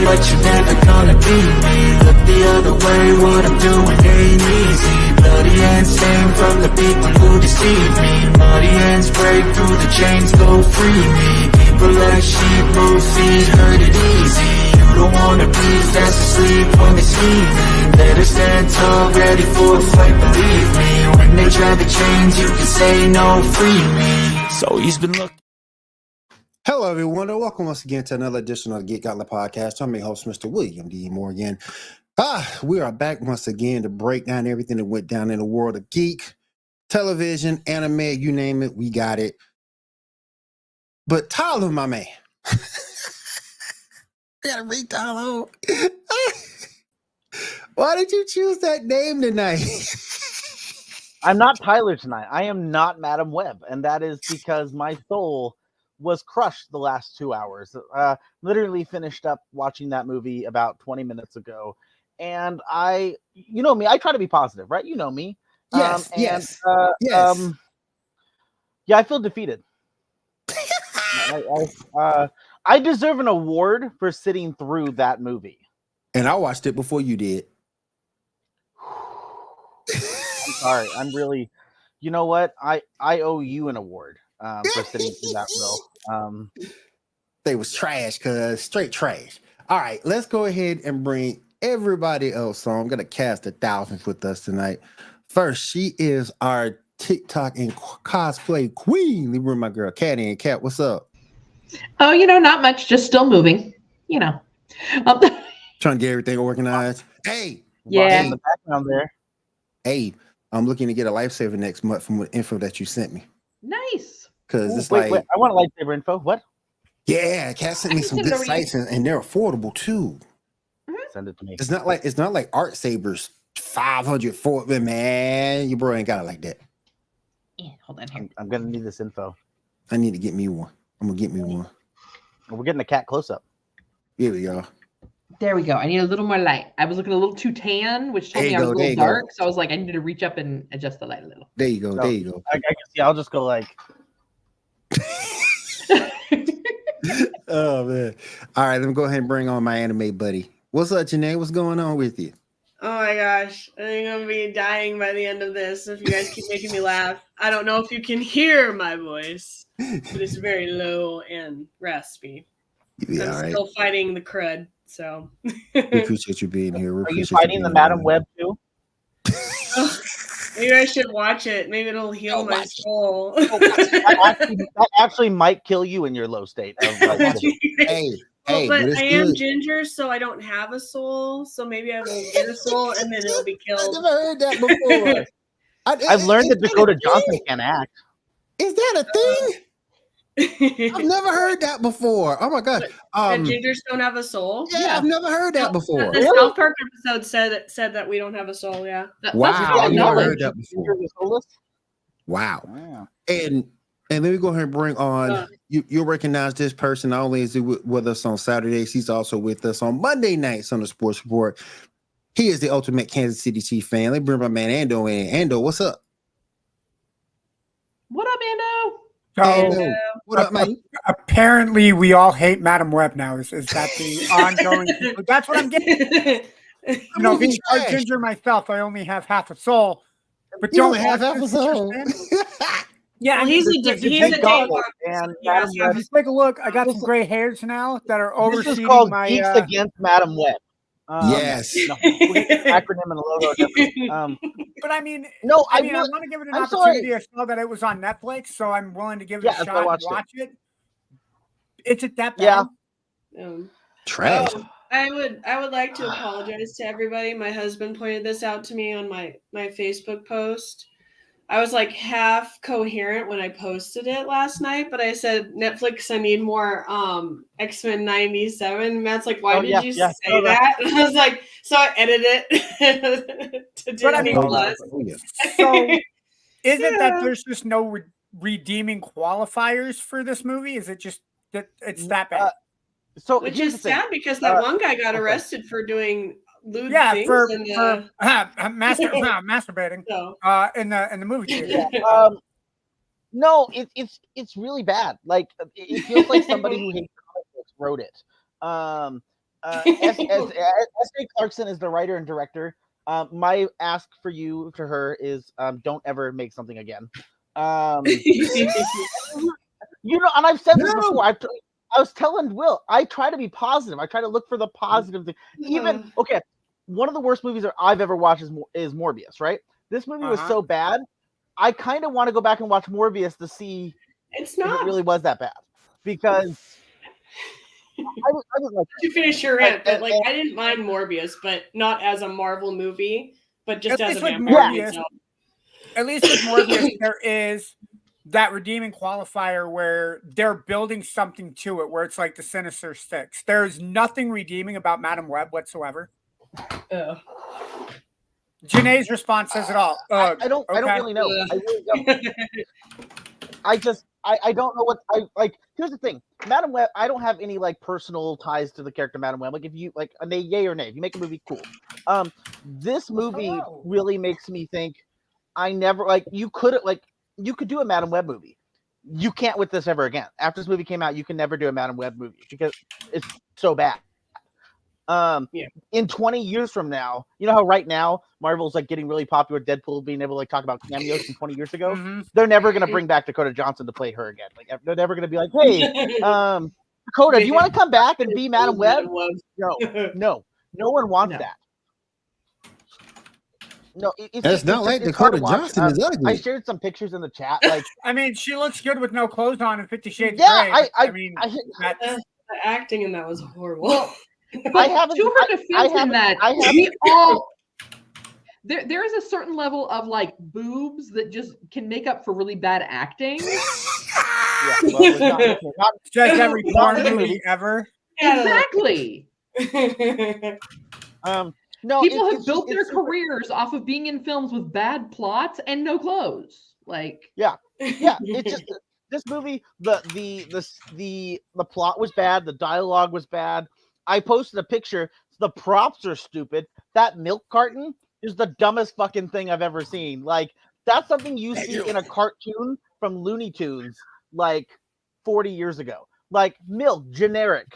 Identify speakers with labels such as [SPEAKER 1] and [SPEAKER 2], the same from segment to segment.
[SPEAKER 1] but you're never gonna be me. Look the other way, what I'm doing ain't easy. Bloody hands stained from the people who deceive me. Muddy hands break through the chains, go free me. People like sheep, move feet, hurt it easy. You don't wanna be fast asleep when they see me. Better stand tall, ready for a fight, believe me. When they try to change, you can say no, free me. So he's been looking.
[SPEAKER 2] Hello, everyone, and welcome once again to another edition of the Geek Gauntlet podcast. I'm your host, Mr. William D. Morgan. We are back once again to break down everything that went down in the world of geek, television, anime, you name it, we got it. But Tyler, my man, I gotta read Tyler. Why did you choose that name tonight?
[SPEAKER 3] I'm not Tyler tonight. I am not Madam Web, and that is because my soul was crushed the last 2 hours. Literally finished up watching that movie about 20 minutes ago, and you know me, I try to be positive, right? You know me.
[SPEAKER 2] Yes.
[SPEAKER 3] Yeah, I feel defeated. I deserve an award for sitting through that movie.
[SPEAKER 2] And I watched it before you did.
[SPEAKER 3] I'm sorry. I'm really, you know what? I owe you an award for sitting through that role.
[SPEAKER 2] They was trash, cuz straight trash. All right, let's go ahead and bring everybody else on. I'm gonna cast 1,000 with us tonight. First, she is our TikTok and cosplay queen. Leave room, my girl, Catty. And Cat, what's up?
[SPEAKER 4] Oh, not much. Just still moving.
[SPEAKER 2] Trying to get everything organized. Hey,
[SPEAKER 4] yeah.
[SPEAKER 3] In the background there.
[SPEAKER 2] Hey, I'm looking to get a lifesaver next month from the info that you sent me.
[SPEAKER 4] Nice.
[SPEAKER 2] Because it's
[SPEAKER 3] wait, I want a lightsaber info. What?
[SPEAKER 2] Yeah, Cat sent me some good sites, and they're affordable too.
[SPEAKER 3] Send it to me.
[SPEAKER 2] It's not like Art Sabers 500 for it, man. Your bro ain't got it like that.
[SPEAKER 4] Yeah, hold on here.
[SPEAKER 3] I'm gonna need this info.
[SPEAKER 2] I need to get me one. I'm gonna get me one.
[SPEAKER 3] We're getting a cat close up.
[SPEAKER 2] Here we go.
[SPEAKER 4] There we go. I need a little more light. I was looking a little too tan, which told me I was a little dark. So I was like, I need to reach up and adjust the light a little.
[SPEAKER 2] There you go.
[SPEAKER 3] So,
[SPEAKER 2] there you go.
[SPEAKER 3] I guess, yeah, I'll just go like.
[SPEAKER 2] Oh man! All right, let me go ahead and bring on my anime buddy. What's up, Janae? What's going on with you?
[SPEAKER 5] Oh my gosh, I think I'm gonna be dying by the end of this if you guys keep making me laugh. I don't know if you can hear my voice, but it's very low and raspy. I'm still fighting the crud, so.
[SPEAKER 2] We appreciate you being here.
[SPEAKER 3] Are you fighting the Madam Web too?
[SPEAKER 5] Maybe I should watch it. Maybe it'll heal my soul.
[SPEAKER 3] That actually might kill you in your low state.
[SPEAKER 2] Hey,
[SPEAKER 5] but I am ginger, so I don't have a soul. So maybe I will get a soul and then it'll be killed.
[SPEAKER 2] I've never heard that before.
[SPEAKER 3] I've learned that Dakota Johnson can act.
[SPEAKER 2] Is that a thing? I've never heard that before. Oh my god!
[SPEAKER 5] And gingers don't have a soul.
[SPEAKER 2] Yeah, I've never heard that before.
[SPEAKER 5] The South Park episode said that we don't have a soul. Yeah.
[SPEAKER 2] Wow, I've never heard that before. Wow. And let me go ahead and bring on. You'll recognize this person. Not only is he with us on Saturdays, he's also with us on Monday nights on the Sports Report. He is the ultimate Kansas City Chiefs fan. Let me bring my man Ando in. Ando, what's up?
[SPEAKER 4] What up, Ando?
[SPEAKER 6] So,
[SPEAKER 2] what up, man?
[SPEAKER 6] Apparently, we all hate Madam Web now. Is that the ongoing? That's what I'm getting. Being part ginger myself, I only have half a soul. But
[SPEAKER 2] you only have half a soul.
[SPEAKER 6] Yeah,
[SPEAKER 5] well, he's a
[SPEAKER 3] gauntlet, and
[SPEAKER 6] if you take a look, I got some gray hairs now that are overseeing
[SPEAKER 3] this is called
[SPEAKER 6] my
[SPEAKER 3] Geeks Against Madam Web.
[SPEAKER 2] Yes.
[SPEAKER 3] Acronym and a logo.
[SPEAKER 6] But I mean, I want to give it an opportunity. Sorry. I saw that it was on Netflix, so I'm willing to give it a shot and watch it. Is it that bad?
[SPEAKER 5] Yeah.
[SPEAKER 2] Trash.
[SPEAKER 5] I would like to apologize to everybody. My husband pointed this out to me on my Facebook post. I was like half coherent when I posted it last night, but I said, Netflix, I need more X-Men 97. Matt's like, why did you say that? And I was like, so I edited it to Disney Plus.
[SPEAKER 6] So is it that there's just no redeeming qualifiers for this movie? Is it just that it's that bad?
[SPEAKER 5] Which is sad because that one guy got arrested for doing lewd things
[SPEAKER 6] for masturbating in the movie theater.
[SPEAKER 3] No, it's really bad. Like it feels like somebody who hates comic books wrote it. S.A. Clarkson is the writer and director. My ask for you to her is don't ever make something again. And I've said this before. I was telling Will, I try to be positive. I try to look for the positive thing. Even one of the worst movies that I've ever watched is Morbius. Right? This movie was so bad. I kind of want to go back and watch Morbius to see if it really was that bad, because I was like,
[SPEAKER 5] to finish your rant, but like I didn't mind Morbius, but not as a Marvel movie, but just as a vampire movie itself.
[SPEAKER 6] At least with Morbius, there is that redeeming qualifier where they're building something to it, where it's like the Sinister Six. There's nothing redeeming about Madam Web whatsoever. Janae's response says it all.
[SPEAKER 3] I don't really know. I really don't. I don't know what I like. Here's the thing, Madam Web. I don't have any like personal ties to the character Madam Web. Like if you like a yay or nay, if you make a movie, cool. This movie really makes me think. I never like you could do a Madam Web movie. You can't with this ever again. After this movie came out, you can never do a Madam Web movie because it's so bad. In 20 years from now, you know how right now Marvel's like getting really popular, Deadpool being able to like talk about cameos from 20 years ago. They're never gonna bring back Dakota Johnson to play her again. Like they're never gonna be like, hey, Dakota, do you want to come back and be Madam Web? No one wants that. No,
[SPEAKER 2] it's not like Dakota Johnson is ugly.
[SPEAKER 3] I shared some pictures in the chat. Like,
[SPEAKER 6] I mean, she looks good with no clothes on in 50 Shades of Grey.
[SPEAKER 5] The acting in that was horrible.
[SPEAKER 4] But to her defense, there is a certain level of like boobs that just can make up for really bad acting.
[SPEAKER 6] Not just every porn movie ever.
[SPEAKER 4] Exactly.
[SPEAKER 3] No,
[SPEAKER 4] people have built their careers off of being in films with bad plots and no clothes. Like,
[SPEAKER 3] it's just this movie. The plot was bad. The dialogue was bad. I posted a picture. The props are stupid. That milk carton is the dumbest fucking thing I've ever seen. Like that's something you see in a cartoon from Looney Tunes like 40 years ago. Like milk, generic.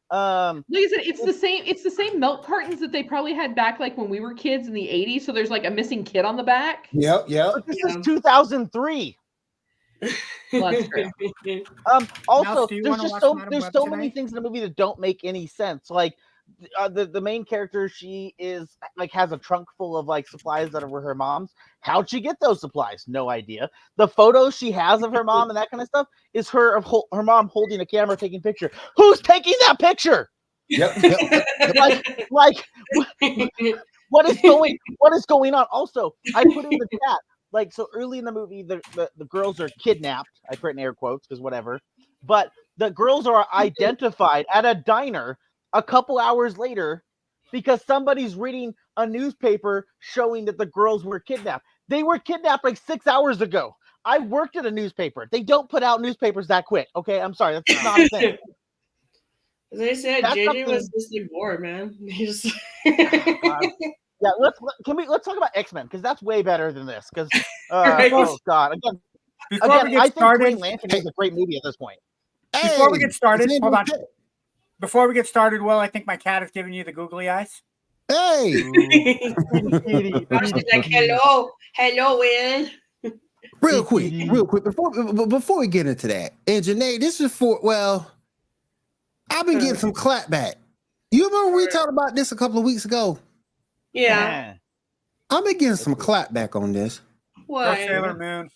[SPEAKER 4] Like I said, it's the same milk cartons that they probably had back like when we were kids in the 80s. So there's like a missing kid on the back.
[SPEAKER 2] Yep.
[SPEAKER 3] But this is 2003.
[SPEAKER 4] Well, that's true.
[SPEAKER 3] Also, there's so many things in the movie that don't make any sense. Like the main character, she is like has a trunk full of like supplies that were her mom's. How'd she get those supplies? No idea. The photos she has of her mom and that kind of stuff is her mom holding a camera taking a picture. Who's taking that picture?
[SPEAKER 2] Yep.
[SPEAKER 3] like what is going on? Also, I put in the chat. Like, so early in the movie, the girls are kidnapped. I put in air quotes because whatever. But the girls are identified at a diner a couple hours later because somebody's reading a newspaper showing that the girls were kidnapped. They were kidnapped like 6 hours ago. I worked at a newspaper. They don't put out newspapers that quick. Okay, I'm sorry. That's just not a thing.
[SPEAKER 5] As I said, JJ was just like bored, man. He just...
[SPEAKER 3] Yeah, let's talk about X-Men because that's way better than this. Because oh god, again, I think Green Lantern is a great movie at this point.
[SPEAKER 6] Before we get started, hold on. Before we get started, Will, I think my cat is giving you the googly eyes.
[SPEAKER 2] Hey,
[SPEAKER 5] like hello, Will.
[SPEAKER 2] Real quick, before we get into that, and Janae, this is I've been getting some clap back. You remember we talked about this a couple of weeks ago?
[SPEAKER 5] Yeah.
[SPEAKER 2] I've been getting some clap back on this.
[SPEAKER 5] Why?
[SPEAKER 6] Sailor Moon.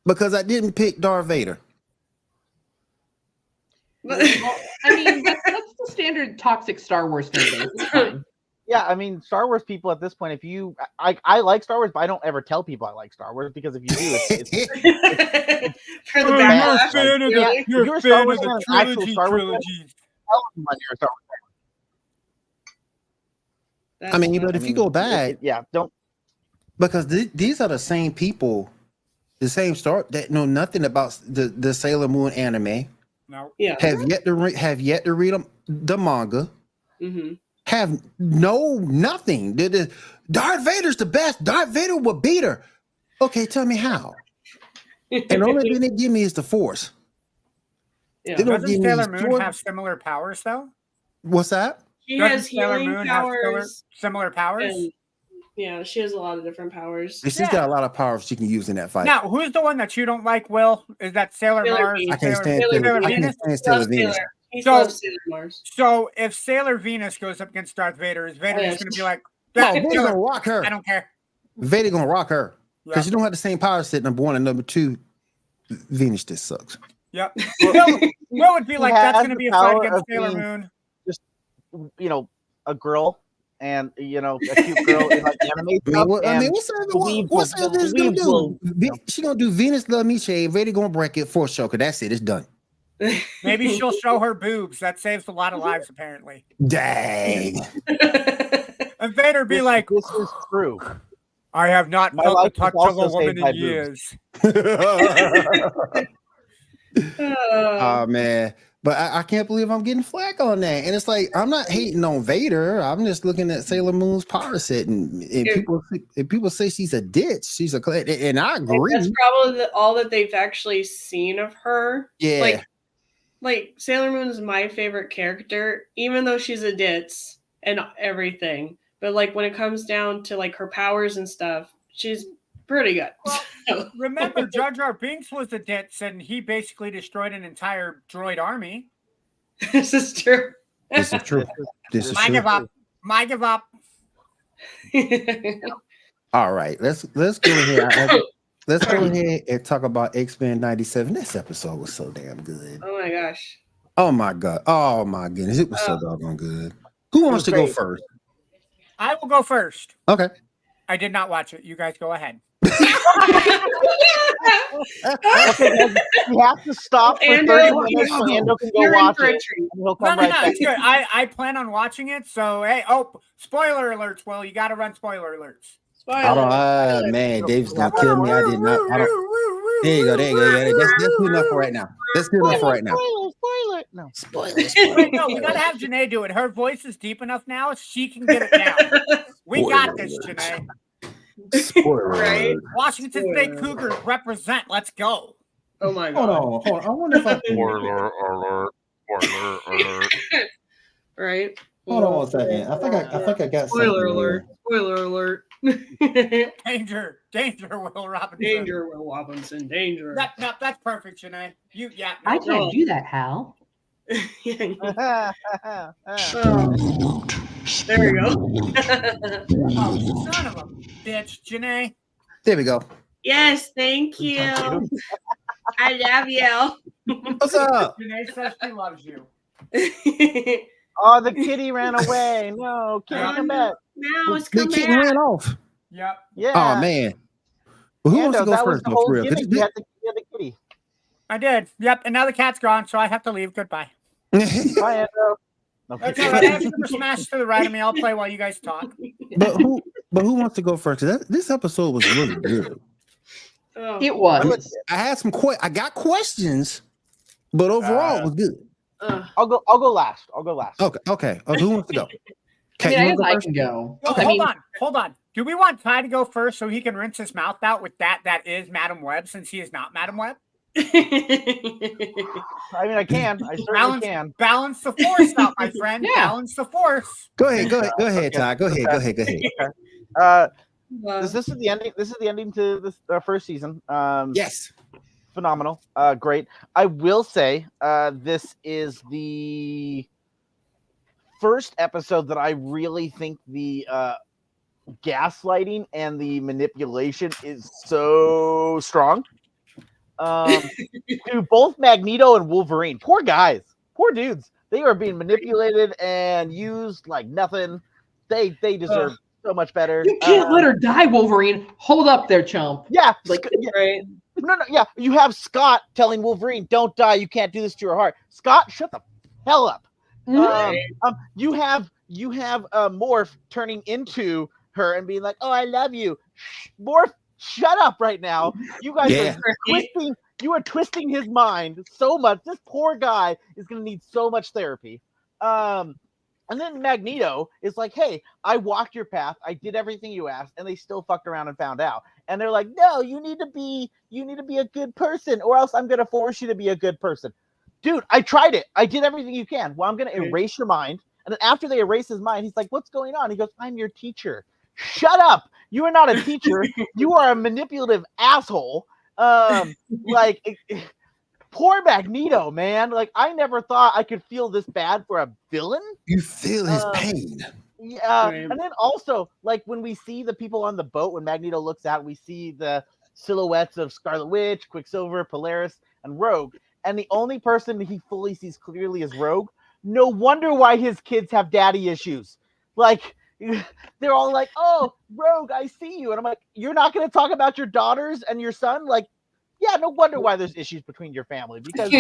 [SPEAKER 2] Because I didn't pick Darth Vader.
[SPEAKER 4] Well, I mean, that's the standard toxic Star Wars fan base.
[SPEAKER 3] Yeah, I mean, Star Wars people at this point, I like Star Wars, but I don't ever tell people I like Star Wars because if you do, it's
[SPEAKER 5] for the backlash.
[SPEAKER 6] You're a fan of the trilogy.
[SPEAKER 2] I mean, but if you go back,
[SPEAKER 3] don't,
[SPEAKER 2] because these are the same people, the same start that know nothing about the Sailor Moon anime.
[SPEAKER 6] No,
[SPEAKER 2] have yet to read the manga.
[SPEAKER 5] Mm-hmm.
[SPEAKER 2] Have nothing. Darth Vader's the best. Darth Vader will beat her. Okay, tell me how. And the only thing they give me is the Force.
[SPEAKER 6] Yeah. Doesn't Sailor Moon have similar powers though?
[SPEAKER 2] What's that?
[SPEAKER 5] She
[SPEAKER 6] Doesn't
[SPEAKER 5] has
[SPEAKER 6] Sailor
[SPEAKER 5] healing
[SPEAKER 6] Moon have
[SPEAKER 5] powers.
[SPEAKER 6] similar powers?
[SPEAKER 5] And, yeah, she has a lot of different powers.
[SPEAKER 2] She's
[SPEAKER 6] Yeah.
[SPEAKER 2] got a lot of power she can use in that fight.
[SPEAKER 6] Now, who's the one that you don't like, Will? Is that Sailor
[SPEAKER 5] Sailor
[SPEAKER 6] Mars?
[SPEAKER 5] Venus.
[SPEAKER 2] I can't
[SPEAKER 6] Sailor,
[SPEAKER 2] stand
[SPEAKER 5] Sailor
[SPEAKER 2] Sailor. I
[SPEAKER 6] Venus?
[SPEAKER 2] can't stand Sailor
[SPEAKER 5] Loves
[SPEAKER 2] Venus.
[SPEAKER 5] Sailor. He
[SPEAKER 6] So-
[SPEAKER 5] loves Sailor Mars.
[SPEAKER 6] So if Sailor Venus goes up against Darth Vader, is Vader
[SPEAKER 5] Oh,
[SPEAKER 6] just
[SPEAKER 5] yes.
[SPEAKER 6] going to be like,
[SPEAKER 2] No,
[SPEAKER 6] "Yeah,
[SPEAKER 2] Vader
[SPEAKER 6] Sailor,
[SPEAKER 2] gonna rock her.
[SPEAKER 6] I don't care.
[SPEAKER 2] Vader gonna rock her because
[SPEAKER 6] Yep.
[SPEAKER 2] you don't have the same power set. Number one and number two, Venus just sucks.
[SPEAKER 6] Yep. Will would be like,
[SPEAKER 3] has
[SPEAKER 6] that's going to
[SPEAKER 3] the
[SPEAKER 6] be a fight
[SPEAKER 3] power
[SPEAKER 6] against
[SPEAKER 3] of
[SPEAKER 6] Sailor
[SPEAKER 3] being-
[SPEAKER 6] Moon.
[SPEAKER 3] You know, a girl and a cute girl in like anime stuff.
[SPEAKER 2] What's Venus gonna do? She gonna do Venus Love Me Shade. Vader gonna break it for sure. Cause that's it. It's done.
[SPEAKER 6] Maybe she'll show her boobs. That saves a lot of lives, apparently.
[SPEAKER 2] Dang.
[SPEAKER 6] And Vader be like,
[SPEAKER 3] this is true.
[SPEAKER 6] I have not
[SPEAKER 3] My
[SPEAKER 6] felt the
[SPEAKER 3] life was
[SPEAKER 6] touch of a
[SPEAKER 3] also
[SPEAKER 6] woman
[SPEAKER 3] saved by
[SPEAKER 6] in
[SPEAKER 3] boobs.
[SPEAKER 6] years.
[SPEAKER 2] Oh man. But I can't believe I'm getting flack on that. And it's like I'm not hating on Vader. I'm just looking at Sailor Moon's power set, and people say she's a ditch. She's a and I agree.
[SPEAKER 5] That's probably all that they've actually seen of her.
[SPEAKER 2] Yeah.
[SPEAKER 5] Like Sailor Moon is my favorite character, even though she's a ditz and everything. But like when it comes down to like her powers and stuff, she's pretty good.
[SPEAKER 6] Well, remember, Jar Jar Binks was a ditz, and he basically destroyed an entire droid army.
[SPEAKER 5] This is true.
[SPEAKER 2] This is true. This is
[SPEAKER 6] I
[SPEAKER 2] true.
[SPEAKER 6] give up. I give up.
[SPEAKER 2] All right, let's go ahead. Let's go ahead and talk about X-Men 97. This episode was so damn good.
[SPEAKER 5] Oh my gosh.
[SPEAKER 2] Oh my god. Oh my goodness. It was so doggone good. Who wants to go first?
[SPEAKER 6] I will go first.
[SPEAKER 2] Okay.
[SPEAKER 6] I did not watch it. You guys go ahead.
[SPEAKER 3] Okay, guys, we have to stop for
[SPEAKER 5] Andrew,
[SPEAKER 3] 30 minutes so Ando can go
[SPEAKER 5] you're in
[SPEAKER 3] watch
[SPEAKER 5] for a
[SPEAKER 3] it.
[SPEAKER 5] treat.
[SPEAKER 3] And he'll
[SPEAKER 6] No,
[SPEAKER 3] come
[SPEAKER 6] no,
[SPEAKER 3] right
[SPEAKER 6] no,
[SPEAKER 3] back.
[SPEAKER 6] it's good. I plan on watching it. So, hey, spoiler alerts. Well, you got to run spoiler alerts.
[SPEAKER 2] I don't. Man, Dave's gonna kill me. I did not. I don't. There you go. There you go. Yeah, that's good enough for right now. That's good enough for right now.
[SPEAKER 3] Spoiler. No.
[SPEAKER 6] Wait, no, we got to have Janae do it. Her voice is deep enough now. She can get it down. We got this, Janae.
[SPEAKER 2] Spoiler
[SPEAKER 5] Right?
[SPEAKER 2] alert.
[SPEAKER 6] Washington State Cougars represent. Let's go.
[SPEAKER 5] Oh my god.
[SPEAKER 2] Hold on. I wonder if I can.
[SPEAKER 7] Spoiler alert. Spoiler alert.
[SPEAKER 5] Right?
[SPEAKER 2] Hold on one second. I think I got
[SPEAKER 5] Spoiler
[SPEAKER 2] something
[SPEAKER 5] alert.
[SPEAKER 2] here.
[SPEAKER 5] Spoiler alert.
[SPEAKER 6] Danger, Will Robinson.
[SPEAKER 5] Danger, Will Robinson. Danger.
[SPEAKER 6] No, that's perfect, Janae.
[SPEAKER 4] I can't do that, Hal.
[SPEAKER 5] Oh, there we go.
[SPEAKER 6] Oh, son of a bitch, Janae.
[SPEAKER 2] There we go.
[SPEAKER 5] Yes, thank you. I love you.
[SPEAKER 2] What's up?
[SPEAKER 6] Janae says she loves you.
[SPEAKER 3] Oh, the kitty ran away. No, kitty, come back.
[SPEAKER 5] Now it's
[SPEAKER 2] The
[SPEAKER 5] coming
[SPEAKER 2] kid
[SPEAKER 5] back.
[SPEAKER 2] ran off.
[SPEAKER 6] Yep.
[SPEAKER 3] Yeah.
[SPEAKER 2] Oh man. Well, who wants to
[SPEAKER 3] Ando,
[SPEAKER 2] go
[SPEAKER 3] that was
[SPEAKER 2] first?
[SPEAKER 3] the
[SPEAKER 2] though,
[SPEAKER 3] whole
[SPEAKER 2] for real? 'Cause
[SPEAKER 3] gimmick. You had the kitty.
[SPEAKER 6] I did. Yep. And now the cat's gone, so I have to leave. Goodbye.
[SPEAKER 3] Bye, Ando. No,
[SPEAKER 6] That's all right. I have Super Smash to the right of me. I'll play while you guys talk.
[SPEAKER 2] but who wants to go first? 'Cause this episode was really good.
[SPEAKER 5] Oh.
[SPEAKER 4] It was.
[SPEAKER 2] I had some I got questions, but overall it was good.
[SPEAKER 3] I'll go last.
[SPEAKER 2] Okay. Who wants to go?
[SPEAKER 4] I mean,
[SPEAKER 2] you
[SPEAKER 4] I
[SPEAKER 2] wanna
[SPEAKER 4] guess
[SPEAKER 2] go
[SPEAKER 4] I
[SPEAKER 2] first?
[SPEAKER 4] can go.
[SPEAKER 6] Well, hold on. Do we want Ty to go first so he can rinse his mouth out with that is Madam Web since he is not Madam Web?
[SPEAKER 3] I mean, I can. I certainly can.
[SPEAKER 6] Balance the force out, my friend.
[SPEAKER 4] Yeah.
[SPEAKER 6] Balance the force.
[SPEAKER 2] Go ahead, Ty. Go ahead.
[SPEAKER 3] This is the ending. This is the ending to this first season.
[SPEAKER 2] Yes.
[SPEAKER 3] Phenomenal. Great. I will say, this is the first episode that I really think the gaslighting and the manipulation is so strong. To both Magneto and Wolverine. Poor guys. Poor dudes. They are being manipulated and used like nothing. They deserve so much better.
[SPEAKER 4] You can't let her die, Wolverine. Hold up there, chump.
[SPEAKER 3] Yeah.
[SPEAKER 5] Like, right.
[SPEAKER 3] No, yeah. You have Scott telling Wolverine, "Don't die. You can't do this to your heart." Scott, shut the hell up. You have Morph turning into her and being like, "Oh, I love you." Morph, shut up right now. You guys are twisting. You are twisting his mind so much. This poor guy is going to need so much therapy. And then Magneto is like, "Hey, I walked your path. I did everything you asked," and they still fucked around and found out. And they're like, "No, you need to be a good person, or else I'm gonna force you to be a good person." Dude, I tried it. I did everything you can. Well, I'm gonna erase your mind. And then after they erase his mind, he's like, "What's going on?" He goes, "I'm your teacher." Shut up! You are not a teacher. You are a manipulative asshole. Like, poor Magneto, man. Like, I never thought I could feel this bad for a villain.
[SPEAKER 2] You feel his pain.
[SPEAKER 3] Yeah,
[SPEAKER 5] Right.
[SPEAKER 3] and then also, like, when we see the people on the boat, when Magneto looks out, we see the silhouettes of Scarlet Witch, Quicksilver, Polaris, and Rogue. And the only person he fully sees clearly is Rogue. No wonder why his kids have daddy issues. Like, they're all like, "Oh, Rogue, I see you." And I'm like, "You're not going to talk about your daughters and your son?" Like, yeah, no wonder why there's issues between your family, because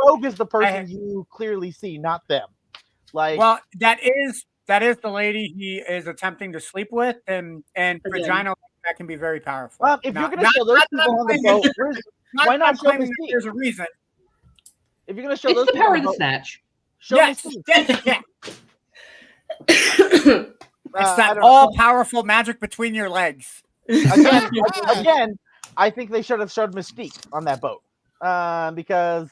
[SPEAKER 3] Rogue is the person you clearly see, not them. Like,
[SPEAKER 6] well, that is the lady he is attempting to sleep with, and vagina that can be very powerful.
[SPEAKER 3] if you're going to show those people on the boat, why not show me?
[SPEAKER 6] There's a reason.
[SPEAKER 3] If you're going to show
[SPEAKER 4] It's
[SPEAKER 3] those
[SPEAKER 4] the
[SPEAKER 3] people
[SPEAKER 4] power
[SPEAKER 3] on
[SPEAKER 4] of
[SPEAKER 3] the
[SPEAKER 4] the
[SPEAKER 3] boat,
[SPEAKER 4] snatch.
[SPEAKER 3] show
[SPEAKER 6] Yes,
[SPEAKER 3] me.
[SPEAKER 6] yeah. It's
[SPEAKER 3] I
[SPEAKER 6] that
[SPEAKER 3] don't
[SPEAKER 6] all-powerful magic between your legs.
[SPEAKER 3] Again, I think they should have showed Mystique on that boat, because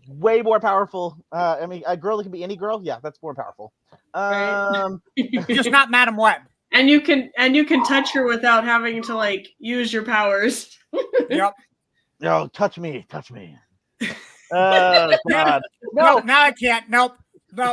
[SPEAKER 3] way more powerful. I mean, a girl that can be any girl. Yeah, that's more powerful.
[SPEAKER 6] Just not Madam Web.
[SPEAKER 5] And you can touch her without having to like use your powers.
[SPEAKER 6] Yep.
[SPEAKER 3] No, touch me. Oh God.
[SPEAKER 6] No, now I can't. Nope.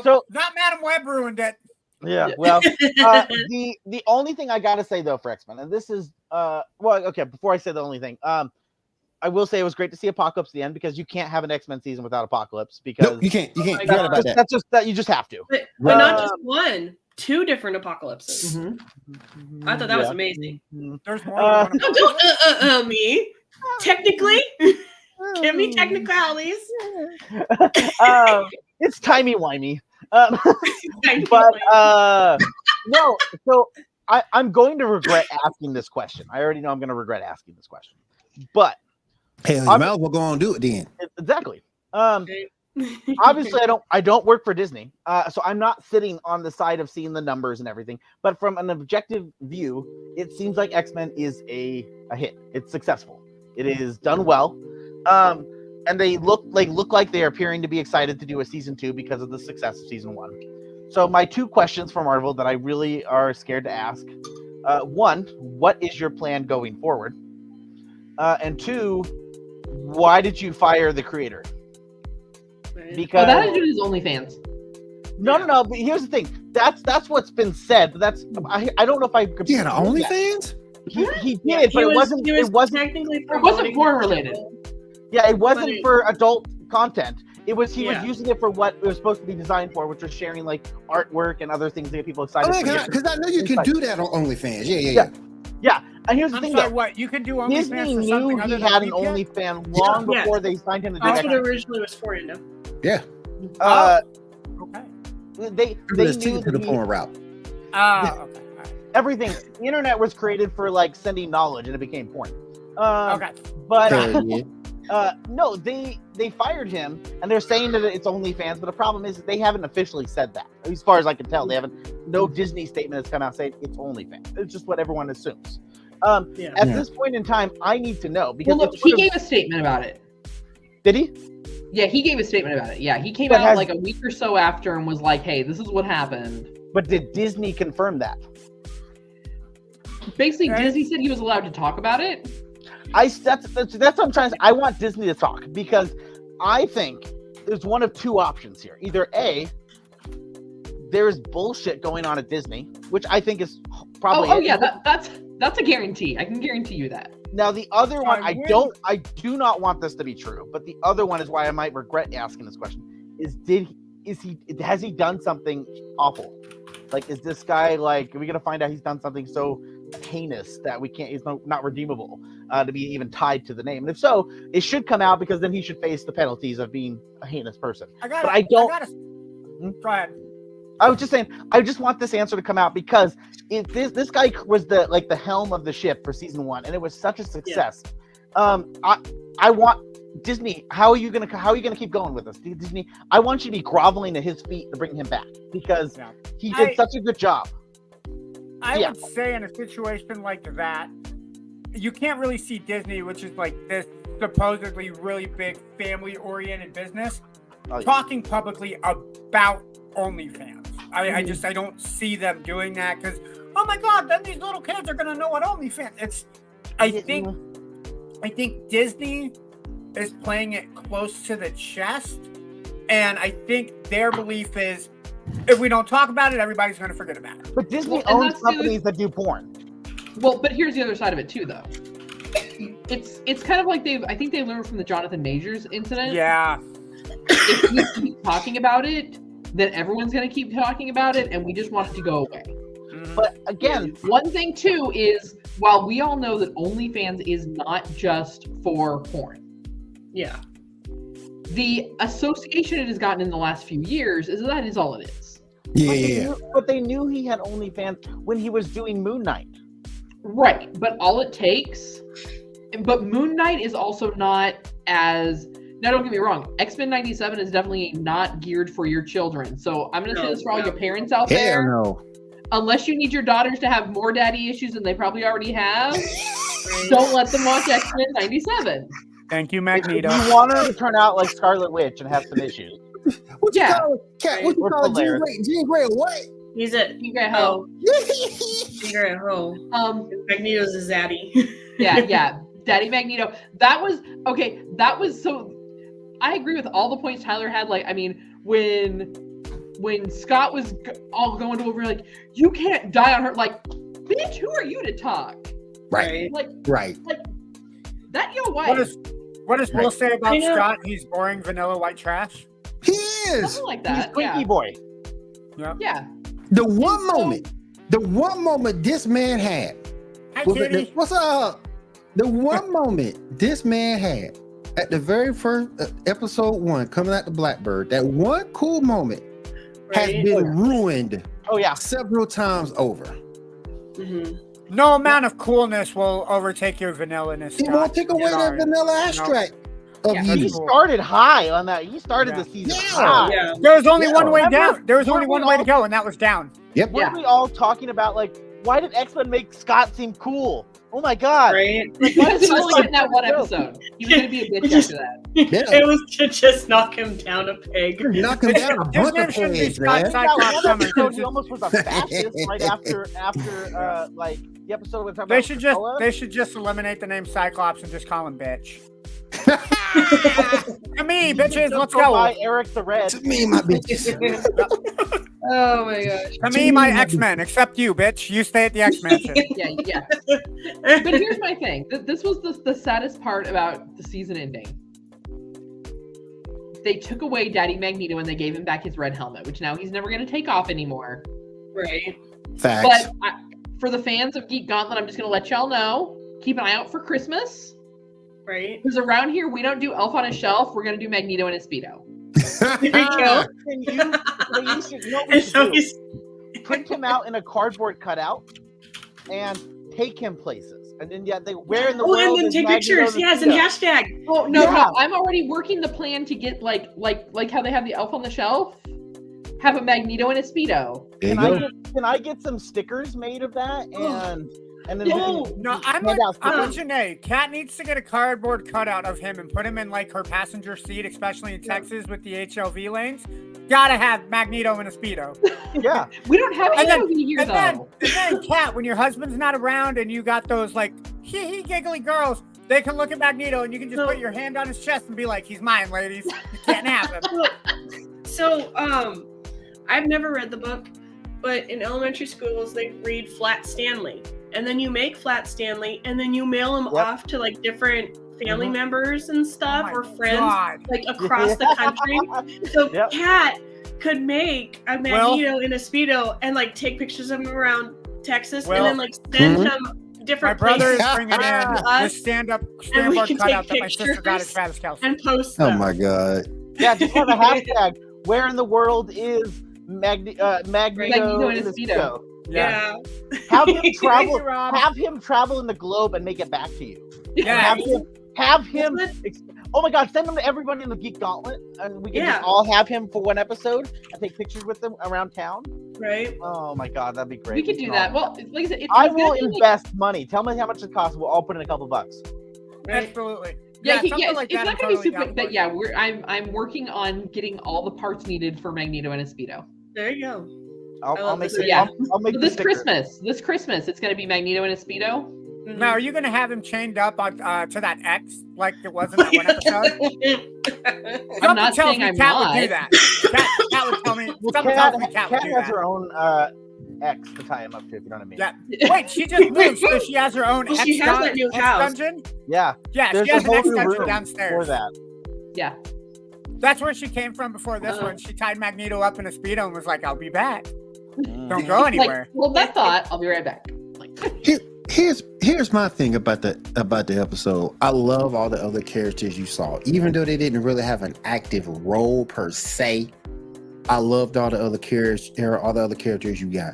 [SPEAKER 3] So-
[SPEAKER 6] not Madam Web ruined it.
[SPEAKER 3] Yeah. Well, the only thing I gotta say though for X-Men, and this is before I say the only thing, I will say it was great to see Apocalypse at the end, because you can't have an X-Men season without Apocalypse, because
[SPEAKER 2] Nope, you can't. You can't. Forget about that.
[SPEAKER 3] that's just that you just have to.
[SPEAKER 5] But not just one, 2 different apocalypses.
[SPEAKER 4] Mm-hmm.
[SPEAKER 5] I thought that was amazing.
[SPEAKER 6] There's more than one.
[SPEAKER 5] No, don't me. Technically, give me technicalities.
[SPEAKER 3] It's timey-wimey. But no, so I'm going to regret asking this question. I already know I'm going to regret asking this question. But
[SPEAKER 2] hell, you might as well go on and do it then.
[SPEAKER 3] Exactly. Obviously, I don't work for Disney, so I'm not sitting on the side of seeing the numbers and everything. But from an objective view, it seems like X-Men is a hit. It's successful. It is done well, and they look like they are appearing to be excited to do a season 2 because of the success of season 1. So my 2 questions for Marvel that I really are scared to ask: 1, what is your plan going forward? And 2, why did you fire the creator? Because
[SPEAKER 4] that has to do with his OnlyFans.
[SPEAKER 3] No. But here's the thing. That's what's been said. But that's I don't know if I could.
[SPEAKER 2] Yeah, the OnlyFans.
[SPEAKER 3] He did, but it wasn't
[SPEAKER 5] technically.
[SPEAKER 4] It wasn't porn related.
[SPEAKER 3] Yeah, it wasn't for adult content. He was
[SPEAKER 5] Yeah.
[SPEAKER 3] using it for what it was supposed to be designed for, which was sharing like artwork and other things to get people excited.
[SPEAKER 2] Because I know you can do that on OnlyFans. Yeah.
[SPEAKER 3] Yeah, and here's the
[SPEAKER 6] I'm
[SPEAKER 3] thing.
[SPEAKER 6] sorry,
[SPEAKER 3] though.
[SPEAKER 6] what? You can do OnlyFans
[SPEAKER 3] Disney
[SPEAKER 6] for
[SPEAKER 3] knew
[SPEAKER 6] something
[SPEAKER 3] he
[SPEAKER 6] other
[SPEAKER 3] had
[SPEAKER 6] than
[SPEAKER 3] an
[SPEAKER 6] media?
[SPEAKER 3] OnlyFans long
[SPEAKER 5] Yeah.
[SPEAKER 3] before they signed him to do
[SPEAKER 5] That's
[SPEAKER 3] that.
[SPEAKER 5] what it originally was for, you know.
[SPEAKER 2] Yeah.
[SPEAKER 6] Okay.
[SPEAKER 3] They
[SPEAKER 2] Let's
[SPEAKER 3] knew
[SPEAKER 2] take it to the
[SPEAKER 3] that
[SPEAKER 2] porn route.
[SPEAKER 6] Okay. All right.
[SPEAKER 3] everything. The internet was created for like sending knowledge, and it became porn.
[SPEAKER 6] Okay.
[SPEAKER 3] But
[SPEAKER 2] Hell yeah.
[SPEAKER 3] no, they fired him, and they're saying that it's OnlyFans. But the problem is that they haven't officially said that. As far as I can tell, they haven't. No Disney statement has come out saying it's OnlyFans. It's just what everyone assumes. At this point in time, I need to know because
[SPEAKER 4] Well, look, he gave a statement about it.
[SPEAKER 3] Did he?
[SPEAKER 4] Yeah, he gave a statement about it. Yeah, he came
[SPEAKER 3] But
[SPEAKER 4] out like a week or so after and was like, "Hey, this is what happened."
[SPEAKER 3] But did Disney confirm that?
[SPEAKER 4] Basically,
[SPEAKER 6] Right.
[SPEAKER 4] Disney said he was allowed to talk about it.
[SPEAKER 3] That's what I'm trying to say. I want Disney to talk because I think there's one of two options here. Either A, there's bullshit going on at Disney, which I think is probably.
[SPEAKER 4] Oh yeah, that's a guarantee. I can guarantee you that.
[SPEAKER 3] Now the other one,
[SPEAKER 6] I
[SPEAKER 3] I do not want this to be true, but the other one is why I might regret asking this question: has he done something awful? Like, is this guy like? Are we gonna find out he's done something so heinous that we can't? He's not redeemable to be even tied to the name. And if so, it should come out because then he should face the penalties of being a heinous person. Go ahead. I was just saying, I just want this answer to come out because this guy was the helm of the ship for season 1, and it was such a success. Yeah. I want Disney. How are you gonna keep going with this, Disney? I want you to be groveling at his feet to bring him back because he did such a good job.
[SPEAKER 6] I would say in a situation like that, you can't really see Disney, which is like this supposedly really big family-oriented business, talking publicly about OnlyFans. I don't see them doing that because, oh my God, then these little kids are gonna know what OnlyFans. I think Disney is playing it close to the chest, and I think their belief is if we don't talk about it, everybody's gonna forget about it.
[SPEAKER 3] But Disney owns companies that do porn.
[SPEAKER 4] Well, but here's the other side of it too, though. It's kind of like I think they learned from the Jonathan Majors incident.
[SPEAKER 6] Yeah.
[SPEAKER 4] If we keep talking about it, then everyone's going to keep talking about it, and we just want it to go away.
[SPEAKER 3] But again,
[SPEAKER 4] one thing too is while we all know that OnlyFans is not just for porn,
[SPEAKER 5] Yeah.
[SPEAKER 4] the association it has gotten in the last few years is that is all it is.
[SPEAKER 3] But they knew he had OnlyFans when he was doing Moon Knight.
[SPEAKER 4] Right, but all it takes. But Moon Knight is also not as. Now, don't get me wrong. X-Men 97 is definitely not geared for your children. So I'm going to say this for all your parents out there.
[SPEAKER 2] No.
[SPEAKER 4] Unless you need your daughters to have more daddy issues than they probably already have, don't let them watch X-Men 97.
[SPEAKER 6] Thank you, Magneto.
[SPEAKER 3] You want her to turn out like Scarlet Witch and have some issues.
[SPEAKER 2] What you call it? Cat, what you call it? Jean Grey what?
[SPEAKER 5] He's a
[SPEAKER 4] Grey hoe.
[SPEAKER 5] Jean Grey hoe. Magneto's a zaddy.
[SPEAKER 4] Yeah. Daddy Magneto. That was so. I agree with all the points Tyler had. Like, I mean, when Scott was all going over, like, you can't die on her. Like, bitch, who are you to talk?
[SPEAKER 2] Right.
[SPEAKER 4] Like,
[SPEAKER 2] right.
[SPEAKER 4] Like, that your wife.
[SPEAKER 6] What does Will say about Scott? He's boring, vanilla, white trash.
[SPEAKER 2] He is.
[SPEAKER 4] Something like that.
[SPEAKER 3] He's Twinkie boy.
[SPEAKER 4] Yeah.
[SPEAKER 2] The one moment this man had.
[SPEAKER 6] Hi, Kitty.
[SPEAKER 2] What's up? The one moment this man had at the very first episode 1 coming out the Blackbird, that one cool moment has been ruined several times over.
[SPEAKER 5] Mm-hmm.
[SPEAKER 6] No amount of coolness will overtake your vanilla-ness.
[SPEAKER 2] It won't take away that vanilla extract of you.
[SPEAKER 3] He started high on that. He started the season high.
[SPEAKER 5] Yeah.
[SPEAKER 6] There was only one way down. There was only one way to go, and that was down.
[SPEAKER 2] Yep.
[SPEAKER 3] Weren't we all talking about, like, why did X-Men make Scott seem cool? Oh my God.
[SPEAKER 5] Right?
[SPEAKER 4] Like, why does he only get in that one episode? He's going to be a bitch after that.
[SPEAKER 2] Yeah.
[SPEAKER 5] It was to just knock him down a peg.
[SPEAKER 2] Knock him down a bunch of pegs, man.
[SPEAKER 3] He almost was a fascist right after like the episode with
[SPEAKER 6] They should just eliminate the name Cyclops and just call him bitch. To me, bitches, let's go.
[SPEAKER 3] By Eric the Red.
[SPEAKER 2] To me, my bitches.
[SPEAKER 5] Oh my gosh.
[SPEAKER 6] To me, my X-Men, except you, bitch. You stay at the X-Mansion.
[SPEAKER 4] Yeah. But here's my thing. This was the saddest part about the season ending. They took away Daddy Magneto and they gave him back his red helmet, which now he's never going to take off anymore.
[SPEAKER 5] Right.
[SPEAKER 2] Facts.
[SPEAKER 4] But for the fans of Geek Gauntlet, I'm just going to let y'all know, keep an eye out for Christmas.
[SPEAKER 5] Right.
[SPEAKER 4] Because around here, we don't do Elf on a Shelf. We're going to do Magneto in a Speedo.
[SPEAKER 5] There you go.
[SPEAKER 3] You should know what to do. Print him out in a cardboard cutout and take him places. And then where in the world
[SPEAKER 5] and then
[SPEAKER 3] is
[SPEAKER 5] take
[SPEAKER 3] Magneto
[SPEAKER 5] pictures. Yes, and hashtag.
[SPEAKER 4] Oh no! I'm already working the plan to get like how they have the Elf on the Shelf. Have a Magneto in a Speedo.
[SPEAKER 3] Can I get some stickers made of that and then
[SPEAKER 6] no, I'm with Janae. Kat needs to get a cardboard cutout of him and put him in like her passenger seat, especially in Texas with the HLV lanes. Gotta have Magneto in a Speedo.
[SPEAKER 3] Yeah.
[SPEAKER 4] We don't have HLV here though.
[SPEAKER 6] And then Kat, when your husband's not around and you got those like hee giggly girls, they can look at Magneto and you can just put your hand on his chest and be like, he's mine, ladies. You can't have him.
[SPEAKER 5] So, I've never read the book, but in elementary schools they read Flat Stanley. And then you make Flat Stanley, and then you mail them off to like different family members and stuff, or friends, like across the country. So Kat could make a Magneto in a Speedo and like take pictures of him around Texas, and then like send him different
[SPEAKER 6] My brother
[SPEAKER 5] places.
[SPEAKER 6] is bringing in this stand-up cutout that my sister got at Travis Kelce
[SPEAKER 5] and post them.
[SPEAKER 2] Oh my God.
[SPEAKER 3] Yeah, just have a hashtag. Where in the world is Magneto in a Speedo?
[SPEAKER 5] Yeah.
[SPEAKER 3] Have him travel. Have him travel in the globe and make it back to you.
[SPEAKER 6] Yeah.
[SPEAKER 3] Have him. Oh my God! Send him to everybody in the Geek Gauntlet, and we can just all have him for one episode and take pictures with them around town.
[SPEAKER 5] Right.
[SPEAKER 3] Oh my God, that'd be great.
[SPEAKER 4] We could do that. Well, like I said,
[SPEAKER 3] I will invest money. Tell me how much it costs. We'll all put in a couple bucks.
[SPEAKER 5] Right.
[SPEAKER 6] Absolutely.
[SPEAKER 4] Yeah,
[SPEAKER 6] like
[SPEAKER 4] it's
[SPEAKER 6] that,
[SPEAKER 4] not going to be
[SPEAKER 6] totally
[SPEAKER 4] super. But yeah, I'm working on getting all the parts needed for Magneto and a Speedo.
[SPEAKER 5] There you go.
[SPEAKER 3] I'll make
[SPEAKER 5] this.
[SPEAKER 3] it.
[SPEAKER 4] Yeah.
[SPEAKER 3] I'll make
[SPEAKER 4] So
[SPEAKER 3] the
[SPEAKER 4] this
[SPEAKER 3] sticker.
[SPEAKER 4] Christmas, it's gonna be Magneto in a Speedo.
[SPEAKER 6] Now, are you going to have him chained up on to that X like it was in that one episode?
[SPEAKER 4] I'm not
[SPEAKER 6] tells
[SPEAKER 4] saying
[SPEAKER 6] me
[SPEAKER 4] I'm
[SPEAKER 6] Cat
[SPEAKER 4] not.
[SPEAKER 6] would do that. Cat would tell me.
[SPEAKER 3] Well,
[SPEAKER 6] Something
[SPEAKER 3] Cat,
[SPEAKER 6] tells me Cat
[SPEAKER 3] Cat
[SPEAKER 6] would do
[SPEAKER 3] has
[SPEAKER 6] that.
[SPEAKER 3] her own X to tie him up to, if you know what I mean.
[SPEAKER 6] Yeah. Wait, she just moved, so she has her own
[SPEAKER 5] Well,
[SPEAKER 6] X,
[SPEAKER 5] she has that new
[SPEAKER 6] X
[SPEAKER 5] house.
[SPEAKER 6] dungeon.
[SPEAKER 3] Yeah.
[SPEAKER 6] Yeah,
[SPEAKER 3] There's
[SPEAKER 6] she has
[SPEAKER 3] a
[SPEAKER 6] an
[SPEAKER 3] whole
[SPEAKER 6] X
[SPEAKER 3] new
[SPEAKER 6] dungeon
[SPEAKER 3] room
[SPEAKER 6] downstairs.
[SPEAKER 3] for that.
[SPEAKER 4] Yeah.
[SPEAKER 6] That's where she came from before this
[SPEAKER 5] Uh-huh.
[SPEAKER 6] one. She tied Magneto up in a Speedo and was like, "I'll be back.
[SPEAKER 3] Mm.
[SPEAKER 6] Don't go anywhere."
[SPEAKER 4] Like, hold that thought. I'll be right back. Like,
[SPEAKER 2] Here's my thing about the episode. I love all the other characters you saw, even though they didn't really have an active role per se. I loved all the other characters you got.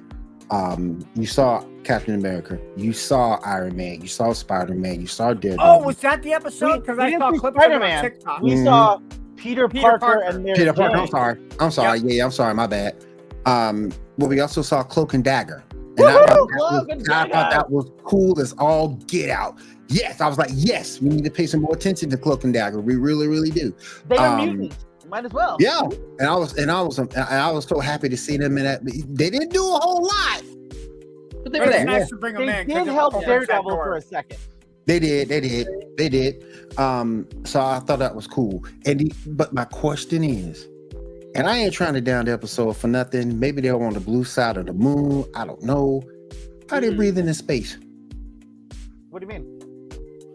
[SPEAKER 2] You saw Captain America, you saw Iron Man, you saw Spider-Man, you saw Daredevil.
[SPEAKER 6] Oh, was that the episode? Because
[SPEAKER 3] We
[SPEAKER 6] I
[SPEAKER 3] didn't
[SPEAKER 6] saw
[SPEAKER 3] see
[SPEAKER 6] clips of it on
[SPEAKER 3] Spider-Man.
[SPEAKER 6] TikTok.
[SPEAKER 3] We
[SPEAKER 2] Mhm.
[SPEAKER 3] saw Peter Parker
[SPEAKER 6] Parker.
[SPEAKER 3] and Mary
[SPEAKER 2] Peter Parker.
[SPEAKER 3] Jane.
[SPEAKER 2] I'm sorry.
[SPEAKER 6] Yep.
[SPEAKER 2] Yeah, I'm sorry. My bad. But we also saw Cloak and Dagger.
[SPEAKER 3] Woohoo,
[SPEAKER 2] I
[SPEAKER 3] Cloak and
[SPEAKER 2] thought
[SPEAKER 3] Dagger!
[SPEAKER 2] that was cool as all get out. Yes, I was like, yes, we need to pay some more attention to Cloak and Dagger. We really, really do.
[SPEAKER 3] They are
[SPEAKER 2] Um,
[SPEAKER 3] mutants. Might as well.
[SPEAKER 2] Yeah, and I was so happy to see them in that. They didn't do a whole lot.
[SPEAKER 4] but they
[SPEAKER 6] But
[SPEAKER 4] were
[SPEAKER 6] it's
[SPEAKER 4] there.
[SPEAKER 6] nice to bring them
[SPEAKER 3] They
[SPEAKER 6] in. 'cause
[SPEAKER 3] did
[SPEAKER 6] it
[SPEAKER 3] help
[SPEAKER 6] opens that
[SPEAKER 3] Daredevil
[SPEAKER 6] door.
[SPEAKER 3] for a second.
[SPEAKER 2] They did. So I thought that was cool. But my question is, and I ain't trying to down the episode for nothing. Maybe they're on the blue side of the moon. I don't know. How they breathing in space?
[SPEAKER 3] What do you mean?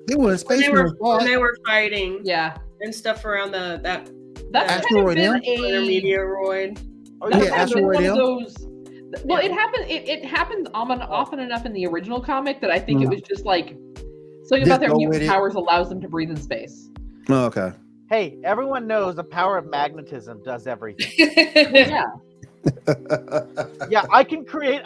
[SPEAKER 2] They were in
[SPEAKER 5] When
[SPEAKER 2] space.
[SPEAKER 5] they were fighting
[SPEAKER 4] Yeah.
[SPEAKER 5] and stuff around that
[SPEAKER 4] That's
[SPEAKER 2] Asteroid
[SPEAKER 4] kind of been
[SPEAKER 5] meteoroid.
[SPEAKER 3] Oh,
[SPEAKER 4] That's
[SPEAKER 2] Yeah,
[SPEAKER 4] kind of been one
[SPEAKER 2] Asteroid
[SPEAKER 4] of
[SPEAKER 2] M.
[SPEAKER 4] those. Well, it happened. It happened often enough in the original comic that I think it was just like something
[SPEAKER 2] Just
[SPEAKER 4] about their
[SPEAKER 2] go
[SPEAKER 4] mutant
[SPEAKER 2] with it.
[SPEAKER 4] powers allows them to breathe in space.
[SPEAKER 2] Oh, okay.
[SPEAKER 3] Hey, everyone knows the power of magnetism does everything.
[SPEAKER 4] Yeah.
[SPEAKER 3] Yeah, I can create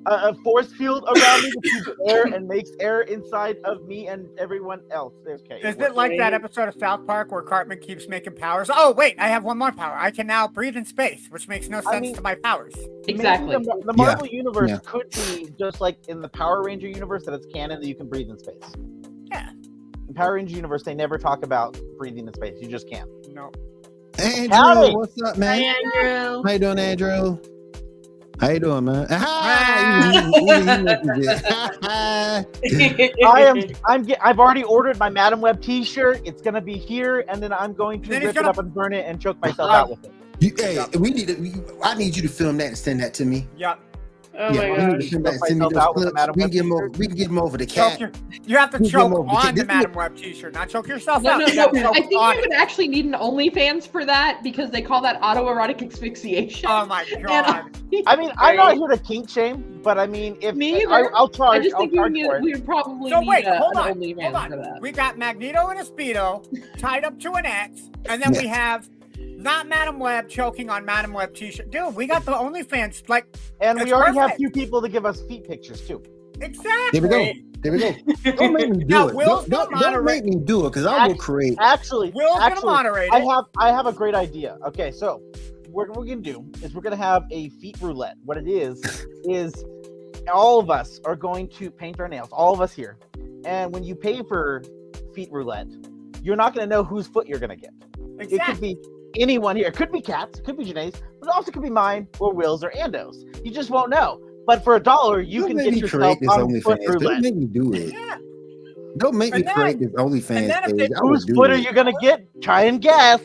[SPEAKER 3] a force field around me that keeps air and makes air inside of me and everyone else. Okay.
[SPEAKER 6] Is it like that episode of South Park where Cartman keeps making powers? Oh, wait, I have one more power. I can now breathe in space, which makes no sense to my powers.
[SPEAKER 4] Exactly.
[SPEAKER 3] Maybe the Marvel universe
[SPEAKER 2] Yeah.
[SPEAKER 3] could be just like in the Power Ranger universe, that it's canon that you can breathe in space.
[SPEAKER 6] Yeah.
[SPEAKER 3] In Power Ranger universe, they never talk about breathing in space. You just can't.
[SPEAKER 6] No.
[SPEAKER 2] Andrew,
[SPEAKER 3] Howdy.
[SPEAKER 2] what's up,
[SPEAKER 5] Hi,
[SPEAKER 2] man?
[SPEAKER 5] Andrew.
[SPEAKER 2] How you doing, Andrew? How you doing, man?
[SPEAKER 3] I've already ordered my Madam Web T-shirt. It's gonna be here, and then I'm going to
[SPEAKER 6] Then he's
[SPEAKER 3] rip
[SPEAKER 6] gonna-
[SPEAKER 3] it up and burn it and choke myself out with it.
[SPEAKER 2] I need you to film that and send that to me.
[SPEAKER 6] Yep.
[SPEAKER 5] Oh
[SPEAKER 2] Yeah,
[SPEAKER 5] my
[SPEAKER 2] we need
[SPEAKER 5] gosh.
[SPEAKER 2] to send that and
[SPEAKER 3] Choke
[SPEAKER 2] send me
[SPEAKER 3] myself
[SPEAKER 2] those
[SPEAKER 3] out with a
[SPEAKER 2] clips.
[SPEAKER 3] Madam
[SPEAKER 2] We
[SPEAKER 3] Web
[SPEAKER 2] can get them over the
[SPEAKER 6] Choke
[SPEAKER 2] cat.
[SPEAKER 6] you have to
[SPEAKER 2] Who's
[SPEAKER 6] choke
[SPEAKER 2] your mom?
[SPEAKER 6] on the
[SPEAKER 2] This-
[SPEAKER 6] Madam Web t-shirt, not choke yourself
[SPEAKER 4] No,
[SPEAKER 6] out.
[SPEAKER 4] no,
[SPEAKER 6] You
[SPEAKER 4] no.
[SPEAKER 6] gotta choke
[SPEAKER 4] I think
[SPEAKER 6] on
[SPEAKER 4] you
[SPEAKER 6] it.
[SPEAKER 4] would actually need an OnlyFans for that because they call that autoerotic asphyxiation.
[SPEAKER 6] Oh my
[SPEAKER 4] And
[SPEAKER 6] god.
[SPEAKER 3] I mean, I'm not here to kink shame, but I mean, if
[SPEAKER 4] Me either.
[SPEAKER 3] I'll charge,
[SPEAKER 4] I just think
[SPEAKER 3] I'll charge for
[SPEAKER 4] we
[SPEAKER 3] it.
[SPEAKER 4] would probably
[SPEAKER 6] So
[SPEAKER 4] need
[SPEAKER 6] wait,
[SPEAKER 4] an
[SPEAKER 6] hold on.
[SPEAKER 4] OnlyFans for that.
[SPEAKER 6] We got Magneto in a Speedo tied up to an X, and then we have not Madam Web choking on Madam Web t-shirt. Dude, we got the OnlyFans. Like,
[SPEAKER 3] And
[SPEAKER 6] That's
[SPEAKER 3] we already have
[SPEAKER 6] perfect.
[SPEAKER 3] few people to give us feet pictures too.
[SPEAKER 6] exactly.
[SPEAKER 2] There we go. Don't make me do
[SPEAKER 6] Now,
[SPEAKER 2] it.
[SPEAKER 6] Will's
[SPEAKER 2] Don't
[SPEAKER 6] gonna moderate.
[SPEAKER 2] make me do it because I will create.
[SPEAKER 3] Actually,
[SPEAKER 6] Will's gonna moderate it.
[SPEAKER 3] I have a great idea. Okay, so what we're gonna do is we're gonna have a feet roulette. What it is all of us are going to paint our nails, all of us here. And when you pay for feet roulette, you're not gonna know whose foot you're gonna get. It could
[SPEAKER 6] Exactly.
[SPEAKER 3] be anyone here. It could be Kat's, it could be Janae's, but it also could be mine or Will's or Ando's. You just won't know. But for $1, you
[SPEAKER 2] Don't
[SPEAKER 3] can
[SPEAKER 2] make
[SPEAKER 3] get
[SPEAKER 2] me
[SPEAKER 3] yourself
[SPEAKER 2] create this
[SPEAKER 3] on foot
[SPEAKER 2] OnlyFans. Don't
[SPEAKER 3] roulette.
[SPEAKER 2] make me do it.
[SPEAKER 6] Yeah.
[SPEAKER 2] Don't make me
[SPEAKER 6] And then-
[SPEAKER 2] create this OnlyFans
[SPEAKER 6] and then if
[SPEAKER 2] page.
[SPEAKER 6] they-
[SPEAKER 2] I will
[SPEAKER 3] Whose
[SPEAKER 2] do
[SPEAKER 3] foot are
[SPEAKER 2] it.
[SPEAKER 3] you gonna get? Try and guess.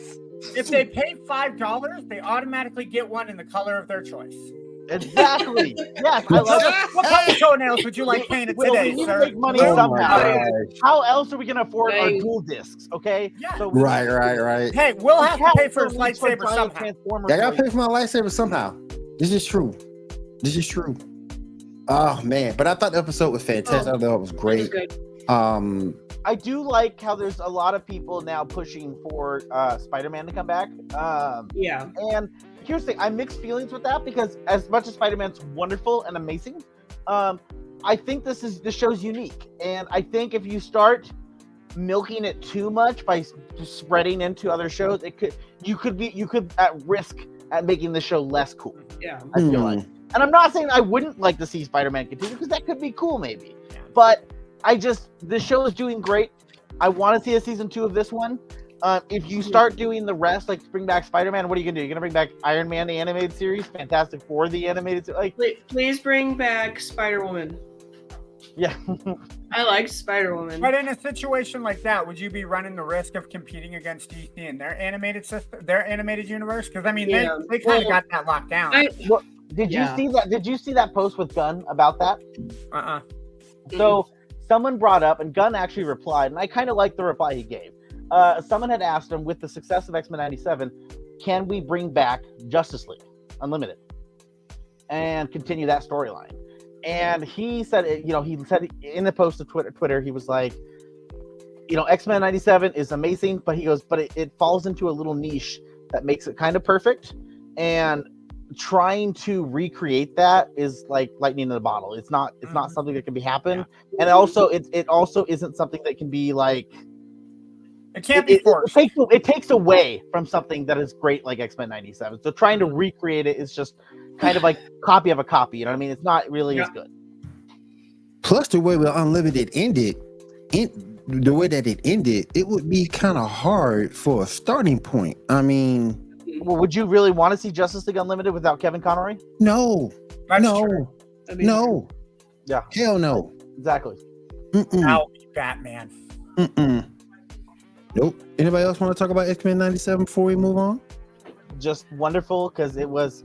[SPEAKER 6] If they pay $5, they automatically get one in the color of their choice.
[SPEAKER 3] Exactly. Yes, I love it.
[SPEAKER 6] What color toenails would you like painted
[SPEAKER 3] Will,
[SPEAKER 6] today,
[SPEAKER 3] we need
[SPEAKER 6] sir?
[SPEAKER 3] to make money
[SPEAKER 2] Oh my
[SPEAKER 3] somehow.
[SPEAKER 2] gosh.
[SPEAKER 3] How else are we gonna afford our
[SPEAKER 5] Right.
[SPEAKER 3] dual discs? Okay.
[SPEAKER 6] Yeah.
[SPEAKER 3] So we-
[SPEAKER 2] Right.
[SPEAKER 6] Hey, we'll have to
[SPEAKER 3] Cat
[SPEAKER 6] pay for his
[SPEAKER 3] still needs
[SPEAKER 6] lightsaber
[SPEAKER 3] giant
[SPEAKER 6] somehow.
[SPEAKER 3] Transformer
[SPEAKER 2] I gotta
[SPEAKER 3] toys.
[SPEAKER 2] pay for my lightsaber somehow. This is true. Oh man, but I thought the episode was fantastic. I thought it was
[SPEAKER 5] It was
[SPEAKER 2] great.
[SPEAKER 5] good.
[SPEAKER 3] I do like how there's a lot of people now pushing for Spider-Man to come back.
[SPEAKER 5] Yeah.
[SPEAKER 3] And here's the thing, I have mixed feelings with that because as much as Spider-Man's wonderful and amazing, I think this show's unique. And I think if you start milking it too much by spreading into other shows, you could at risk at making the show less cool.
[SPEAKER 5] Yeah.
[SPEAKER 3] I feel like. And I'm not saying I wouldn't like to see Spider-Man continue because that could be cool maybe. But the show is doing great. I want to see a season 2 of this one. If you start doing the rest, like bring back Spider-Man, what are you gonna do? You're gonna bring back Iron Man the animated series, Fantastic Four the animated series, like
[SPEAKER 5] Please bring back Spider-Woman.
[SPEAKER 3] yeah.
[SPEAKER 5] I liked Spider-Woman.
[SPEAKER 6] But in a situation like that, would you be running the risk of competing against DC and their animated system, their animated universe? Because I mean,
[SPEAKER 5] Yeah.
[SPEAKER 6] they kind of got that locked down.
[SPEAKER 3] Did you see that? Did you see that post with Gunn about that? So someone brought up, and Gunn actually replied, and I kind of like the reply he gave. Someone had asked him, with the success of X-Men 97, can we bring back Justice League Unlimited and continue that storyline? And he said, he said in the post of Twitter, he was like, X-Men 97 is amazing, but he goes, but it falls into a little niche that makes it kind of perfect, and trying to recreate that is like lightning in a bottle. It's not something that can be happen, and it also isn't something that can be like.
[SPEAKER 6] It can't be forced.
[SPEAKER 3] It takes away from something that is great like X-Men 97. So trying to recreate it is just kind of like copy of a copy. You know what I mean? It's not really as good.
[SPEAKER 2] Plus, the way the Unlimited ended, the way that it ended, it would be kind of hard for a starting point. I mean,
[SPEAKER 3] well, would you really want to see Justice League Unlimited without Kevin Conroy?
[SPEAKER 2] No.
[SPEAKER 6] That's true.
[SPEAKER 2] No.
[SPEAKER 3] Yeah.
[SPEAKER 2] Hell no.
[SPEAKER 3] Exactly.
[SPEAKER 6] I'll be Batman.
[SPEAKER 2] Nope. Anybody else want to talk about X-Men 97 before we move on?
[SPEAKER 3] Just wonderful, because it was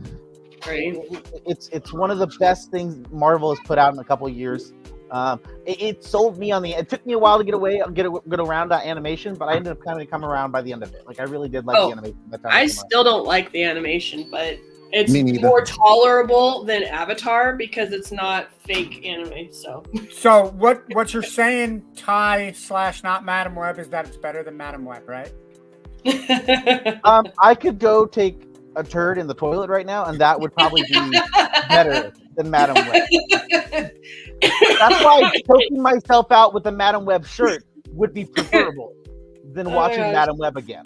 [SPEAKER 5] Right.
[SPEAKER 3] It's one of the best things Marvel has put out in a couple of years. It sold me on the. It took me a while to get around that animation, but I ended up kind of come around by the end of it. Like I really did like the animation.
[SPEAKER 5] I still don't like the animation, but it's more tolerable than Avatar because it's not fake anime. So
[SPEAKER 6] what you're saying, Ty/not Madam Web, is that it's better than Madam Web, right?
[SPEAKER 3] I could go take a turd in the toilet right now, and that would probably be better than Madam Web. That's why choking myself out with a Madam Web shirt would be preferable than watching Madam Web again.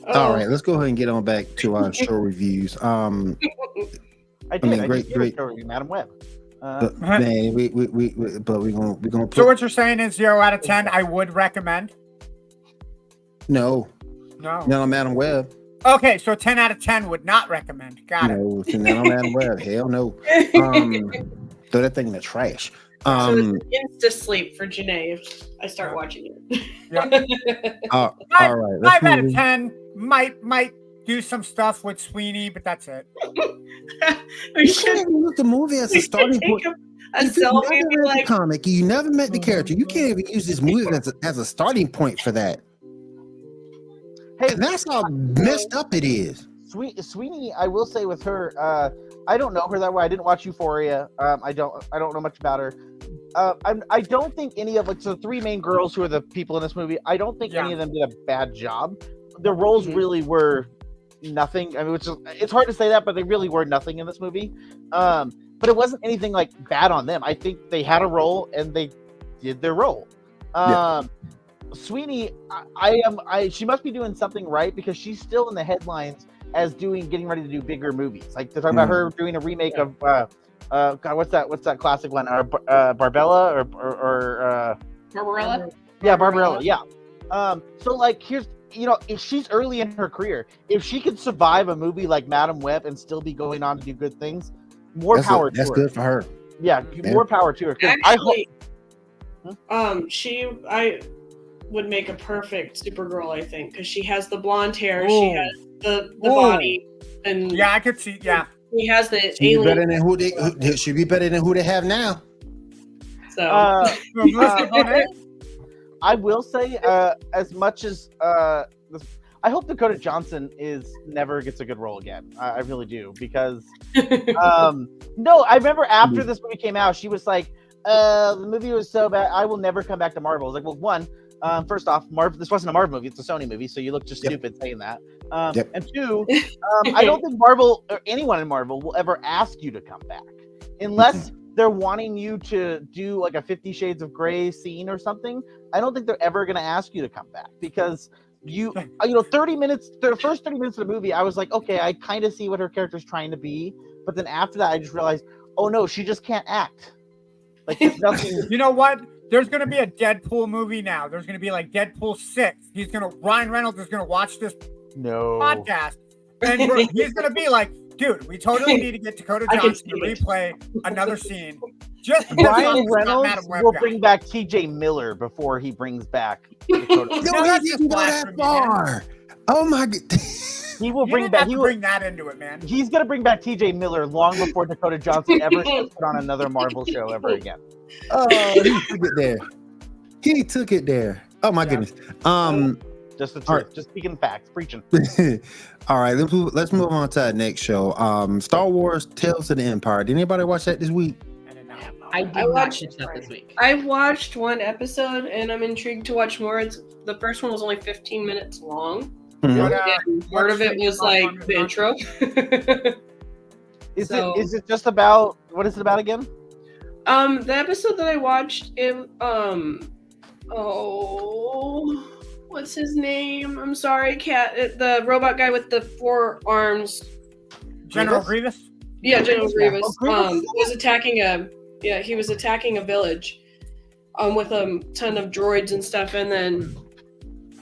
[SPEAKER 2] All right, let's go ahead and get on back to our show reviews. I
[SPEAKER 3] mean,
[SPEAKER 2] great
[SPEAKER 3] show review, Madam Web.
[SPEAKER 2] Man, we're gonna.
[SPEAKER 6] So what you're saying is 0 out of 10. I would recommend.
[SPEAKER 2] No, Madam Web.
[SPEAKER 6] Okay, so 10 out of 10 would not recommend. Got it.
[SPEAKER 2] No, not on Madam Web. Hell no. Throw that thing in the trash.
[SPEAKER 5] So it's insta sleep for Janae if I start watching it.
[SPEAKER 2] All right.
[SPEAKER 6] 5 out of 10 might do some stuff with Sweeney, but that's it.
[SPEAKER 2] You can't even use the movie as a starting point. If you never read the comic, you never met the character, you can't even use this movie as a starting point for that. Hey, that's how messed up it is.
[SPEAKER 3] Sweeney, I will say with her, I don't know her that way. I didn't watch Euphoria. I don't know much about her. I don't think any of the three main girls who are the people in this movie, I don't think any of them did a bad job. Their roles really were nothing. I mean, it's hard to say that, but they really were nothing in this movie. But it wasn't anything like bad on them. I think they had a role and they did their role. Sweeney, she must be doing something right because she's still in the headlines as getting ready to do bigger movies. Like they're talking about her doing a remake of God, what's that classic one? Barbella or
[SPEAKER 4] Barbarella?
[SPEAKER 3] Yeah, Barbarella. Yeah. So like here's if she's early in her career, if she could survive a movie like Madam Web and still be going on to do good things, more power to her.
[SPEAKER 2] That's good for her.
[SPEAKER 3] Yeah, more power to her.
[SPEAKER 5] Actually, I would make a perfect Supergirl, I think, because she has the blonde hair, she has the body, and
[SPEAKER 6] I could see. Yeah,
[SPEAKER 5] she has the alien.
[SPEAKER 2] She'd be better than who they have now.
[SPEAKER 5] So,
[SPEAKER 3] I will say, as much as I hope Dakota Johnson never gets a good role again. I really do because no, I remember after this movie came out, she was like, "The movie was so bad, I will never come back to Marvel." I was like, "Well, one, first off, this wasn't a Marvel movie; it's a Sony movie, so you look just stupid saying that." And two, I don't think Marvel or anyone in Marvel will ever ask you to come back unless they're wanting you to do like a 50 Shades of Grey scene or something. I don't think they're ever going to ask you to come back because the first 30 minutes of the movie, I was like, okay, I kind of see what her character's trying to be. But then after that, I just realized, oh no, she just can't act. Like there's nothing.
[SPEAKER 6] You know what? there's going to be a Deadpool movie now. There's going to be like Deadpool 6. Ryan Reynolds is going to watch this podcast. And he's going to be like, dude, we totally need to get Dakota Johnson to replay another scene. Just
[SPEAKER 3] Ryan Reynolds will bring back TJ Miller before he brings back Dakota.
[SPEAKER 2] No, he didn't go that far. Oh my god.
[SPEAKER 6] He will bring that into it, man.
[SPEAKER 3] He's gonna bring back TJ Miller long before Dakota Johnson ever gets put on another Marvel show ever again.
[SPEAKER 2] Oh, he took it there. He took it there. Oh my goodness.
[SPEAKER 3] Just the truth. Just speaking facts, preaching.
[SPEAKER 2] All right, let's move on to our next show. Star Wars: Tales of the Empire. Did anybody watch that this week?
[SPEAKER 4] I watched that this week.
[SPEAKER 5] I watched one episode and I'm intrigued to watch more. The first one was only 15 minutes long.
[SPEAKER 2] Mm-hmm.
[SPEAKER 5] And part of it was like the intro.
[SPEAKER 3] Is it just about, what is it about again?
[SPEAKER 5] The episode that I watched, what's his name? I'm sorry, the robot guy with the 4 arms.
[SPEAKER 6] General Grievous?
[SPEAKER 5] Yeah, General Grievous.
[SPEAKER 3] Grievous?
[SPEAKER 5] He was attacking a village with a ton of droids and stuff, and then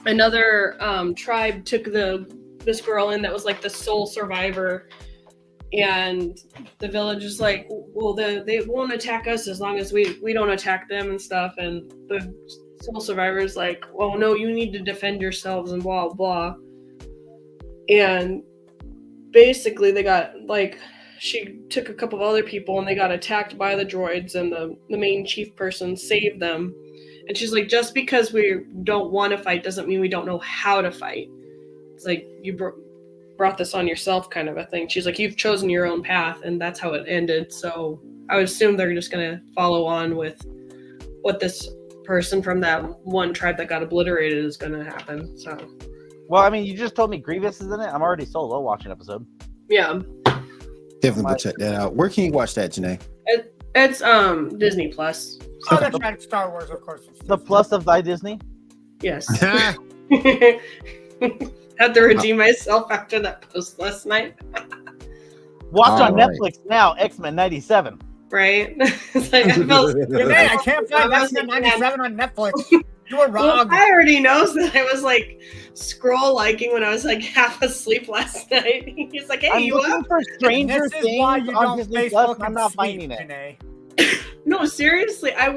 [SPEAKER 5] another tribe took this girl in that was like the sole survivor, and the village is like, well, they won't attack us as long as we don't attack them and stuff, and the sole survivor is like, well, no, you need to defend yourselves and blah blah. And basically they got like, she took a couple of other people and they got attacked by the droids, and the main chief person saved them. And she's like, just because we don't want to fight doesn't mean we don't know how to fight. It's like, you brought this on yourself kind of a thing. She's like, you've chosen your own path, and that's how it ended. So I would assume they're just going to follow on with what this person from that one tribe that got obliterated is going to happen. So,
[SPEAKER 3] well, I mean, you just told me Grievous is in it. I'm already sold. I'll watch an episode.
[SPEAKER 5] Yeah.
[SPEAKER 2] Definitely go check that out. Where can you watch that, Janae?
[SPEAKER 5] It's Disney Plus.
[SPEAKER 6] Oh, that's right. Star Wars, of course.
[SPEAKER 3] The plus of thy Disney?
[SPEAKER 5] Yes. Had to redeem myself after that post last night.
[SPEAKER 3] Watch on Netflix now, X-Men 97.
[SPEAKER 5] Right? It's like,
[SPEAKER 6] I can't find X-Men 97 on Netflix. You were wrong.
[SPEAKER 5] Well, I already knows that I was like scroll liking when I was like half asleep last night. He's like, "Hey,
[SPEAKER 3] I'm
[SPEAKER 5] you
[SPEAKER 3] looking
[SPEAKER 5] up?"
[SPEAKER 3] for Stranger
[SPEAKER 6] This is
[SPEAKER 3] Things
[SPEAKER 6] why you
[SPEAKER 3] on
[SPEAKER 6] don't
[SPEAKER 3] Disney
[SPEAKER 6] Facebook
[SPEAKER 3] Plus.
[SPEAKER 6] and
[SPEAKER 3] I'm not
[SPEAKER 6] sleep,
[SPEAKER 3] finding it.
[SPEAKER 6] Janae.
[SPEAKER 5] No, seriously, I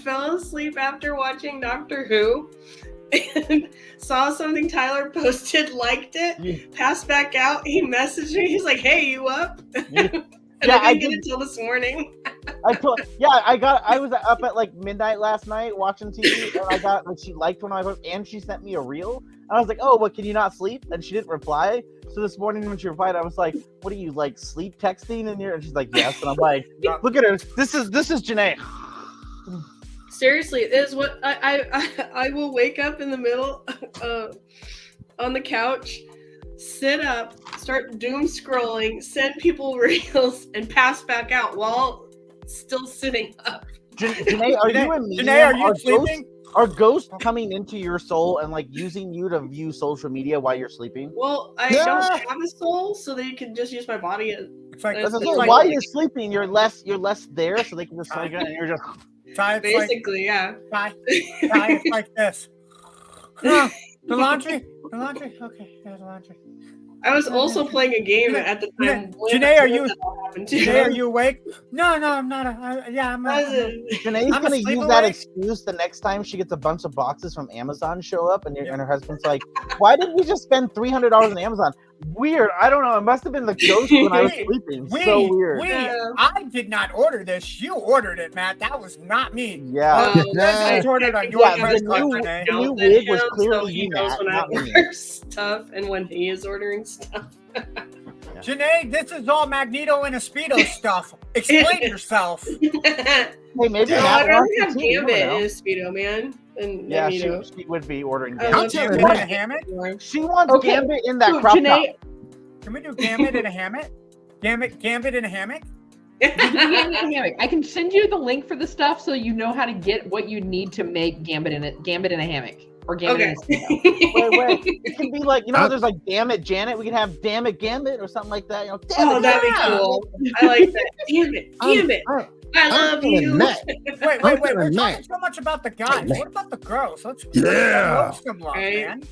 [SPEAKER 5] fell asleep after watching Doctor Who and saw something Tyler posted, liked it, passed back out. He messaged me. He's like, "Hey, you up?" And I didn't get it till this morning.
[SPEAKER 3] I was up at like midnight last night watching TV, and I got like, she liked when I was, and she sent me a reel. And I was like, "Oh, what? Can you not sleep?" And she didn't reply. So this morning when she replied, I was like, "What are you like sleep texting in here?" And she's like, "Yes." And I'm like, "Look at her. This is Janae."
[SPEAKER 5] Seriously, it is what I will wake up in the middle on the couch, sit up, start doom scrolling, send people reels, and pass back out while still sitting up.
[SPEAKER 3] Janae, are you and me?
[SPEAKER 6] Janae, are you sleeping?
[SPEAKER 3] Are ghosts coming into your soul and like using you to view social media while you're sleeping?
[SPEAKER 5] Well, I don't have a soul, so they can just use my body.
[SPEAKER 6] It's like,
[SPEAKER 3] while you're sleeping, you're less there, so they can just like, and you're just
[SPEAKER 5] basically, yeah.
[SPEAKER 6] It's like this. The laundry. Okay, there's the laundry.
[SPEAKER 5] I was also playing a game at the time.
[SPEAKER 6] Janae, are you awake? No, I'm not. I'm not.
[SPEAKER 3] Janae's gonna use that excuse the next time she gets a bunch of boxes from Amazon show up, and her husband's like, "Why did we just spend $300 on Amazon?" Weird. I don't know. It must have been the ghost when I was sleeping. So weird.
[SPEAKER 6] I did not order this. You ordered it, Matt. That was not me.
[SPEAKER 3] Yeah.
[SPEAKER 6] I ordered on your credit card, Janae.
[SPEAKER 3] The new wig was clearly
[SPEAKER 5] so he knows when I order stuff and when he is ordering stuff.
[SPEAKER 6] Janae, this is all Magneto and a Speedo stuff. Explain yourself.
[SPEAKER 3] Hey, maybe
[SPEAKER 5] I don't have Gambit in a Speedo, man. And
[SPEAKER 3] yeah, she would be ordering
[SPEAKER 6] Gambit.
[SPEAKER 3] Gambit
[SPEAKER 6] in a hammock?
[SPEAKER 3] She wants Gambit in that crop top.
[SPEAKER 6] Can we do Gambit in a hammock? Gambit in a hammock?
[SPEAKER 4] I can send you the link for the stuff so you know how to get what you need to make Gambit in a hammock. Or Gambit in a Speedo.
[SPEAKER 3] Wait. It can be like, there's like Damn It Janet. We can have Damn It Gambit or something like that.
[SPEAKER 5] Damn it, that'd be cool. I like that. Damn it. I love you.
[SPEAKER 6] Wait.
[SPEAKER 2] I'm
[SPEAKER 6] We're
[SPEAKER 2] feeling
[SPEAKER 6] talking
[SPEAKER 2] Mac.
[SPEAKER 6] so much about the guys.
[SPEAKER 2] Mac.
[SPEAKER 6] What about the girls? Let's
[SPEAKER 2] Yeah.
[SPEAKER 6] roast them, love,
[SPEAKER 5] Right.
[SPEAKER 6] man.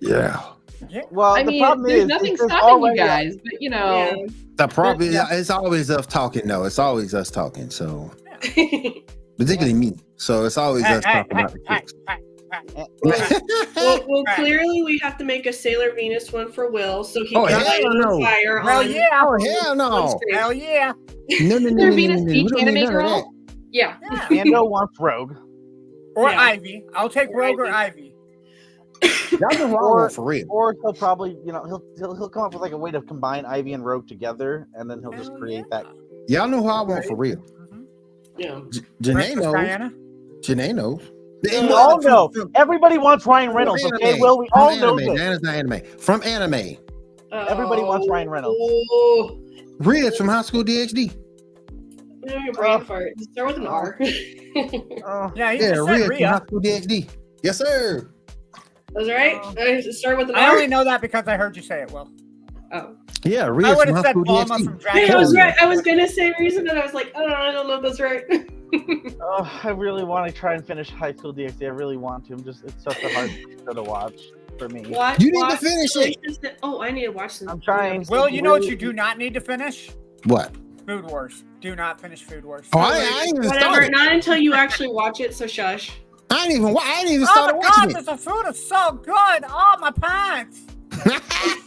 [SPEAKER 2] Yeah.
[SPEAKER 6] Yeah.
[SPEAKER 3] Well,
[SPEAKER 4] I
[SPEAKER 3] the
[SPEAKER 4] mean,
[SPEAKER 3] problem
[SPEAKER 4] there's
[SPEAKER 3] is
[SPEAKER 4] nothing
[SPEAKER 3] there's
[SPEAKER 4] stopping you
[SPEAKER 3] already
[SPEAKER 4] guys, but you know,
[SPEAKER 5] Yeah.
[SPEAKER 2] The problem is
[SPEAKER 3] Yeah.
[SPEAKER 2] it's always us talking though. It's always us talking. So
[SPEAKER 5] well,
[SPEAKER 2] particularly me. So it's always us talking about the kids.
[SPEAKER 5] clearly we have to make a Sailor Venus one for Will, so he
[SPEAKER 2] Oh,
[SPEAKER 5] can
[SPEAKER 2] hell
[SPEAKER 5] light on
[SPEAKER 2] no.
[SPEAKER 5] fire.
[SPEAKER 6] Hell
[SPEAKER 5] on,
[SPEAKER 6] yeah.
[SPEAKER 2] Oh hell
[SPEAKER 5] on
[SPEAKER 2] no.
[SPEAKER 5] stage.
[SPEAKER 6] Hell yeah.
[SPEAKER 2] No.
[SPEAKER 4] Sailor Venus
[SPEAKER 2] We
[SPEAKER 4] Beach
[SPEAKER 2] don't need
[SPEAKER 4] anime
[SPEAKER 2] none of that.
[SPEAKER 4] girl.
[SPEAKER 5] Yeah.
[SPEAKER 6] Yeah.
[SPEAKER 3] Ando wants Rogue.
[SPEAKER 6] Or
[SPEAKER 5] Yeah.
[SPEAKER 6] Ivy. I'll take
[SPEAKER 5] Or
[SPEAKER 6] Rogue or
[SPEAKER 5] Ivy.
[SPEAKER 6] Ivy.
[SPEAKER 2] Y'all know who I want for real.
[SPEAKER 3] Or he'll probably, he'll come up with like a way to combine Ivy and Rogue together, and then he'll just
[SPEAKER 6] Hell
[SPEAKER 3] create
[SPEAKER 6] yeah.
[SPEAKER 3] that.
[SPEAKER 2] Y'all know who I want for real.
[SPEAKER 6] Mhm.
[SPEAKER 5] Yeah.
[SPEAKER 2] Janae
[SPEAKER 6] Princess
[SPEAKER 2] knows.
[SPEAKER 6] Diana.
[SPEAKER 2] Janae knows.
[SPEAKER 3] We all know. Everybody wants Ryan Reynolds.
[SPEAKER 2] From
[SPEAKER 3] Okay,
[SPEAKER 2] anime.
[SPEAKER 3] Will, we
[SPEAKER 2] From
[SPEAKER 3] all know
[SPEAKER 2] anime.
[SPEAKER 3] this.
[SPEAKER 2] Diana's not anime. From anime.
[SPEAKER 3] Everybody wants Ryan Reynolds.
[SPEAKER 5] Oh,
[SPEAKER 2] Riz from High School DxD.
[SPEAKER 5] your brain fart. Just start with an R.
[SPEAKER 6] Yeah, he
[SPEAKER 2] Yeah,
[SPEAKER 6] just
[SPEAKER 2] Riz
[SPEAKER 6] said
[SPEAKER 2] from
[SPEAKER 6] Rhea.
[SPEAKER 2] High School DxD. Yes, sir.
[SPEAKER 5] That's right. Start with an
[SPEAKER 6] I
[SPEAKER 5] R.
[SPEAKER 6] only know that because I heard you say it, Will.
[SPEAKER 5] Oh.
[SPEAKER 2] Yeah,
[SPEAKER 6] I
[SPEAKER 2] Riz
[SPEAKER 6] would
[SPEAKER 2] from
[SPEAKER 6] have
[SPEAKER 2] High
[SPEAKER 6] said
[SPEAKER 2] School
[SPEAKER 6] Bulma
[SPEAKER 2] DxD.
[SPEAKER 6] from
[SPEAKER 5] I
[SPEAKER 6] Dragon
[SPEAKER 5] was
[SPEAKER 6] Ball.
[SPEAKER 5] right. I was gonna say reason, and I was like, oh, I don't know if that's right.
[SPEAKER 3] I really want to try and finish High School DxD. I really want to. It's such a hard show to watch for me.
[SPEAKER 5] Watch,
[SPEAKER 2] You need to finish it.
[SPEAKER 5] Oh, I need to watch them.
[SPEAKER 3] I'm trying.
[SPEAKER 6] Will, you know what you do not need to finish?
[SPEAKER 2] What?
[SPEAKER 6] Food Wars. Do not finish Food Wars.
[SPEAKER 2] Oh, I ain't even
[SPEAKER 5] Whatever.
[SPEAKER 2] started.
[SPEAKER 5] Not until you actually watch it. So shush.
[SPEAKER 2] I ain't even
[SPEAKER 6] Oh
[SPEAKER 2] started
[SPEAKER 6] my god,
[SPEAKER 2] watching
[SPEAKER 6] the food is so good. Oh, my pants.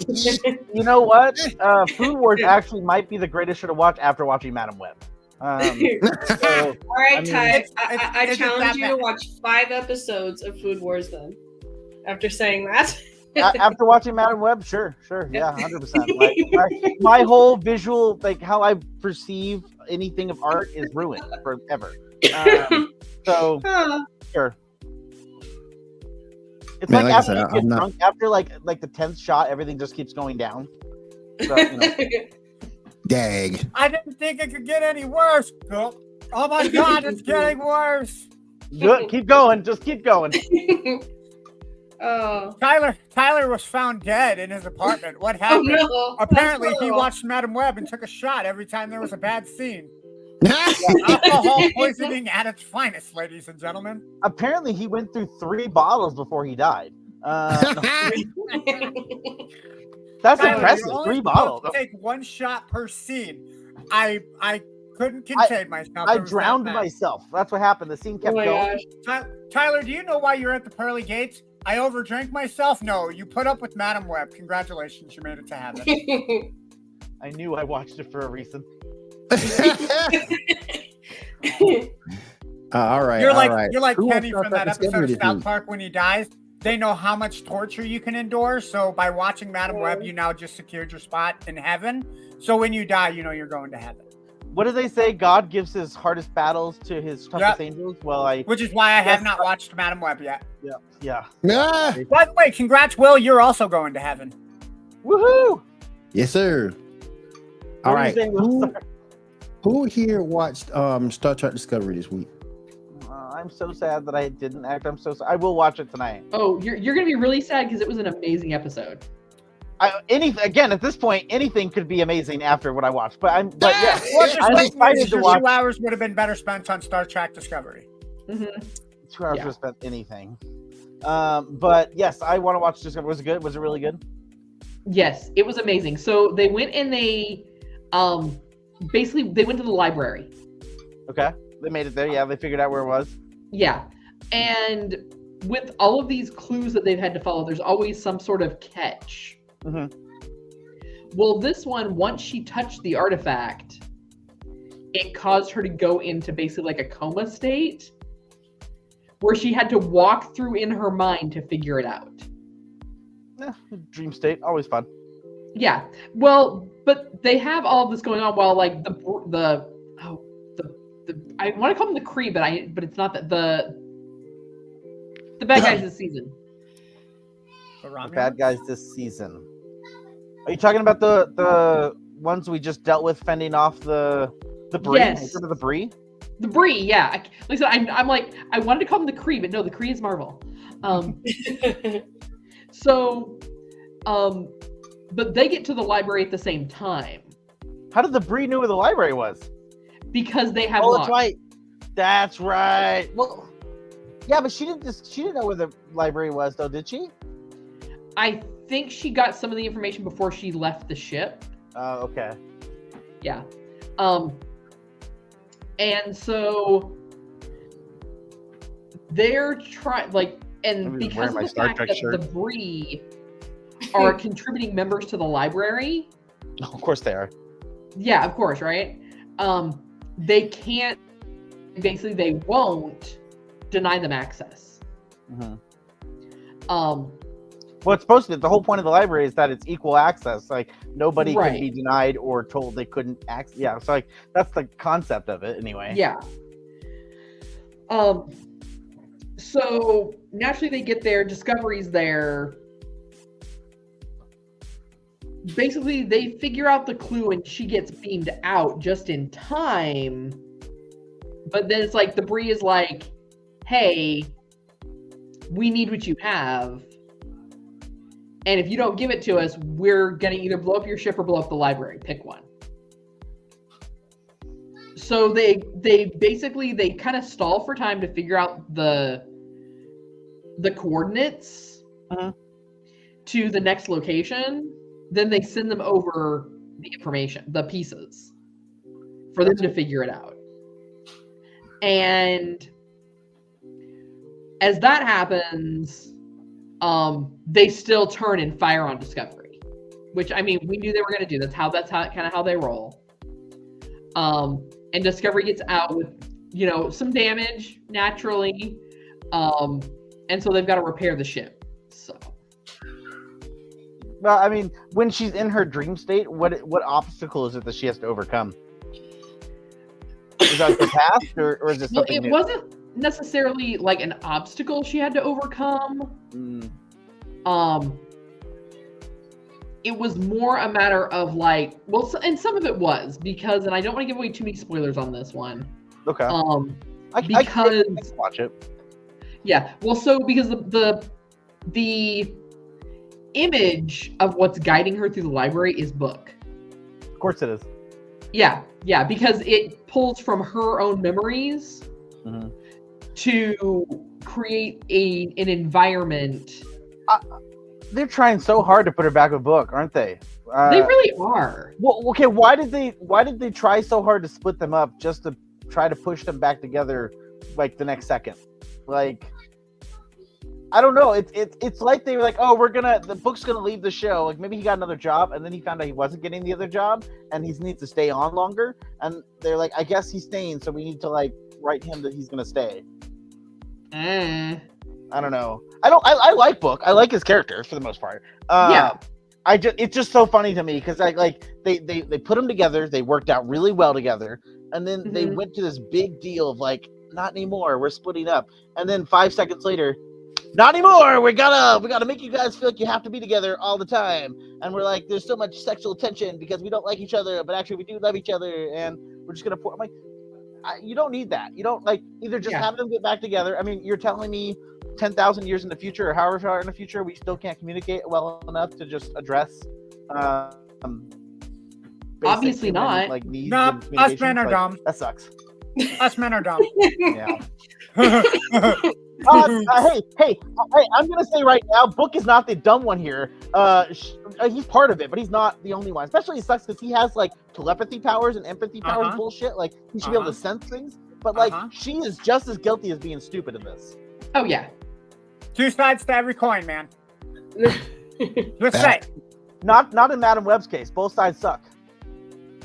[SPEAKER 2] it.
[SPEAKER 3] You know what? Food Wars actually might be the greatest show to watch after watching Madam Web. So,
[SPEAKER 5] All right,
[SPEAKER 3] I mean,
[SPEAKER 5] Ty.
[SPEAKER 6] it's
[SPEAKER 5] I
[SPEAKER 6] that
[SPEAKER 5] challenge you to
[SPEAKER 6] bad.
[SPEAKER 5] watch 5 episodes of Food Wars then. After saying that.
[SPEAKER 3] after watching Madam Web, sure, yeah, 100%. Like, my whole visual, like how I perceive anything of art, is ruined forever. So
[SPEAKER 5] Ah.
[SPEAKER 3] sure. It's
[SPEAKER 2] Man,
[SPEAKER 3] like
[SPEAKER 2] like I
[SPEAKER 3] after
[SPEAKER 2] said,
[SPEAKER 3] you
[SPEAKER 2] I'm
[SPEAKER 3] get
[SPEAKER 2] not-
[SPEAKER 3] drunk, after like the 10th shot, everything just keeps going down. So, you know,
[SPEAKER 2] Dag.
[SPEAKER 6] I didn't think it could get any worse. Oh my god, it's getting worse.
[SPEAKER 3] good. Keep going. Just keep going.
[SPEAKER 5] Oh.
[SPEAKER 6] Tyler was found dead in his apartment. What
[SPEAKER 5] Oh
[SPEAKER 6] happened?
[SPEAKER 5] no.
[SPEAKER 6] Apparently,
[SPEAKER 5] That's
[SPEAKER 6] he
[SPEAKER 5] horrible.
[SPEAKER 6] watched Madam Web and took a shot every time there was a bad scene. Alcohol poisoning at its finest, ladies and gentlemen.
[SPEAKER 3] Apparently, he went through 3 bottles before he died. That's
[SPEAKER 6] Tyler,
[SPEAKER 3] impressive.
[SPEAKER 6] you're only
[SPEAKER 3] 3
[SPEAKER 6] supposed
[SPEAKER 3] bottles.
[SPEAKER 6] to take 1 shot per scene. I couldn't contain myself.
[SPEAKER 3] I
[SPEAKER 6] It was that
[SPEAKER 3] drowned
[SPEAKER 6] bad.
[SPEAKER 3] myself. That's what happened. The scene
[SPEAKER 5] Oh
[SPEAKER 3] kept
[SPEAKER 5] my
[SPEAKER 3] going.
[SPEAKER 5] gosh.
[SPEAKER 6] Tyler, do you know why you're at the pearly gates? I overdrank myself. No, you put up with Madam Web. Congratulations, you made it to heaven.
[SPEAKER 3] I knew I watched it for a reason.
[SPEAKER 2] All right.
[SPEAKER 6] You're
[SPEAKER 2] all
[SPEAKER 6] like
[SPEAKER 2] right.
[SPEAKER 6] you're like
[SPEAKER 2] Who wants
[SPEAKER 6] Kenny
[SPEAKER 2] to start
[SPEAKER 6] from that episode
[SPEAKER 2] Discovery
[SPEAKER 6] of
[SPEAKER 2] this
[SPEAKER 6] South
[SPEAKER 2] week?
[SPEAKER 6] Park when he dies. They know how much torture you can endure. So by watching Madam Web, you now just secured your spot in heaven. So when you die, you know you're going to heaven.
[SPEAKER 3] What do they say? God gives his hardest battles to his toughest angels. Well,
[SPEAKER 6] Which is why I have
[SPEAKER 3] Yes.
[SPEAKER 6] not watched Madam Web yet.
[SPEAKER 3] yeah.
[SPEAKER 2] Ah,
[SPEAKER 6] By the way, congrats, Will. You're also going to heaven.
[SPEAKER 3] Woohoo!
[SPEAKER 2] yes, sir. All
[SPEAKER 3] What
[SPEAKER 2] right.
[SPEAKER 3] do you think, Will?
[SPEAKER 2] Who here watched Star Trek Discovery this week?
[SPEAKER 3] I'm so sad that I didn't act. I'm so. I will watch it tonight.
[SPEAKER 4] Oh, you're gonna be really sad because it was an amazing episode.
[SPEAKER 3] Again, at this point, anything could be amazing after what I watched. But yeah,
[SPEAKER 6] Or just
[SPEAKER 3] I'm
[SPEAKER 6] like,
[SPEAKER 3] excited to
[SPEAKER 6] your
[SPEAKER 3] watch.
[SPEAKER 6] 2 hours would have been better spent on Star Trek Discovery.
[SPEAKER 4] Mm-hmm.
[SPEAKER 3] 2 hours
[SPEAKER 5] Yeah.
[SPEAKER 3] to spend anything. But yes, I want to watch Discovery. Was it good? Was it really good?
[SPEAKER 4] Yes, it was amazing. So they went and they basically they went to the library.
[SPEAKER 3] Okay, they made it there. Yeah, they figured out where it was.
[SPEAKER 4] Yeah. And with all of these clues that they've had to follow, there's always some sort of catch.
[SPEAKER 3] Mhm.
[SPEAKER 4] Well, this one, once she touched the artifact, it caused her to go into basically like a coma state where she had to walk through in her mind to figure it out.
[SPEAKER 3] Dream state, always fun.
[SPEAKER 4] Yeah. Well, but they have all of this going on while like the I want to call them the Kree, but it's not that the bad guys this season.
[SPEAKER 6] The
[SPEAKER 3] The
[SPEAKER 6] Romulans?
[SPEAKER 3] bad guys this season. Are you talking about the ones we just dealt with fending off the Bree?
[SPEAKER 4] Yes.
[SPEAKER 3] Remember the Bree?
[SPEAKER 4] The Bree, yeah. Like I said, I'm like I wanted to call them the Kree, but no, the Kree is Marvel. So, but they get to the library at the same time.
[SPEAKER 3] How did the Bree know where the library was?
[SPEAKER 4] because they have
[SPEAKER 3] Oh,
[SPEAKER 4] locks.
[SPEAKER 3] that's right. That's right. Well, yeah, but she didn't know where the library was, though, did she?
[SPEAKER 4] I think she got some of the information before she left the ship.
[SPEAKER 3] Oh, okay.
[SPEAKER 4] Yeah. And so they're trying, like, and
[SPEAKER 3] I'm
[SPEAKER 4] because
[SPEAKER 3] wearing
[SPEAKER 4] of
[SPEAKER 3] my
[SPEAKER 4] the
[SPEAKER 3] Star
[SPEAKER 4] fact
[SPEAKER 3] Trek
[SPEAKER 4] that
[SPEAKER 3] shirt.
[SPEAKER 4] the Bree are contributing members to the library.
[SPEAKER 3] Of course they are.
[SPEAKER 4] Yeah, of course, right? They can't, basically they won't deny them access.
[SPEAKER 3] Mm-hmm.
[SPEAKER 4] Well,
[SPEAKER 3] it's supposed to. The whole point of the library is that it's equal access. Like nobody
[SPEAKER 4] Right.
[SPEAKER 3] can be denied or told they couldn't access. Yeah, so like that's the concept of it, anyway.
[SPEAKER 4] Yeah. So naturally they get there. Discovery's there. Basically, they figure out the clue, and she gets beamed out just in time. But then it's like the Bree is like, "Hey, we need what you have." And if you don't give it to us, we're going to either blow up your ship or blow up the library. Pick one. So they basically kind of stall for time to figure out the coordinates to the next location. Then they send them over the information, the pieces, for them to figure it out. And as that happens, they still turn and fire on Discovery, which, I mean, we knew they were going to do. That's how kind of how they roll. And Discovery gets out with, some damage naturally. And so they've got to repair the ship. So.
[SPEAKER 3] Well, I mean, when she's in her dream state, what obstacle is it that she has to overcome? Is that the past, or is it something
[SPEAKER 4] it
[SPEAKER 3] new?
[SPEAKER 4] wasn't necessarily like an obstacle she had to overcome. It was more a matter of like, and some of it was because, and I don't want to give away too many spoilers on this one.
[SPEAKER 3] Okay. I
[SPEAKER 4] Because
[SPEAKER 3] can watch it.
[SPEAKER 4] Yeah. Well, so because the image of what's guiding her through the library is book.
[SPEAKER 3] Of course it is.
[SPEAKER 4] Yeah, because it pulls from her own memories to create an environment.
[SPEAKER 3] They're trying so hard to put her back with book, aren't they?
[SPEAKER 4] They really are.
[SPEAKER 3] Well, okay. Why did they try so hard to split them up just to try to push them back together, like the next second? Like, I don't know. It's like they were like, oh, the book's gonna leave the show. Like maybe he got another job, and then he found out he wasn't getting the other job, and he needs to stay on longer. And they're like, I guess he's staying, so we need to like write him that he's gonna stay. I don't know. I like Book. I like his character for the most part.
[SPEAKER 4] Yeah.
[SPEAKER 3] It's just so funny to me because they put them together. They worked out really well together, and then they went to this big deal of like, not anymore. We're splitting up, and then 5 seconds later, not anymore. We gotta make you guys feel like you have to be together all the time, and we're like, there's so much sexual tension because we don't like each other, but actually we do love each other, and we're just gonna. I'm like, you don't need that. You don't like either just have them get back together. I mean, you're telling me 10,000 years in the future or however far in the future we still can't communicate well enough to just address
[SPEAKER 4] obviously
[SPEAKER 3] human,
[SPEAKER 4] not
[SPEAKER 3] like needs.
[SPEAKER 6] No, us men are dumb.
[SPEAKER 3] That sucks.
[SPEAKER 6] Us men are dumb.
[SPEAKER 3] Yeah. Hey, I'm gonna say right now, Book is not the dumb one here. He's part of it, but he's not the only one. Especially it sucks because he has like telepathy powers and empathy powers bullshit. Like he should be able to sense things. But like she is just as guilty as being stupid in this.
[SPEAKER 4] Oh yeah.
[SPEAKER 6] Two sides to every coin, man. Let's say.
[SPEAKER 3] Not in Madam Web's case. Both sides suck.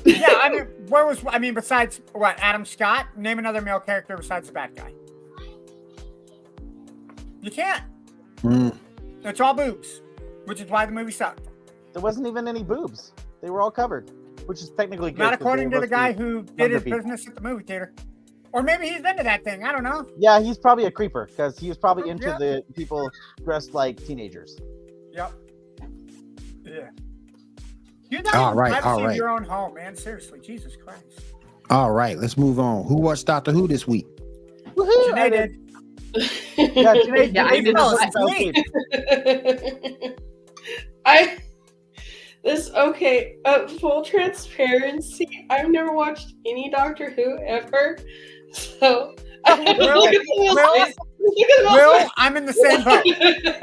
[SPEAKER 6] Yeah, I mean, besides what, Adam Scott? Name another male character besides the bad guy. You can't. It's all boobs, which is why the movie sucked.
[SPEAKER 3] There wasn't even any boobs. They were all covered, which is technically good.
[SPEAKER 6] Not according to the guy who did his business at the movie theater. Or maybe he's into that thing. I don't know.
[SPEAKER 3] Yeah, he's probably a creeper because he was probably into the people dressed like teenagers.
[SPEAKER 6] Yep. Yeah. You're not privacy of your own home, man. Seriously, Jesus Christ.
[SPEAKER 2] All right, let's move on. Who watched Doctor Who this week?
[SPEAKER 3] Woohoo!
[SPEAKER 6] Janae did.
[SPEAKER 3] Yeah, Janae,
[SPEAKER 4] I did.
[SPEAKER 5] Full transparency. I've never watched any Doctor Who ever. So
[SPEAKER 6] Will, I'm in the same boat.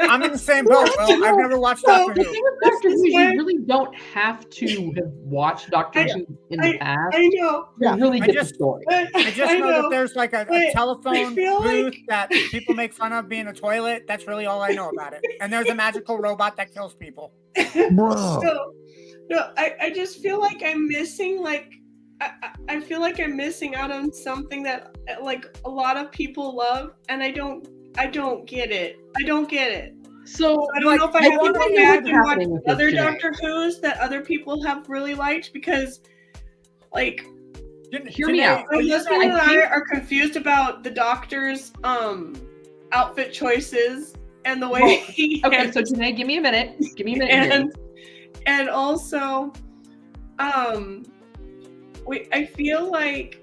[SPEAKER 6] I'm in the same boat, Will. I've never watched Doctor
[SPEAKER 4] The
[SPEAKER 6] Who.
[SPEAKER 4] thing with Doctor Who is you really don't have to have watched Doctor Who in the past.
[SPEAKER 5] I know.
[SPEAKER 4] To really
[SPEAKER 6] I
[SPEAKER 4] get the
[SPEAKER 6] just-
[SPEAKER 4] story.
[SPEAKER 6] I just know that there's like a telephone
[SPEAKER 5] feel
[SPEAKER 6] booth that people make fun of being a toilet. That's really all I know about it. And there's a magical robot that kills people.
[SPEAKER 2] Bro.
[SPEAKER 5] I just feel like I'm missing I feel like I'm missing out on something that like a lot of people love, and I don't get it. I don't get it.
[SPEAKER 4] So
[SPEAKER 5] I don't know if I have to go
[SPEAKER 4] think
[SPEAKER 5] back
[SPEAKER 4] what's
[SPEAKER 5] and watch
[SPEAKER 4] happening with this,
[SPEAKER 5] other
[SPEAKER 4] Janae.
[SPEAKER 5] Doctor Who's that other people have really liked, because like
[SPEAKER 4] Hear me out.
[SPEAKER 5] my husband and
[SPEAKER 4] I
[SPEAKER 5] I
[SPEAKER 4] think-
[SPEAKER 5] are confused about the Doctor's outfit choices and the way he
[SPEAKER 4] Okay, so Janae, give me a minute. Give me a minute. here.
[SPEAKER 5] and also I feel like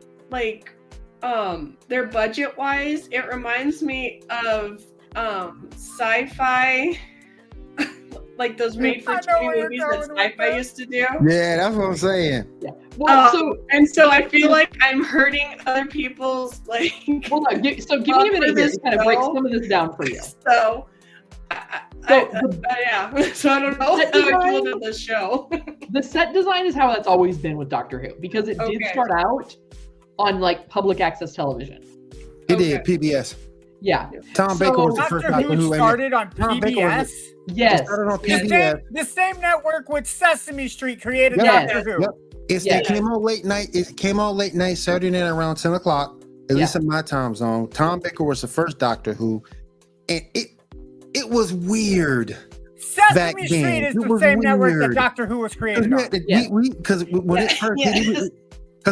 [SPEAKER 5] their budget wise, it reminds me of sci-fi, like those made for
[SPEAKER 6] I know where
[SPEAKER 5] TV
[SPEAKER 6] you're
[SPEAKER 5] movies that
[SPEAKER 6] going with
[SPEAKER 5] sci-fi
[SPEAKER 6] that.
[SPEAKER 5] used to do.
[SPEAKER 2] Yeah, that's what I'm saying.
[SPEAKER 4] Well,
[SPEAKER 5] So I feel like I'm hurting other people's like.
[SPEAKER 4] hold on. So give me a minute here to kind of break some of this down for you.
[SPEAKER 5] So.
[SPEAKER 4] So
[SPEAKER 5] So I don't know how
[SPEAKER 4] Set
[SPEAKER 5] I
[SPEAKER 4] design-
[SPEAKER 5] feel about the show.
[SPEAKER 4] The set design is how that's always been with Doctor Who, because it did
[SPEAKER 5] Okay.
[SPEAKER 4] start out on like public access television.
[SPEAKER 2] He did PBS.
[SPEAKER 4] Yeah.
[SPEAKER 2] Tom
[SPEAKER 4] So-
[SPEAKER 2] Baker was the first
[SPEAKER 6] Doctor
[SPEAKER 2] Doctor
[SPEAKER 6] Who
[SPEAKER 2] Who.
[SPEAKER 6] started on
[SPEAKER 2] Tom Baker was
[SPEAKER 6] PBS.
[SPEAKER 4] Yes.
[SPEAKER 2] Started on
[SPEAKER 6] The
[SPEAKER 2] PBS.
[SPEAKER 6] the same network with Sesame Street created
[SPEAKER 4] Yes.
[SPEAKER 6] Doctor Who.
[SPEAKER 2] Yep. It came on late night. It came on late night Saturday night around 10 o'clock, at least in my time zone. Tom Baker was the first Doctor Who, and it was weird. Back
[SPEAKER 6] Sesame
[SPEAKER 2] then,
[SPEAKER 6] Street is
[SPEAKER 2] it
[SPEAKER 6] the
[SPEAKER 2] was
[SPEAKER 6] same network that
[SPEAKER 2] weird.
[SPEAKER 6] Doctor Who was created on.
[SPEAKER 2] Because when it first hit,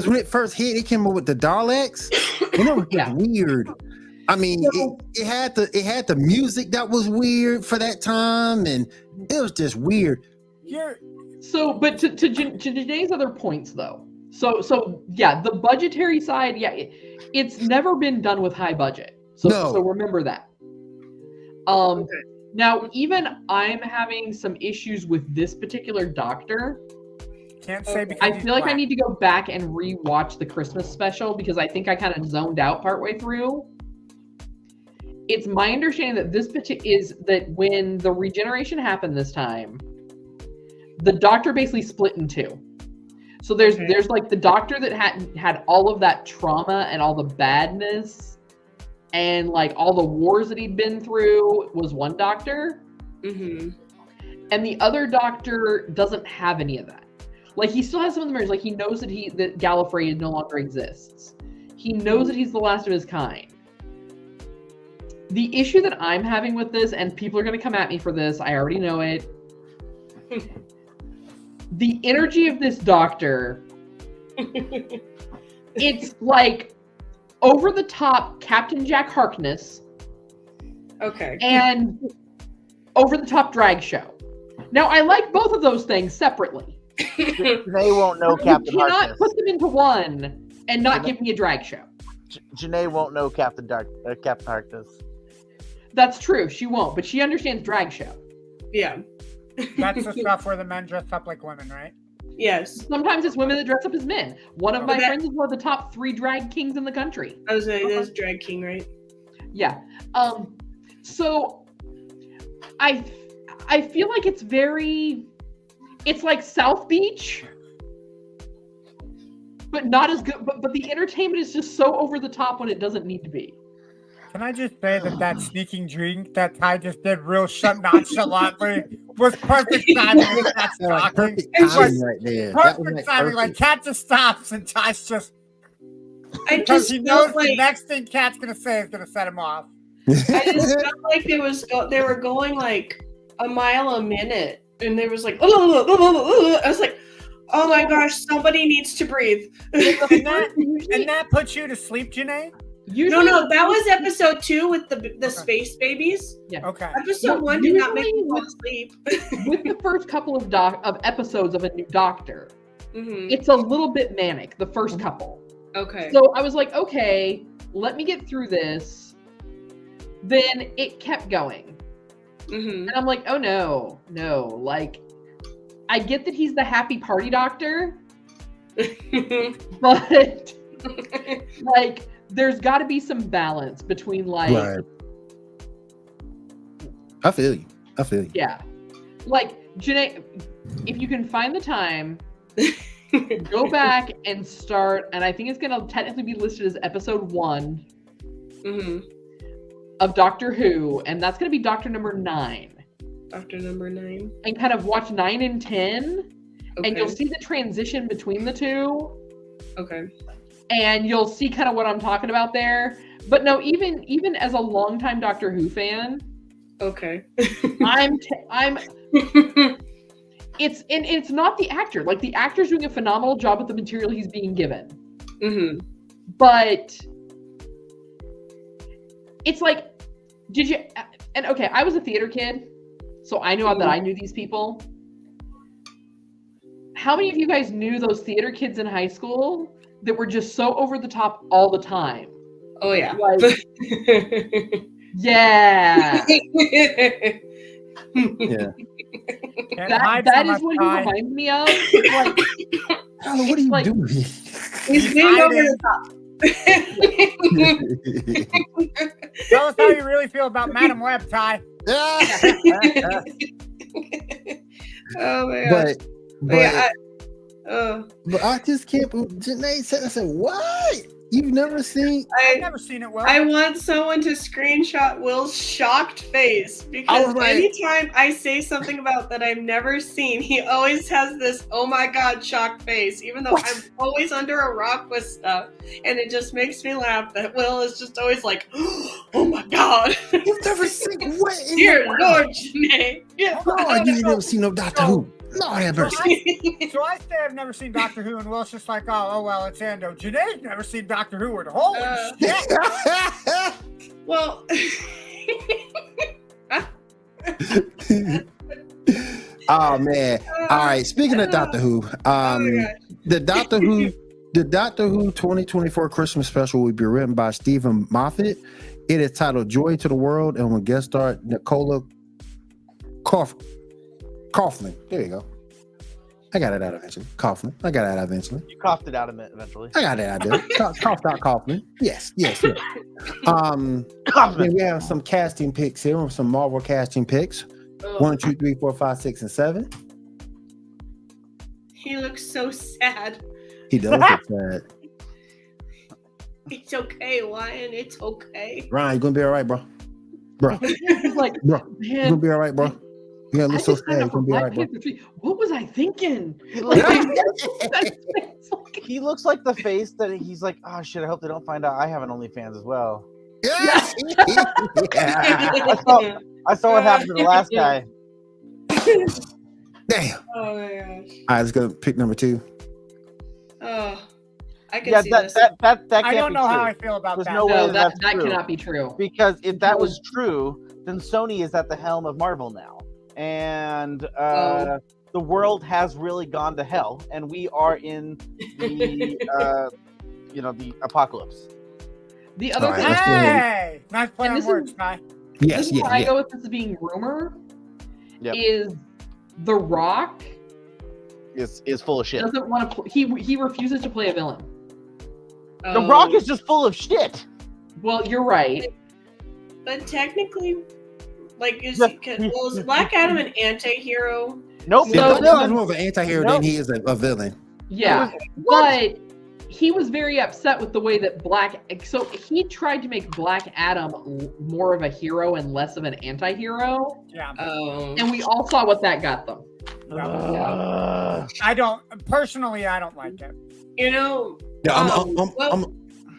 [SPEAKER 2] when it first hit, it came up with the Daleks, and it was just weird. I mean, it had the music that was weird for that time, and it was just weird.
[SPEAKER 4] So, but to Janae's other points, though. So yeah, the budgetary side, it's never been done with high budget. So remember that. Now, even I'm having some issues with this particular Doctor.
[SPEAKER 6] Can't say because
[SPEAKER 4] I feel like I need to go back and rewatch the Christmas special, because I think I kind of zoned out partway through. It's my understanding that is that when the regeneration happened this time, the Doctor basically split in two. So there's like the Doctor that had all of that trauma and all the badness and like all the wars that he'd been through was one Doctor.
[SPEAKER 5] Mm-hmm.
[SPEAKER 4] And the other Doctor doesn't have any of that. Like, he still has some of the memories. Like, he knows that that Gallifrey no longer exists. He knows that he's the last of his kind. The issue that I'm having with this, and people are going to come at me for this, I already know it. The energy of this Doctor, it's like over the top Captain Jack Harkness.
[SPEAKER 5] Okay.
[SPEAKER 4] And over the top drag show. Now, I like both of those things separately.
[SPEAKER 3] Janae won't know Captain
[SPEAKER 4] You cannot
[SPEAKER 3] Harkness.
[SPEAKER 4] put them into one and not give me a drag show.
[SPEAKER 3] Janae won't know Captain Harkness.
[SPEAKER 4] That's true. She won't, but she understands drag show.
[SPEAKER 5] Yeah.
[SPEAKER 6] That's the stuff where the men dress up like women, right?
[SPEAKER 5] Yes.
[SPEAKER 4] Sometimes it's women that dress up as men. One of
[SPEAKER 5] Oh,
[SPEAKER 4] my
[SPEAKER 5] that-
[SPEAKER 4] friends is one of the top 3 drag kings in the country.
[SPEAKER 5] I was saying that's Drag King, right?
[SPEAKER 4] Yeah. So I feel like it's like South Beach, but not as good. But the entertainment is just so over the top when it doesn't need to be.
[SPEAKER 6] Can I just say that sneaking drink that Ty just did real nonchalantly was perfect timing with Cat's talking.
[SPEAKER 2] Perfect
[SPEAKER 6] It was
[SPEAKER 2] timing right there. That was
[SPEAKER 6] perfect timing. Like, Cat just stops and Ty's just...
[SPEAKER 5] I
[SPEAKER 6] Because
[SPEAKER 5] just
[SPEAKER 6] he
[SPEAKER 5] felt
[SPEAKER 6] knows
[SPEAKER 5] like
[SPEAKER 6] the next thing Cat's going to say is going to set him off.
[SPEAKER 5] I just felt like they were going like a mile a minute, and there was like I was like, oh my gosh, somebody needs to breathe.
[SPEAKER 6] And that puts you to sleep, Janae?
[SPEAKER 5] No, that was episode 2 with the space babies.
[SPEAKER 4] Yeah.
[SPEAKER 6] Okay.
[SPEAKER 5] Episode 1 did not make me
[SPEAKER 4] Usually
[SPEAKER 5] fall asleep.
[SPEAKER 4] with the first couple of episodes of a new Doctor,
[SPEAKER 5] Mm-hmm.
[SPEAKER 4] it's a little bit manic. The first couple.
[SPEAKER 5] Okay.
[SPEAKER 4] So I was like, okay, let me get through this. Then it kept going.
[SPEAKER 5] Mm-hmm.
[SPEAKER 4] And I'm like, oh no, like I get that he's the happy party doctor, but like there's got to be some balance between like
[SPEAKER 2] Right. I feel you.
[SPEAKER 4] yeah, like Janae, if you can find the time, go back and start, and I think it's going to technically be listed as episode 1 of Doctor Who, and that's going to be Doctor number 9.
[SPEAKER 5] Doctor number 9.
[SPEAKER 4] And kind of watch 9 and 10, and you'll see the transition between the two.
[SPEAKER 5] Okay.
[SPEAKER 4] And you'll see kind of what I'm talking about there. But no, even as a longtime Doctor Who fan,
[SPEAKER 5] okay,
[SPEAKER 4] it's not the actor. Like the actor's doing a phenomenal job with the material he's being given. But it's like, did you? And okay, I was a theater kid, so I knew that I knew these people. How many of you guys knew those theater kids in high school that were just so over the top all the time?
[SPEAKER 5] Oh yeah.
[SPEAKER 4] Like, yeah.
[SPEAKER 2] Yeah.
[SPEAKER 4] That is what he reminds me of. Like,
[SPEAKER 2] Tyler, what are you doing?
[SPEAKER 5] He's being over the top.
[SPEAKER 6] Tell us how you really feel about Madam Web, Ty.
[SPEAKER 5] Oh my gosh.
[SPEAKER 2] But I just can't. Janae said, I said, what? You've never seen?
[SPEAKER 6] I've never seen it, Will.
[SPEAKER 5] I want someone to screenshot Will's shocked face because anytime I say something about that I've never seen, he always has this "oh my god" shocked face, even though I'm always under a rock with stuff, and it just makes me laugh that Will is just always like, "Oh my god."
[SPEAKER 2] You've never seen what?
[SPEAKER 5] Dear Lord, Janae.
[SPEAKER 2] Oh, you never seen no Doctor Who. Lord have mercy.
[SPEAKER 6] So I say I've never seen Doctor Who, and Will's just like, oh well, it's Ando. Janae's never seen Doctor Who, and holy shit.
[SPEAKER 5] Well,
[SPEAKER 2] oh man! All right. Speaking of Doctor Who, the Doctor Who 2024 Christmas special will be written by Stephen Moffat. It is titled "Joy to the World" and will guest star Nicola Coughlin. There you go. I got it out eventually. Coughlin. I got it out eventually.
[SPEAKER 3] You coughed it out eventually.
[SPEAKER 2] I got it out there. Coughed out Coughlin. Yes. Then we have some casting picks here, some Marvel casting picks. 1, 2, 3, 4, 5, 6, and 7.
[SPEAKER 5] he looks so sad.
[SPEAKER 2] He does look sad.
[SPEAKER 5] It's okay, Ryan. It's okay.
[SPEAKER 2] Ryan, you gonna be all right, bro?
[SPEAKER 4] He's like,
[SPEAKER 2] Bro, you gonna be all right, bro? You gonna look so sad. You gonna be all right, bro?
[SPEAKER 4] What was I thinking?
[SPEAKER 3] He looks like the face that he's like, oh shit, I hope they don't find out I have an OnlyFans as well.
[SPEAKER 2] Yeah.
[SPEAKER 3] I saw what happened to the last guy.
[SPEAKER 2] Damn.
[SPEAKER 5] Oh my gosh.
[SPEAKER 2] All right, let's go pick number 2.
[SPEAKER 5] Oh, I can see this.
[SPEAKER 3] That can't
[SPEAKER 6] I don't know
[SPEAKER 3] be
[SPEAKER 6] how
[SPEAKER 3] true.
[SPEAKER 6] I feel about
[SPEAKER 3] There's
[SPEAKER 6] that.
[SPEAKER 3] no way
[SPEAKER 4] No,
[SPEAKER 3] that's
[SPEAKER 4] that
[SPEAKER 3] true.
[SPEAKER 4] cannot be true.
[SPEAKER 3] Because if that was true, then Sony is at the helm of Marvel now. And the world has really gone to hell, and we are in the the apocalypse.
[SPEAKER 4] The other thing,
[SPEAKER 6] Hey, nice play on words, Ty.
[SPEAKER 2] Yes,
[SPEAKER 4] where I go with this being rumor is The Rock
[SPEAKER 3] is full of shit.
[SPEAKER 4] doesn't want to. He refuses to play a villain.
[SPEAKER 3] The Rock is just full of shit.
[SPEAKER 4] Well, you're right.
[SPEAKER 5] But technically, like, is Black Adam an anti-hero?
[SPEAKER 3] Nope.
[SPEAKER 2] Black Adam's more of an anti-hero than he is a villain.
[SPEAKER 4] Yeah, but he was very upset with the way that so he tried to make Black Adam more of a hero and less of an anti-hero.
[SPEAKER 6] Yeah.
[SPEAKER 5] Oh.
[SPEAKER 4] And we all saw what that got them.
[SPEAKER 6] I don't like it.
[SPEAKER 5] You know.
[SPEAKER 2] Yeah, I'm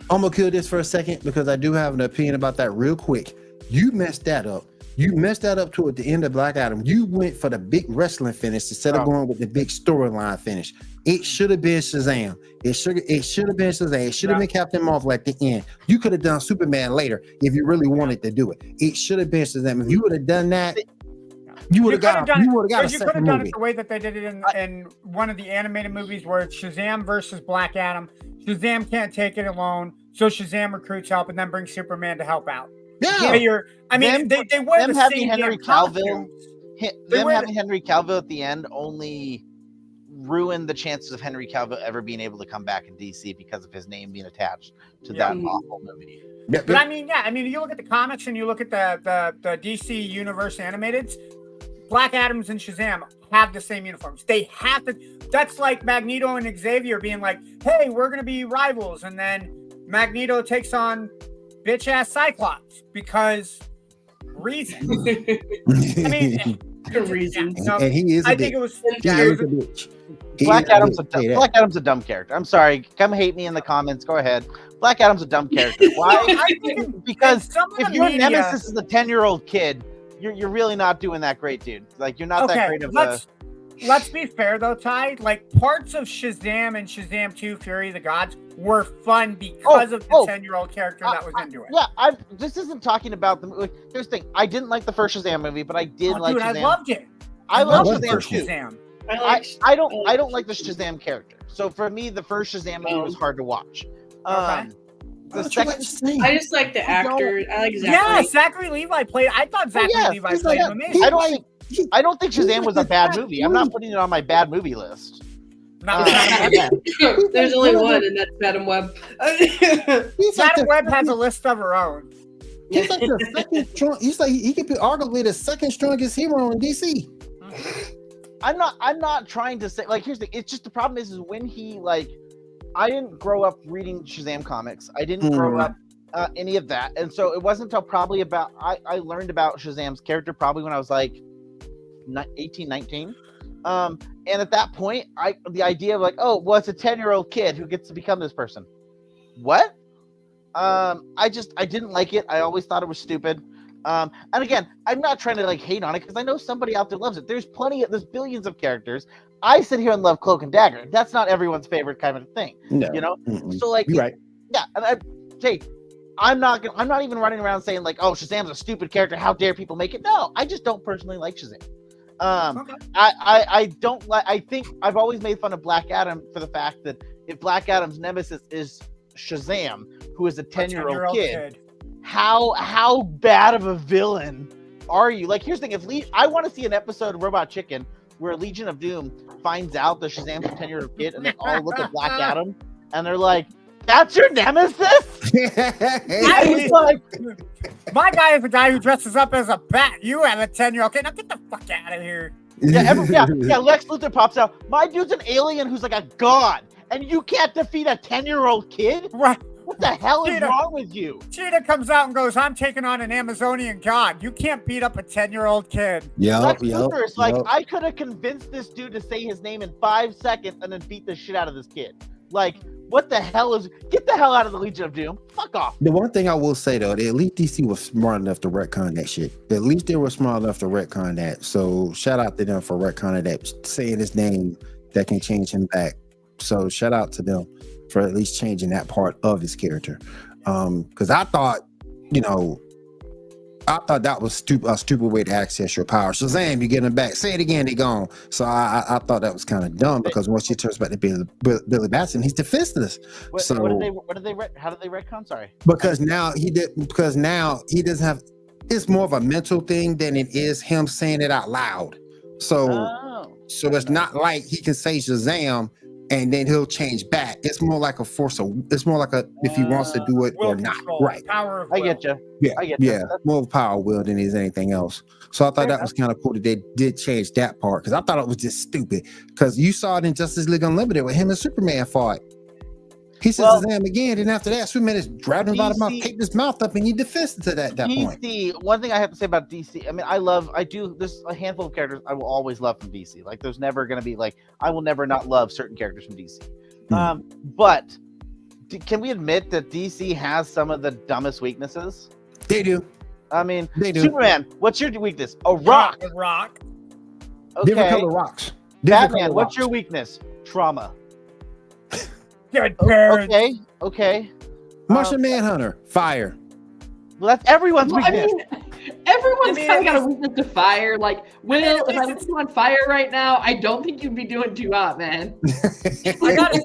[SPEAKER 2] gonna kill this for a second because I do have an opinion about that real quick. You messed that up. You messed that up toward the end of Black Adam. You went for the big wrestling finish instead of going with the big storyline finish. It should have been Shazam. It should have been Shazam. It should have been Captain Marvel at the end. You could have done Superman later if you really wanted to do it. It should have been Shazam. If you would have done that, you would have got a second
[SPEAKER 6] done
[SPEAKER 2] movie.
[SPEAKER 6] it the way that they did it in one of the animated movies where it's Shazam versus Black Adam. Shazam can't take it alone, so Shazam recruits help and then brings Superman to help out.
[SPEAKER 2] Yeah.
[SPEAKER 6] They wear the
[SPEAKER 3] having
[SPEAKER 6] same
[SPEAKER 3] Henry
[SPEAKER 6] damn
[SPEAKER 3] Cavill.
[SPEAKER 6] costumes.
[SPEAKER 3] them having Henry Cavill at the end only ruined the chances of Henry Cavill ever being able to come back in DC because of his name being attached to that awful movie.
[SPEAKER 6] Yeah, but I mean, you look at the comics and you look at the DC Universe animated. Black Adams and Shazam have the same uniforms. They have to. That's like Magneto and Xavier being like, "Hey, we're gonna be rivals," and then Magneto takes on bitch ass Cyclops because reasons. I mean,
[SPEAKER 5] reasons.
[SPEAKER 6] Yeah,
[SPEAKER 2] and he is.
[SPEAKER 6] I think it was.
[SPEAKER 3] Black Adam's a dumb character. I'm sorry. Come hate me in the comments. Go ahead. Black Adam's a dumb character. Why? Because if your nemesis is a 10-year-old kid, you're really not doing that great, dude. Like you're not that great of a.
[SPEAKER 6] Let's be fair though, Ty. Like parts of Shazam and Shazam 2: Fury of the Gods were fun because of the 10-year-old character that was into it.
[SPEAKER 3] Yeah, this isn't talking about the movie. Here's the thing. I didn't like the first Shazam movie, but I did like Shazam.
[SPEAKER 6] I loved it.
[SPEAKER 3] I love Shazam too.
[SPEAKER 6] Shazam.
[SPEAKER 3] I don't like the Shazam character. So for me, the first Shazam movie was hard to watch. The second,
[SPEAKER 5] I just like the actor. I like Zachary.
[SPEAKER 6] Yeah, Zachary Levi played. I thought Zachary Levi played amazing.
[SPEAKER 3] I don't think Shazam was a bad movie. I'm not putting it on my bad movie list.
[SPEAKER 5] There's only one, and that's Madam Web.
[SPEAKER 6] Madam Web has a list of her own.
[SPEAKER 2] He's like the second strong. He's like he could be arguably the second strongest hero in DC.
[SPEAKER 3] I'm not trying to say like here's the. It's just the problem is when he like. I didn't grow up reading Shazam comics. I didn't grow up any of that. And so it wasn't until probably about, I learned about Shazam's character probably when I was like 18, 19. And at that point, the idea of like, oh, well, it's a 10-year-old kid who gets to become this person. What? I didn't like it. I always thought it was stupid. And again, I'm not trying to like hate on it because I know somebody out there loves it. There's billions of characters. I sit here and love Cloak and Dagger. That's not everyone's favorite kind of thing, you know. So like,
[SPEAKER 2] right?
[SPEAKER 3] Yeah, and I'm not even running around saying like, oh, Shazam's a stupid character. How dare people make it? No, I just don't personally like Shazam. I don't like. I think I've always made fun of Black Adam for the fact that if Black Adam's nemesis is Shazam, who is a 10-year-old kid. How bad of a villain are you? Like, here's the thing: I want to see an episode of Robot Chicken where Legion of Doom finds out that Shazam's a 10-year-old kid, and they all look at Black Adam, and they're like, "That's your nemesis."
[SPEAKER 6] My guy is a guy who dresses up as a bat. You have a 10-year-old kid. Now get the fuck out of here.
[SPEAKER 3] Yeah, Lex Luthor pops out. My dude's an alien who's like a god, and you can't defeat a 10-year-old kid.
[SPEAKER 6] Right.
[SPEAKER 3] What the hell is wrong with you?
[SPEAKER 6] Cheetah comes out and goes, I'm taking on an Amazonian god. You can't beat up a 10-year-old kid.
[SPEAKER 3] Lex Luthor is like, I could have convinced this dude to say his name in 5 seconds and then beat the shit out of this kid. Like, what the hell get the hell out of the Legion of Doom. Fuck off.
[SPEAKER 2] The one thing I will say, though, at least DC was smart enough to retcon that shit. At least they were smart enough to retcon that. So shout out to them for retconning that, saying his name that can change him back. So shout out to them for at least changing that part of his character. Because I thought that was a stupid way to access your power. Shazam, you get them back. Say it again, they gone. So I thought that was kind of dumb because once she turns back to Billy Batson, he's defenseless.
[SPEAKER 3] How did they retcon? Sorry.
[SPEAKER 2] Because now he doesn't have. It's more of a mental thing than it is him saying it out loud. So it's not like he can say Shazam and then he'll change back. It's more like it's more like if he wants to do it or not. Right.
[SPEAKER 6] Power of will.
[SPEAKER 3] I get you.
[SPEAKER 2] Yeah. More of power of will than it is anything else. So I thought that was kind of cool that they did change that part because I thought it was just stupid. Because you saw it in Justice League Unlimited where him and Superman fought. He says Shazam again, and after that, Superman is grabbing him by the mouth, take his mouth up, and you defense to that point.
[SPEAKER 3] One thing I have to say about DC, I mean, there's a handful of characters I will always love from DC. Like, there's never going to be, like, I will never not love certain characters from DC. But can we admit that DC has some of the dumbest weaknesses?
[SPEAKER 2] They do.
[SPEAKER 3] I mean,
[SPEAKER 2] they do.
[SPEAKER 3] Superman, what's your weakness? A rock.
[SPEAKER 6] A rock.
[SPEAKER 3] Okay.
[SPEAKER 2] Different color rocks.
[SPEAKER 3] Batman, what's your weakness? Trauma. Okay.
[SPEAKER 2] Martian Manhunter, fire.
[SPEAKER 3] Well, that's everyone's weakness.
[SPEAKER 4] I mean, everyone's kind of got a weakness to fire. Like, Will, if I put you on fire right now, I don't think you'd be doing too hot, man.
[SPEAKER 6] I gotta say,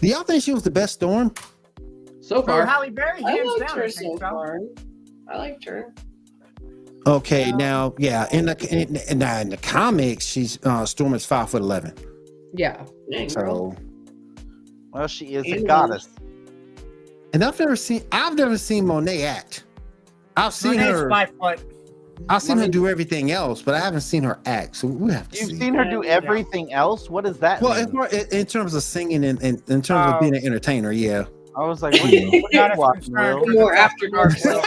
[SPEAKER 2] Do y'all think she was the best Storm?
[SPEAKER 4] So
[SPEAKER 6] For
[SPEAKER 4] far.
[SPEAKER 6] Halle Berry,
[SPEAKER 5] I
[SPEAKER 6] hands
[SPEAKER 5] liked
[SPEAKER 6] down,
[SPEAKER 5] her
[SPEAKER 6] I
[SPEAKER 5] so
[SPEAKER 6] think so.
[SPEAKER 5] far. I liked her.
[SPEAKER 2] Okay, now, yeah, in the comics, she's Storm is 5'11".
[SPEAKER 4] Yeah.
[SPEAKER 5] Dang, girl.
[SPEAKER 2] So,
[SPEAKER 3] Well, she is a
[SPEAKER 5] And-
[SPEAKER 3] goddess.
[SPEAKER 2] and I've never seen Monet act. I've seen
[SPEAKER 6] Monet's
[SPEAKER 2] her.
[SPEAKER 6] 5 foot.
[SPEAKER 2] I've seen her
[SPEAKER 3] Monet-
[SPEAKER 2] do everything else, but I haven't seen her act. So we have to
[SPEAKER 3] You've
[SPEAKER 2] see.
[SPEAKER 3] seen her do everything else? What does that
[SPEAKER 2] Well,
[SPEAKER 3] mean?
[SPEAKER 2] in terms of singing and in terms of being an entertainer, yeah.
[SPEAKER 3] I was like, what are you
[SPEAKER 6] Not as
[SPEAKER 3] watching,
[SPEAKER 6] concerned
[SPEAKER 3] Will?
[SPEAKER 6] for
[SPEAKER 5] More
[SPEAKER 6] the
[SPEAKER 5] after dark.
[SPEAKER 6] Will.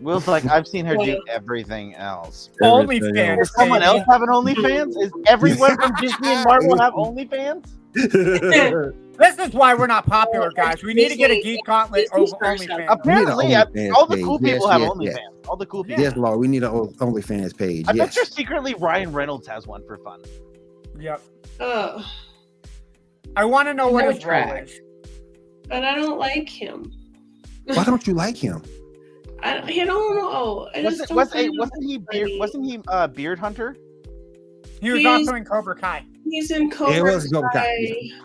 [SPEAKER 3] Will's like, I've seen her do everything else.
[SPEAKER 2] Everything
[SPEAKER 6] OnlyFans.
[SPEAKER 3] Does someone
[SPEAKER 6] baby.
[SPEAKER 3] else have an OnlyFans? Is everyone from Disney and Marvel have OnlyFans?
[SPEAKER 6] This is why we're not popular, guys. We need to get a Geek Gauntlet over OnlyFans.
[SPEAKER 3] Apparently,
[SPEAKER 2] OnlyFans
[SPEAKER 3] all the
[SPEAKER 2] page.
[SPEAKER 3] cool people
[SPEAKER 2] Yes,
[SPEAKER 3] have
[SPEAKER 2] yes,
[SPEAKER 3] OnlyFans.
[SPEAKER 2] yes.
[SPEAKER 3] All the cool people.
[SPEAKER 2] Yes, Lord, we need an OnlyFans page.
[SPEAKER 3] I bet you
[SPEAKER 2] Yes.
[SPEAKER 3] secretly Ryan Reynolds has one for fun.
[SPEAKER 6] Yep.
[SPEAKER 5] Ugh.
[SPEAKER 6] I want to know what
[SPEAKER 4] No
[SPEAKER 6] his role
[SPEAKER 4] drag.
[SPEAKER 6] is.
[SPEAKER 5] But I don't like him.
[SPEAKER 2] Why don't you like him?
[SPEAKER 5] I don't know. I just don't find him funny.
[SPEAKER 3] Wasn't he Beard Hunter?
[SPEAKER 6] He was
[SPEAKER 5] He's-
[SPEAKER 6] also in Cobra Kai.
[SPEAKER 5] He's in Cobra
[SPEAKER 2] It was Cobra Kai,
[SPEAKER 5] Kai.
[SPEAKER 2] yeah.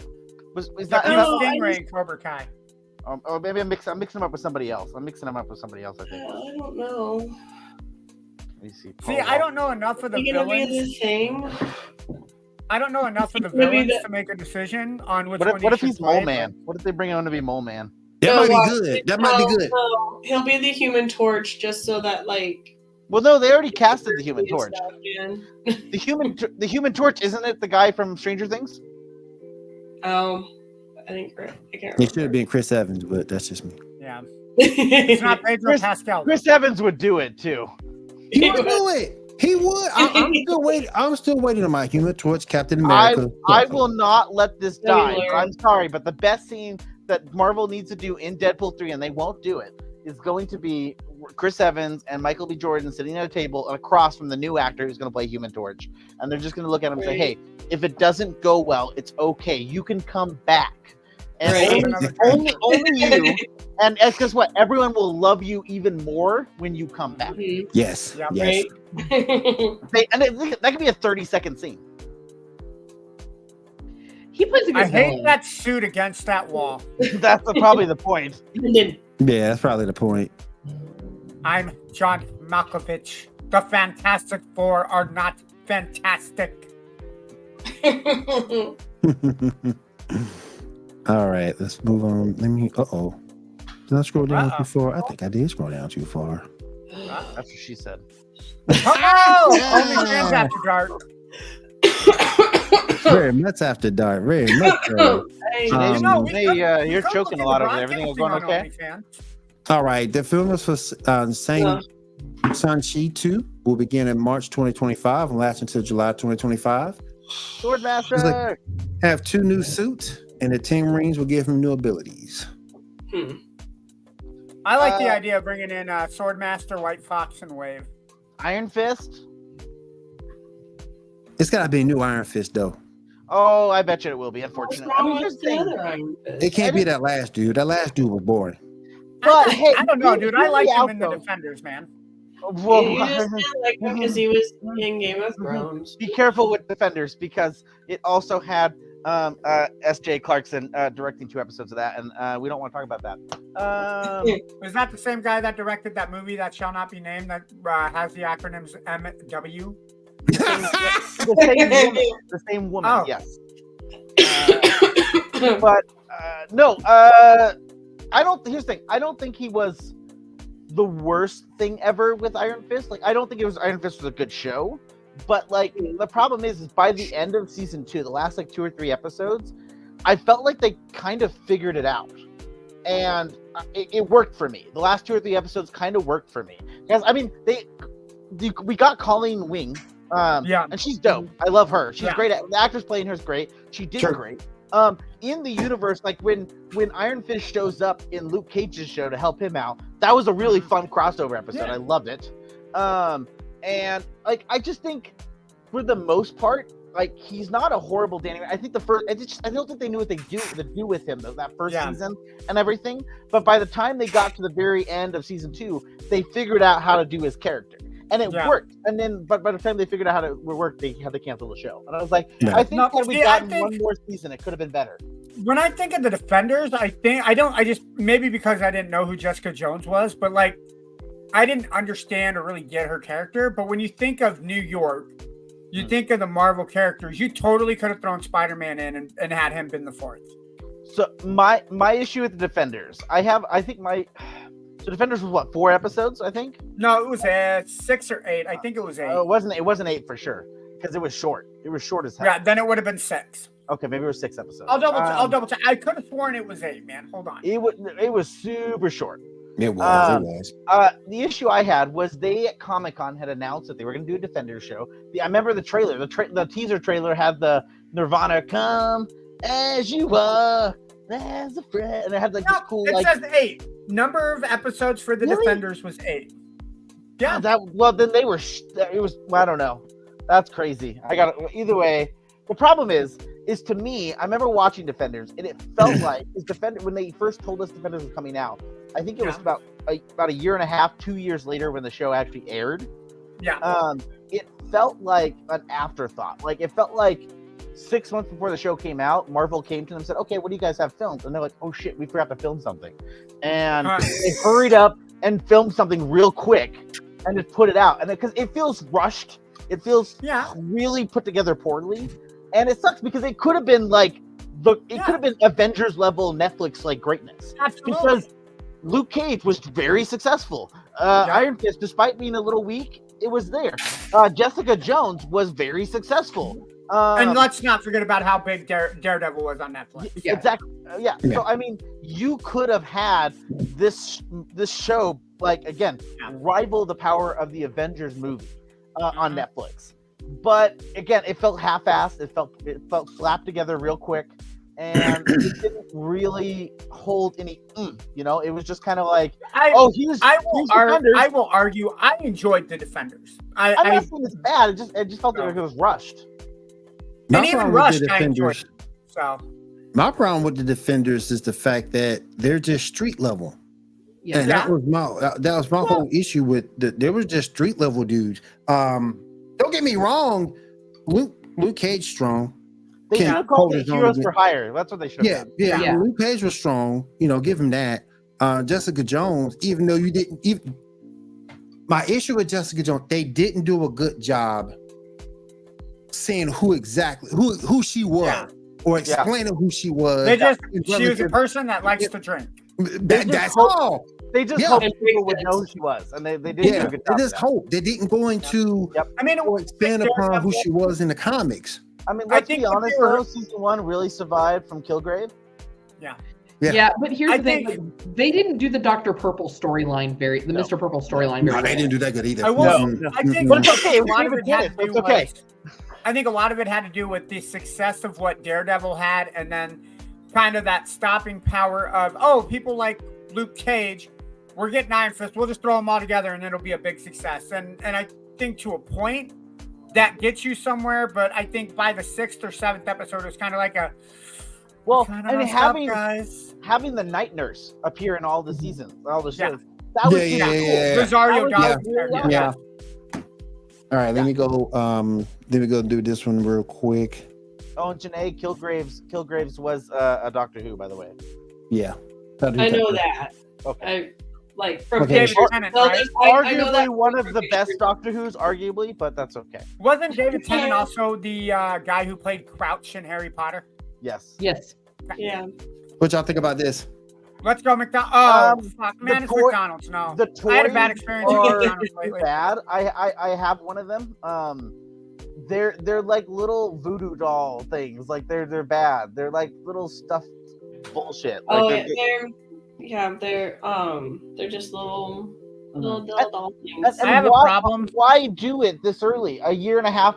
[SPEAKER 3] Was
[SPEAKER 6] He
[SPEAKER 3] that?
[SPEAKER 6] was
[SPEAKER 5] No, I
[SPEAKER 6] Stingray
[SPEAKER 5] just-
[SPEAKER 6] in Cobra Kai.
[SPEAKER 3] Or maybe I'm mixing him up with somebody else. I think.
[SPEAKER 5] I don't know.
[SPEAKER 3] Let me see.
[SPEAKER 6] See, I don't know enough of the
[SPEAKER 5] Is he gonna be
[SPEAKER 6] villains.
[SPEAKER 5] the thing?
[SPEAKER 6] I don't know enough of the
[SPEAKER 5] He's gonna be
[SPEAKER 6] villains
[SPEAKER 5] the-
[SPEAKER 6] to make a decision on which
[SPEAKER 3] What
[SPEAKER 6] one
[SPEAKER 3] if, what
[SPEAKER 6] he
[SPEAKER 3] if
[SPEAKER 6] should
[SPEAKER 3] he's
[SPEAKER 6] play,
[SPEAKER 3] Mole Man? What if they bring him on to be Mole Man?
[SPEAKER 2] That
[SPEAKER 5] No,
[SPEAKER 2] might
[SPEAKER 5] watch
[SPEAKER 2] be good.
[SPEAKER 5] it.
[SPEAKER 2] That might be
[SPEAKER 5] No,
[SPEAKER 2] good.
[SPEAKER 5] no. He'll be the Human Torch just so that like.
[SPEAKER 3] Well, no, they already casted the Human
[SPEAKER 5] and
[SPEAKER 3] Torch.
[SPEAKER 5] stuff, man.
[SPEAKER 3] The Human Torch, isn't it the guy from Stranger Things?
[SPEAKER 5] I think I can't
[SPEAKER 2] It
[SPEAKER 5] remember.
[SPEAKER 2] should have been Chris Evans, but that's just me.
[SPEAKER 6] Yeah. It's not Pedro Pascal.
[SPEAKER 3] Chris Evans would do it too.
[SPEAKER 2] He would do it. He would. I'm still waiting. I'm still waiting on my Human Torch, Captain America.
[SPEAKER 3] I will not let this
[SPEAKER 5] That'd be
[SPEAKER 3] die.
[SPEAKER 5] hilarious.
[SPEAKER 3] I'm sorry, but the best scene that Marvel needs to do in Deadpool 3, and they won't do it, is going to be Chris Evans and Michael B. Jordan sitting at a table across from the new actor who's going to play Human Torch. And they're just going to look at him and say, hey, if it doesn't go well, it's okay. You can come back. And
[SPEAKER 5] Right.
[SPEAKER 3] only you. And guess what? Everyone will love you even more when you come back.
[SPEAKER 5] Mhm.
[SPEAKER 2] Yes.
[SPEAKER 6] Yeah,
[SPEAKER 2] Yes.
[SPEAKER 5] Right.
[SPEAKER 3] That could be a 30-second scene.
[SPEAKER 4] He plays a good
[SPEAKER 6] I hate
[SPEAKER 4] villain.
[SPEAKER 6] that suit against that wall.
[SPEAKER 3] That's probably the point.
[SPEAKER 5] And then-
[SPEAKER 2] Yeah, that's probably the point.
[SPEAKER 6] I'm John Malkovich. The Fantastic Four are not fantastic.
[SPEAKER 2] All right, let's move on. Let me. Did I scroll down
[SPEAKER 6] Uh-oh.
[SPEAKER 2] too far? I think I did scroll down too far.
[SPEAKER 3] That's what she said.
[SPEAKER 6] Oh, only fans after dark.
[SPEAKER 2] Very much after dark. Very much.
[SPEAKER 5] Hey,
[SPEAKER 2] Um,
[SPEAKER 6] You know, we
[SPEAKER 3] Hey,
[SPEAKER 6] could-
[SPEAKER 3] you're
[SPEAKER 6] we could
[SPEAKER 3] choking
[SPEAKER 6] look
[SPEAKER 3] a lot
[SPEAKER 6] at
[SPEAKER 3] over there. Everything going
[SPEAKER 6] broadcasting
[SPEAKER 3] okay?
[SPEAKER 6] on OnlyFans.
[SPEAKER 2] All right, the film is for Shang-Chi 2 will begin in March 2025 and last until July 2025.
[SPEAKER 3] Swordmaster.
[SPEAKER 2] Have 2 new suits, and the 10 rings will give him new abilities.
[SPEAKER 6] I like the idea of bringing in Swordmaster, White Fox, and Wave.
[SPEAKER 3] Iron Fist.
[SPEAKER 2] It's got to be a new Iron Fist, though.
[SPEAKER 3] Oh, I bet you it will be.
[SPEAKER 5] what's
[SPEAKER 3] Unfortunately, I
[SPEAKER 5] wrong
[SPEAKER 3] mean,
[SPEAKER 5] with
[SPEAKER 3] just
[SPEAKER 5] the
[SPEAKER 3] saying.
[SPEAKER 5] other Iron Fist?
[SPEAKER 2] It can't be that last dude. That last dude was boring.
[SPEAKER 3] But hey,
[SPEAKER 6] I don't know,
[SPEAKER 3] here's
[SPEAKER 6] dude. I like
[SPEAKER 3] the
[SPEAKER 6] him in the
[SPEAKER 3] outro.
[SPEAKER 6] Defenders, man.
[SPEAKER 3] Whoa.
[SPEAKER 5] You just didn't like him because he was in Game of Thrones.
[SPEAKER 3] Be careful with Defenders because it also had S.J. Clarkson directing 2 episodes of that, and we don't want to talk about that.
[SPEAKER 6] Is that the same guy that directed that movie that shall not be named that has the acronyms MW?
[SPEAKER 3] The same woman,
[SPEAKER 6] Oh.
[SPEAKER 3] yes. But no, I don't. Here's the thing. I don't think he was the worst thing ever with Iron Fist. Like, I don't think Iron Fist was a good show. But like, the problem is by the end of season 2, the last like 2 or 3 episodes, I felt like they kind of figured it out, and it worked for me. The last 2 or 3 episodes kind of worked for me. Because I mean, we got Colleen Wing.
[SPEAKER 6] Yeah.
[SPEAKER 3] And she's dope. I love her. She's
[SPEAKER 6] Yeah.
[SPEAKER 3] great. The actress playing her is great. She did
[SPEAKER 2] Sure.
[SPEAKER 3] great. In the universe, like when Iron Fist shows up in Luke Cage's show to help him out, that was a really fun crossover episode.
[SPEAKER 6] Yeah.
[SPEAKER 3] I loved it. And like I just think for the most part, like he's not a horrible Danny. I think I don't think they knew what to do with him though, that first
[SPEAKER 6] Yeah.
[SPEAKER 3] season and everything. But by the time they got to the very end of season 2, they figured out how to do his character. And it
[SPEAKER 6] Yeah.
[SPEAKER 3] worked. And then, but by the time they figured out how to work, they had to cancel the show. And I was like,
[SPEAKER 2] Yeah.
[SPEAKER 3] I think
[SPEAKER 6] No,
[SPEAKER 3] had we
[SPEAKER 6] see, I
[SPEAKER 3] gotten
[SPEAKER 6] think-
[SPEAKER 3] one more season, it could have been better.
[SPEAKER 6] when I think of the Defenders, I just maybe because I didn't know who Jessica Jones was, but like I didn't understand or really get her character. But when you think of New York, you think of the Marvel characters. You totally could have thrown Spider-Man in and had him been the fourth.
[SPEAKER 3] So my issue with the Defenders, the Defenders was what, 4 episodes? I think.
[SPEAKER 6] No, it was 6 or 8. I think it was 8.
[SPEAKER 3] It wasn't 8 for sure because it was short. It was short as hell.
[SPEAKER 6] Yeah, then it would have been 6.
[SPEAKER 3] Okay, maybe it was 6 episodes.
[SPEAKER 6] I'll double check. I could have sworn it was 8, man. Hold on.
[SPEAKER 3] It was super short.
[SPEAKER 2] It was.
[SPEAKER 3] The issue I had was they at Comic-Con had announced that they were going to do a Defenders show. I remember the trailer. The teaser trailer had the Nirvana "Come as You Are" as a friend, and it had like this cool.
[SPEAKER 6] It says 8. Number of episodes for the Defenders was 8. Yeah.
[SPEAKER 3] Then they were. It was. I don't know. That's crazy. Either way. The problem is to me, I remember watching Defenders, and it felt like when they first told us Defenders was coming out. I think it was about a year and a half, 2 years later when the show actually aired.
[SPEAKER 6] Yeah.
[SPEAKER 3] It felt like an afterthought. Like it felt like 6 months before the show came out, Marvel came to them and said, "Okay, what do you guys have filmed?" And they're like, "Oh shit, we forgot to film something," and they hurried up and filmed something real quick and just put it out. And because it feels rushed, it feels really put together poorly. And it sucks because it could have been like could have been Avengers level Netflix like greatness.
[SPEAKER 6] Absolutely.
[SPEAKER 3] Because Luke Cage was very successful. Iron Fist, despite being a little weak, it was there. Jessica Jones was very successful.
[SPEAKER 6] And let's not forget about how big Daredevil was on Netflix.
[SPEAKER 3] Yeah. Exactly. So I mean, you could have had this show rival the power of the Avengers movie on Netflix. But again, it felt half-assed. It felt slapped together real quick, and it didn't really hold any. It was just kind of like, I
[SPEAKER 6] will argue. I enjoyed the Defenders.
[SPEAKER 3] I'm not saying it's bad. It just felt like it was rushed.
[SPEAKER 6] And even rushed, I enjoyed it. So
[SPEAKER 2] my problem with the Defenders is the fact that they're just street level. Yeah, and that was my whole issue with they were just street level dudes. Don't get me wrong, Luke Cage strong.
[SPEAKER 3] They should have called it Heroes for Hire. That's what they should have done.
[SPEAKER 2] Yeah. Luke Cage was strong. Give him that. Jessica Jones, even though you didn't even. My issue with Jessica Jones, they didn't do a good job saying who she was or explaining who she was.
[SPEAKER 6] She was a person that likes to drink.
[SPEAKER 2] That's all.
[SPEAKER 3] They just hoped people would know who she was, and they didn't do a good job.
[SPEAKER 2] They just hope. They didn't go into expand upon who she was in the comics.
[SPEAKER 3] I mean, let's be honest though, season 1 really survived from Kilgrave.
[SPEAKER 4] Yeah, but here's the thing: they didn't do the Dr. Purple storyline Mr. Purple storyline very well.
[SPEAKER 2] They didn't do that good either.
[SPEAKER 6] I think,
[SPEAKER 3] but it's okay. It's okay.
[SPEAKER 6] I think a lot of it had to do with the success of what Daredevil had, and then kind of that stopping power of people like Luke Cage. We're getting Iron Fist. We'll just throw them all together, and it'll be a big success. And I think to a point that gets you somewhere, but I think by the 6th or 7th episode, it's kind of like
[SPEAKER 3] having the Night Nurse appear in all the seasons, all the shows.
[SPEAKER 2] That was cool.
[SPEAKER 6] Rosario Dawson.
[SPEAKER 2] Yeah. All right, let me go. Let me go do this one real quick.
[SPEAKER 3] Oh, and Janae Kilgraves was a Doctor Who, by the way.
[SPEAKER 2] Yeah,
[SPEAKER 5] I know that.
[SPEAKER 3] Okay.
[SPEAKER 5] From
[SPEAKER 6] David Tennant, right?
[SPEAKER 3] Arguably one of the best Doctor Who's, but that's okay.
[SPEAKER 6] Wasn't David Tennant also the guy who played Crouch in Harry Potter?
[SPEAKER 3] Yes.
[SPEAKER 5] Yeah.
[SPEAKER 2] What y'all think about this?
[SPEAKER 6] Let's go McDonald's. Fuck, man, it's McDonald's. No, I had a bad experience with McDonald's lately.
[SPEAKER 3] Bad. I have one of them. They're like little voodoo doll things. Like they're bad. They're like little stuffed bullshit. Like,
[SPEAKER 5] they're just little doll things.
[SPEAKER 6] I have a problem.
[SPEAKER 3] Why do it this early? A year and a half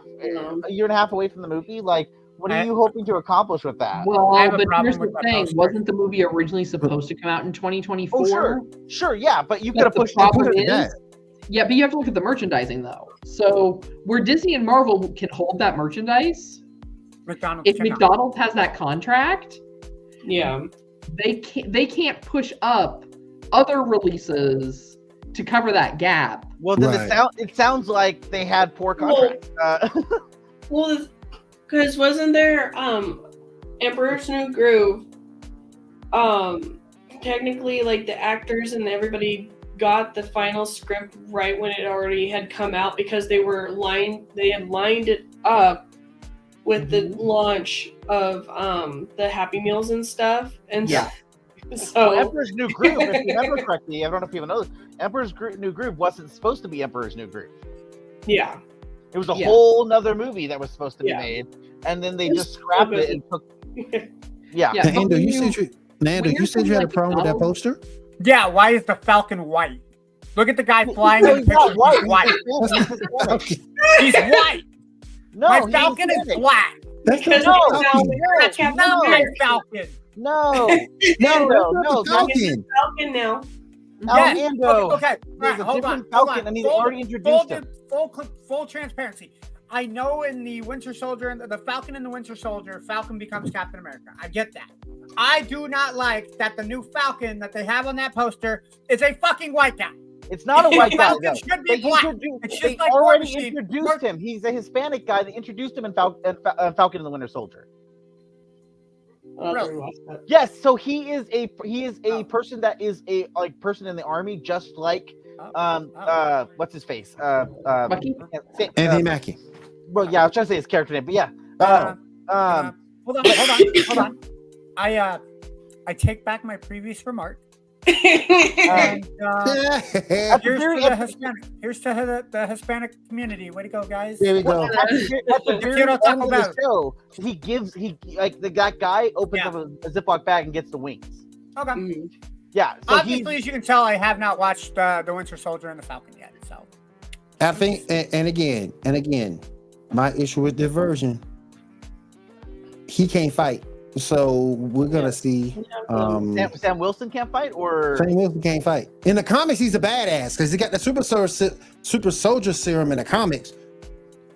[SPEAKER 3] away from the movie? Like, what are you hoping to accomplish with that?
[SPEAKER 4] Well, but here's the thing: wasn't the movie originally supposed to come out in 2024?
[SPEAKER 3] Oh, sure, yeah, but you could have pushed
[SPEAKER 4] it. Yeah, but you have to look at the merchandising though. So where Disney and Marvel can hold that merchandise,
[SPEAKER 6] McDonald's
[SPEAKER 4] McDonald's has that contract,
[SPEAKER 5] yeah,
[SPEAKER 3] they
[SPEAKER 4] can't push up other releases to cover that gap.
[SPEAKER 3] Well, then it sounds like they had poor contracts.
[SPEAKER 5] Well, because wasn't there Emperor's New Groove technically, like the actors and everybody got the final script right when it already had come out because they had lined it up with the launch of the Happy Meals and stuff. And
[SPEAKER 3] Yeah.
[SPEAKER 5] so
[SPEAKER 3] Emperor's New Groove, if you remember correctly, I don't know if people know this, Emperor's New Groove wasn't supposed to be Emperor's New Groove.
[SPEAKER 5] Yeah.
[SPEAKER 3] It was a whole nother movie that was supposed to be
[SPEAKER 5] Yeah.
[SPEAKER 3] made, and then they just scrapped it and took. Yeah.
[SPEAKER 4] Yeah.
[SPEAKER 2] Nando,
[SPEAKER 4] When
[SPEAKER 2] you said you had a problem with that poster?
[SPEAKER 6] Yeah, why is the Falcon white? Look at the guy flying
[SPEAKER 3] No,
[SPEAKER 6] in the
[SPEAKER 3] he's not
[SPEAKER 6] picture.
[SPEAKER 3] white.
[SPEAKER 6] He's white. He's white.
[SPEAKER 3] No,
[SPEAKER 6] My
[SPEAKER 3] he's
[SPEAKER 6] Falcon is
[SPEAKER 3] Hispanic.
[SPEAKER 6] black.
[SPEAKER 5] Because
[SPEAKER 3] No,
[SPEAKER 6] That's
[SPEAKER 5] Captain
[SPEAKER 6] not my
[SPEAKER 5] America.
[SPEAKER 6] Falcon.
[SPEAKER 3] No,
[SPEAKER 2] No,
[SPEAKER 3] no,
[SPEAKER 2] Falcon.
[SPEAKER 5] Falcon now.
[SPEAKER 6] Yes.
[SPEAKER 3] Ando.
[SPEAKER 6] Okay.
[SPEAKER 3] There's a
[SPEAKER 6] hold
[SPEAKER 3] different
[SPEAKER 6] on.
[SPEAKER 3] Falcon, and he's already introduced him.
[SPEAKER 6] Full transparency. I know in the Winter Soldier, the Falcon and the Winter Soldier, Falcon becomes Captain America. I get that. I do not like that the new Falcon that they have on that poster is a fucking white guy.
[SPEAKER 3] It's not a white guy.
[SPEAKER 6] Falcon should be black. It's
[SPEAKER 3] They
[SPEAKER 6] just like War
[SPEAKER 3] already
[SPEAKER 6] Machine.
[SPEAKER 3] introduced him. He's a Hispanic guy. They introduced him in Falcon and the Winter Soldier.
[SPEAKER 6] Really?
[SPEAKER 3] Yes, so he is a person that is a person in the army, just like what's his face?
[SPEAKER 4] Bucky?
[SPEAKER 2] Anthony Mackie.
[SPEAKER 3] Well, yeah, I was trying to say his character name, but yeah.
[SPEAKER 6] Hold on. I take back my previous remark. And here's to the Hispanic community. Way to go, guys.
[SPEAKER 2] There we go.
[SPEAKER 3] At the very end of the show, that guy opens up a Ziploc bag and gets the wings.
[SPEAKER 6] Okay.
[SPEAKER 5] Mm-hmm.
[SPEAKER 3] Yeah. So
[SPEAKER 6] obviously, as you can tell, I have not watched the Winter Soldier and the Falcon yet. So
[SPEAKER 2] I think, and again, my issue with this version, he can't fight. So we're gonna see.
[SPEAKER 3] Sam Wilson can't fight, or
[SPEAKER 2] Sam Wilson can't fight. In the comics, he's a badass because he got the super soldier serum in the comics.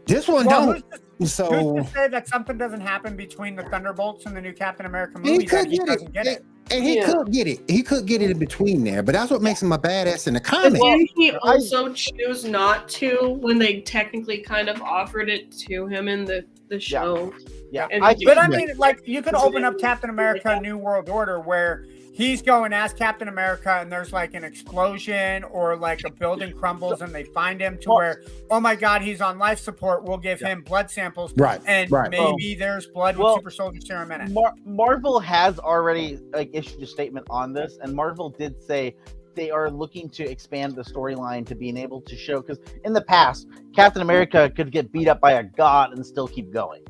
[SPEAKER 2] This one don't.
[SPEAKER 6] Who's
[SPEAKER 2] So
[SPEAKER 6] to say that something doesn't happen between the Thunderbolts and the new Captain America movie?
[SPEAKER 2] he could get it. And he could get it. He could get it in between there, but that's what makes him a badass in the
[SPEAKER 5] But
[SPEAKER 2] comics.
[SPEAKER 5] didn't he also choose not to when they technically kind of offered it to him in the show?
[SPEAKER 3] Yeah.
[SPEAKER 5] And
[SPEAKER 6] But I mean, like, you could open up Captain America New World Order where he's going as Captain America and there's like an explosion or like a building crumbles and they find him to where, oh my God, he's on life support. We'll give him blood samples.
[SPEAKER 2] Right.
[SPEAKER 6] And maybe there's blood with super soldier serum in it.
[SPEAKER 3] Marvel has already issued a statement on this, and Marvel did say they are looking to expand the storyline to being able to show, because in the past, Captain America could get beat up by a god and still keep going.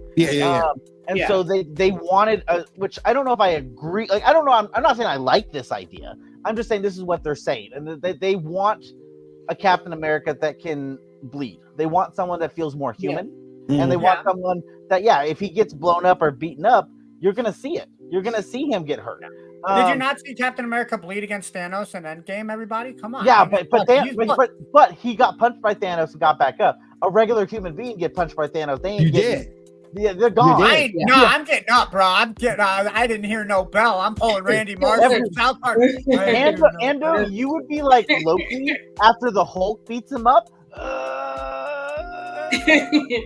[SPEAKER 3] So they wanted, which I don't know if I agree. Like, I don't know. I'm not saying I like this idea. I'm just saying this is what they're saying, and they want a Captain America that can bleed. They want someone that feels more human, and they want someone that, if he gets blown up or beaten up, you're gonna see it. You're gonna see him get hurt.
[SPEAKER 6] Did you not see Captain America bleed against Thanos in Endgame? Everybody, come on.
[SPEAKER 3] Yeah, but he got punched by Thanos and got back up. A regular human being get punched by Thanos, they ain't getting. Yeah, they're gone.
[SPEAKER 6] I'm getting up, bro. I didn't hear no bell. I'm pulling Randy Marsh from South Park.
[SPEAKER 3] Ando, you would be like Loki after the Hulk beats him up.